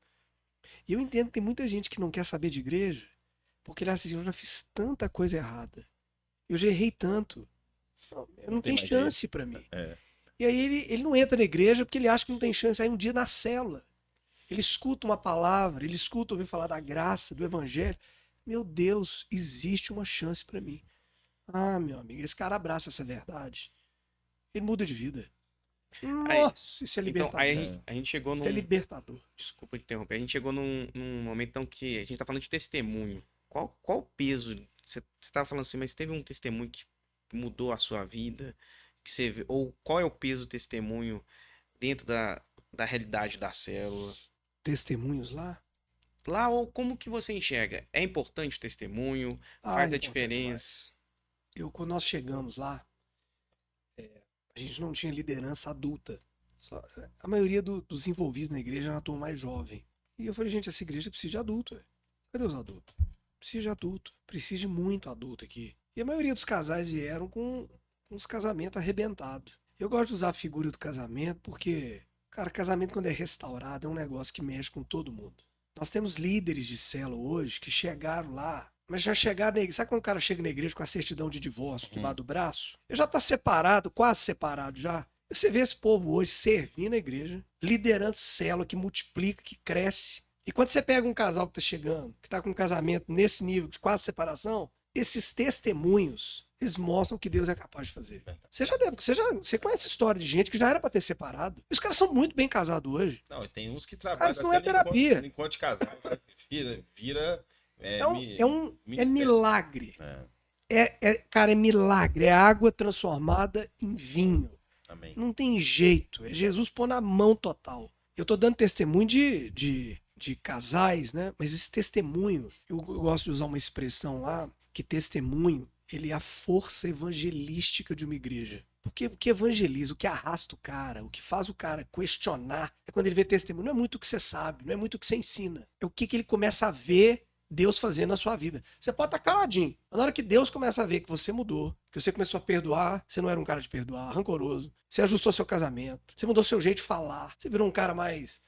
E eu entendo que tem muita gente que não quer saber de igreja, porque ele acha assim, eu já fiz tanta coisa errada. Eu já errei tanto. Eu não tenho chance pra mim. E aí ele não entra na igreja porque ele acha que não tem chance. Aí um dia na célula, ele escuta uma palavra, ele escuta ouvir falar da graça, do evangelho. Meu Deus, existe uma chance pra mim. Meu amigo, esse cara abraça essa verdade. Ele muda de vida. Nossa, isso é libertador. Então, aí a gente chegou num... Isso é libertador. Desculpa interromper. A gente chegou num momento então, que a gente tá falando de testemunho. Qual o peso? Você tava falando assim, mas teve um testemunho que mudou a sua vida? Que você, ou qual é o peso do testemunho dentro da realidade da célula? Testemunhos lá? Lá, ou como que você enxerga? É importante o testemunho? Faz a diferença? Quando nós chegamos lá, a gente não tinha liderança adulta. A maioria dos envolvidos na igreja era uma turma mais jovem. E eu falei, gente, essa igreja precisa de adulto. Cadê os adultos? Precisa de adulto. Precisa de muito adulto aqui. E a maioria dos casais vieram com os casamentos arrebentados. Eu gosto de usar a figura do casamento porque, cara, casamento quando é restaurado é um negócio que mexe com todo mundo. Nós temos líderes de célula hoje que chegaram lá, mas já chegaram na igreja. Sabe quando o cara chega na igreja com a certidão de divórcio debaixo do braço? Ele já tá separado, quase separado já. Você vê esse povo hoje servindo a igreja, liderando célula que multiplica, que cresce. E quando você pega um casal que tá chegando, que tá com um casamento nesse nível de quase separação, esses testemunhos, eles mostram que Deus é capaz de fazer. Você conhece história de gente que já era pra ter separado. Os caras são muito bem casados hoje. Não, e tem uns que trabalham. Cara, isso não é terapia. No encontro de casais, vira é milagre. Cara, é milagre. É água transformada em vinho. Amém. Não tem jeito. É Jesus pôr na mão total. Eu tô dando testemunho de casais, né? Mas esse testemunho, eu gosto de usar uma expressão lá, que testemunho, ele é a força evangelística de uma igreja. Porque o que evangeliza, o que arrasta o cara, o que faz o cara questionar, é quando ele vê testemunho. Não é muito o que você sabe, não é muito o que você ensina. É o que ele começa a ver Deus fazendo na sua vida. Você pode estar caladinho. Mas na hora que Deus começa a ver que você mudou, que você começou a perdoar, você não era um cara de perdoar, rancoroso, você ajustou seu casamento, você mudou seu jeito de falar, você virou um cara mais...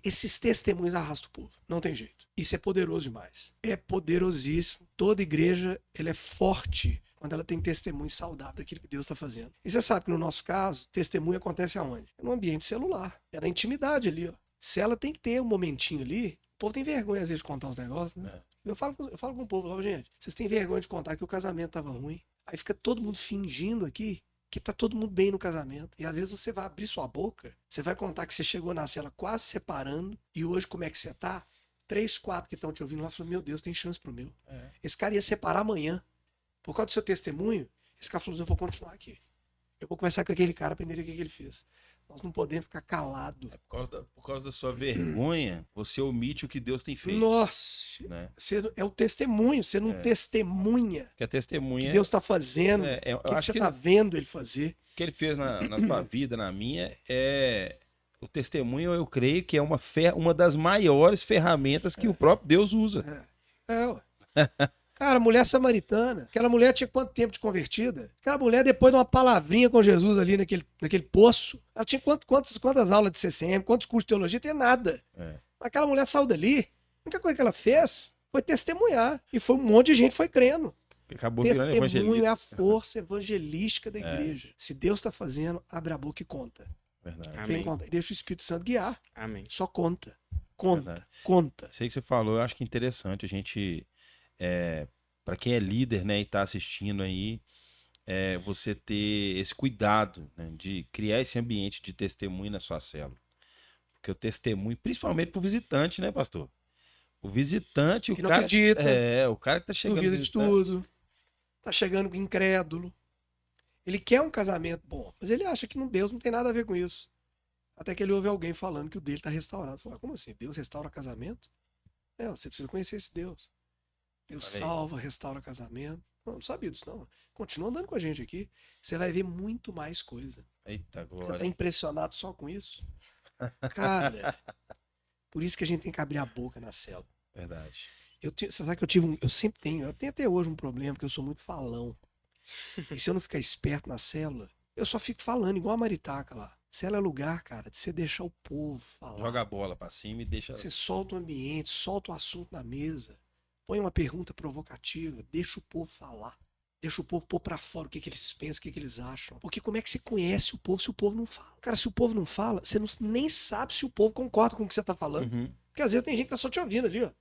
Esses testemunhos arrastam o povo. Não tem jeito. Isso é poderoso demais. É poderosíssimo. Toda igreja, ela é forte quando ela tem testemunho saudável daquilo que Deus está fazendo. E você sabe que no nosso caso, testemunho acontece aonde? No ambiente celular. É na intimidade ali, ó. Se ela tem que ter um momentinho ali, o povo tem vergonha às vezes de contar os negócios, né? Eu falo com o povo lá, gente, vocês têm vergonha de contar que o casamento tava ruim. Aí fica todo mundo fingindo aqui que tá todo mundo bem no casamento. E às vezes você vai abrir sua boca, você vai contar que você chegou na cela quase separando, e hoje como é que você tá? 3, 4 que estão te ouvindo lá falam, meu Deus, tem chance pro meu. Esse cara ia separar amanhã. Por causa do seu testemunho, esse cara falou, eu vou continuar aqui. Eu vou conversar com aquele cara pra entender o que ele fez. Nós não podemos ficar calados. Por causa da sua vergonha, você omite o que Deus tem feito. Nossa, né? é o testemunho, você não testemunha Que a testemunha o que Deus está fazendo, eu o que acho você que está vendo ele fazer. o que ele fez na sua vida, na minha, o testemunho, eu creio que é uma das maiores ferramentas que o próprio Deus usa. Ué. Cara, mulher samaritana, aquela mulher tinha quanto tempo de convertida? Aquela mulher, depois de uma palavrinha com Jesus ali naquele poço, ela tinha quantas aulas de CCM, quantos cursos de teologia, tinha nada. Aquela mulher saiu dali, a única coisa que ela fez foi testemunhar. E foi um monte de gente foi crendo. Acabou virando Testemunho evangelista. é a força evangelística da igreja. Se Deus está fazendo, abre a boca e conta. Verdade. Amém. Conta. E deixa o Espírito Santo guiar. Amém. Só conta. Conta. Verdade. Conta. Sei que você falou, eu acho que é interessante a gente, para quem é líder, né, e está assistindo aí, você ter esse cuidado, né, de criar esse ambiente de testemunho na sua célula. Porque o testemunho, principalmente para o visitante, né, pastor? O visitante, Que não acredita. o cara que tá chegando. Duvida de tudo. Tá chegando incrédulo. Ele quer um casamento bom, mas ele acha que Deus não tem nada a ver com isso. Até que ele ouve alguém falando que o dele tá restaurado. Fala, como assim? Deus restaura casamento? Você precisa conhecer esse Deus. Deus salva, restaura casamento. Não sabia disso, não. Continua andando com a gente aqui. Você vai ver muito mais coisa. Eita, Você glória. tá impressionado só com isso? Cara, por isso que a gente tem que abrir a boca na célula. Verdade. Você sabe que eu sempre tenho até hoje um problema, porque eu sou muito falão. E se eu não ficar esperto na célula, eu só fico falando, igual a maritaca lá. Célula é lugar, cara, de você deixar o povo falar. Joga a bola pra cima e deixa. Você solta o ambiente, solta o assunto na mesa, põe uma pergunta provocativa, deixa o povo falar. Deixa o povo pôr pra fora o que eles pensam, o que eles acham. Porque como é que você conhece o povo se o povo não fala? Cara, se o povo não fala, você nem sabe se o povo concorda com o que você tá falando. Uhum. Porque às vezes tem gente que tá só te ouvindo ali, ó.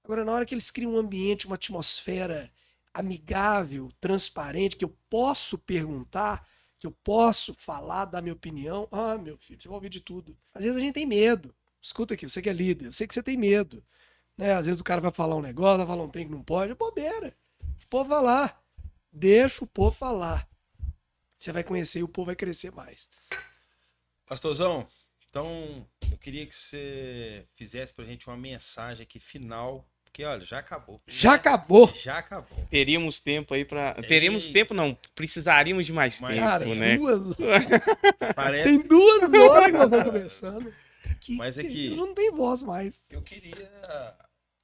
Agora, na hora que eles criam um ambiente, uma atmosfera amigável, transparente, que eu posso perguntar, que eu posso falar, dar minha opinião. Ah, meu filho, você vai ouvir de tudo. Às vezes a gente tem medo. Escuta aqui, você que é líder, eu sei que você tem medo. Né? Às vezes o cara vai falar um negócio, vai falar um trem que não pode, é bobeira. O povo vai lá. Deixa o povo falar. Você vai conhecer e o povo vai crescer mais. Pastorzão, então eu queria que você fizesse pra gente uma mensagem aqui final. Porque, olha, já acabou. Já acabou. Já acabou. Teríamos tempo aí pra. Teríamos tempo, não. Precisaríamos de mais tempo, Cara, né? Parece Tem 2 horas que nós estamos conversando. Mas é que- Eu não tem voz mais. que eu queria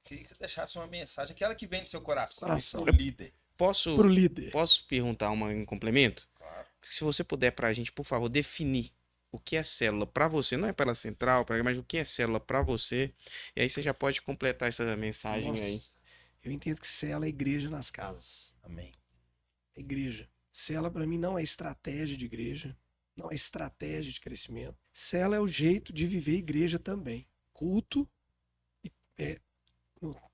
que você deixasse uma mensagem, aquela que vem do seu coração, Coração. pro líder. Posso Líder. perguntar em complemento? Claro. Se você puder pra gente, por favor, definir o que é célula pra você, não é pela central, mas o que é célula pra você. E aí você já pode completar essa mensagem Nossa. aí. Eu entendo que célula é igreja nas casas. Amém. É igreja. Célula para mim não é estratégia de igreja. Não é estratégia de crescimento. Célula é o jeito de viver igreja também. Culto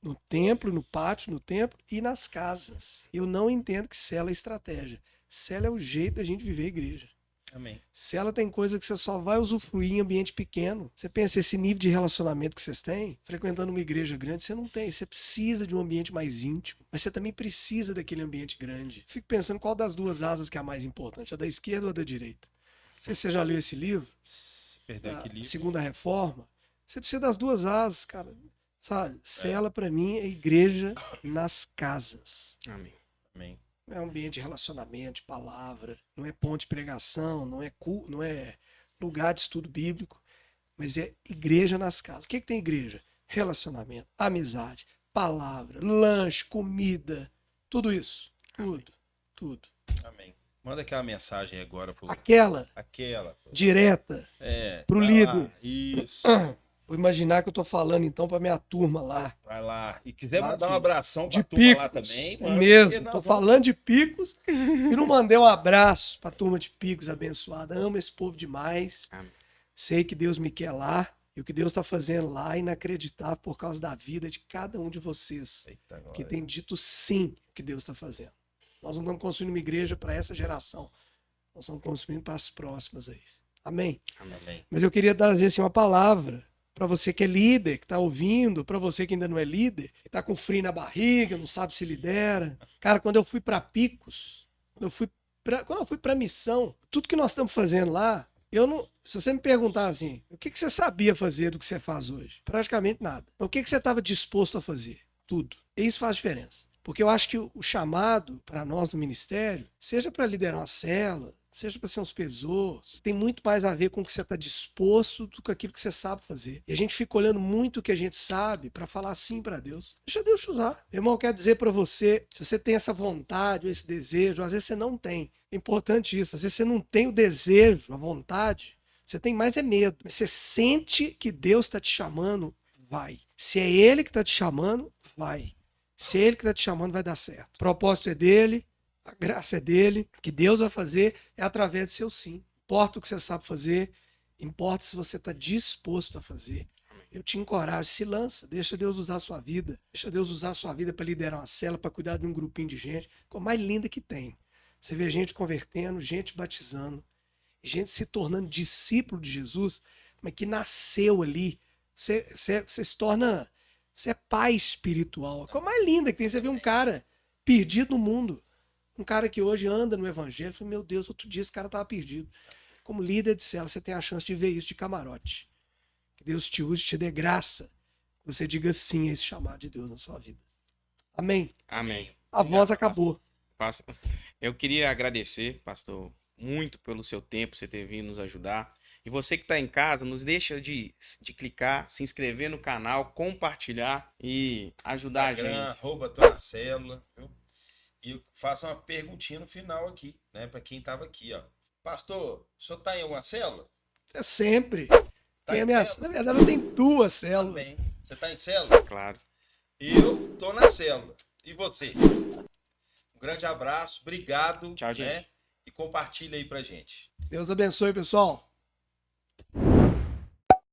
no templo, no pátio, no templo e nas casas. Eu não entendo que célula é estratégia. Célula é o jeito da gente viver igreja. Amém. Célula tem coisa que você só vai usufruir em ambiente pequeno. Você pensa, esse nível de relacionamento que vocês têm, frequentando uma igreja grande, você não tem. Você precisa de um ambiente mais íntimo. Mas você também precisa daquele ambiente grande. Fico pensando qual das 2 asas que é a mais importante, a da esquerda ou a da direita. Não sei se você já leu esse livro, Perdeu o a equilíbrio. Segunda Reforma. Você precisa das 2 asas, cara. Sabe? Célula, para mim, é igreja nas casas. Amém. Amém. Não é ambiente de relacionamento, de palavra, não é ponto de pregação, não é lugar de estudo bíblico, mas é igreja nas casas. O que tem igreja? Relacionamento, amizade, palavra, lanche, comida, tudo isso. Tudo. Amém. Manda aquela mensagem agora pro... Aquela Pô. direta pro vai líder. lá. Isso. Vou imaginar que eu tô falando então pra minha turma lá. Vai lá. E quiser Lá mandar um de- abração pra De turma Picos. lá também. É manda, mesmo. porque nós Tô vamos- falando de Picos e não mandei um abraço pra turma de Picos abençoada. Amo esse povo demais. Amém. Sei que Deus me quer lá. E o que Deus está fazendo lá é inacreditável por causa da vida de cada um de vocês. Eita, glória. Que tem dito sim o que Deus está fazendo. Nós não estamos construindo uma igreja para essa geração. Nós estamos construindo para as próximas aí. Amém? Amém. Mas eu queria trazer assim, uma palavra para você que é líder, que está ouvindo, para você que ainda não é líder, que está com frio na barriga, não sabe se lidera. Cara, quando eu fui para Picos, quando eu fui para missão, tudo que nós estamos fazendo lá, se você me perguntar assim, o que você sabia fazer do que você faz hoje? Praticamente nada. O que você estava disposto a fazer? Tudo. E isso faz diferença. Porque eu acho que o chamado para nós no ministério, seja para liderar uma célula, seja para ser um supervisor, tem muito mais a ver com o que você está disposto do que aquilo que você sabe fazer. E a gente fica olhando muito o que a gente sabe para falar sim para Deus. Deixa Deus te usar. Meu irmão, quer dizer para você, se você tem essa vontade ou esse desejo, às vezes você não tem. É importante isso. Às vezes você não tem o desejo, a vontade, você tem mais é medo. Mas você sente que Deus está te chamando, vai. Se é Ele que está te chamando, vai. Se é Ele que está te chamando, vai dar certo. O propósito é dele, a graça é dele. O que Deus vai fazer é através do seu sim. Importa o que você sabe fazer, importa se você está disposto a fazer. Eu te encorajo, se lança, deixa Deus usar a sua vida. Deixa Deus usar a sua vida para liderar uma célula, para cuidar de um grupinho de gente. Coisa mais linda que tem. Você vê gente convertendo, gente batizando, gente se tornando discípulo de Jesus, mas que nasceu ali. Você se torna... Você é pai espiritual. A coisa mais linda que tem, você vê um cara perdido no mundo. Um cara que hoje anda no evangelho. Fala, meu Deus, outro dia esse cara estava perdido. Como líder de célula, você tem a chance de ver isso de camarote. Que Deus te use, te dê graça. Que você diga sim a esse chamado de Deus na sua vida. Amém? Amém. A voz acabou. Eu queria agradecer, pastor, muito pelo seu tempo, você ter vindo nos ajudar. E você que está em casa, não deixa de clicar, se inscrever no canal, compartilhar e ajudar Instagram, a gente. @tô na célula, viu? E eu faço uma perguntinha no final aqui, né? Para quem tava aqui, ó. Pastor, o senhor tá em alguma célula? É sempre. Tá em Na célula? verdade, eu tenho 2 células. Também. Você tá em célula? Claro. Eu tô na célula. E você? Um grande abraço, obrigado. Tchau, gente. Né? E compartilha aí pra gente. Deus abençoe, pessoal.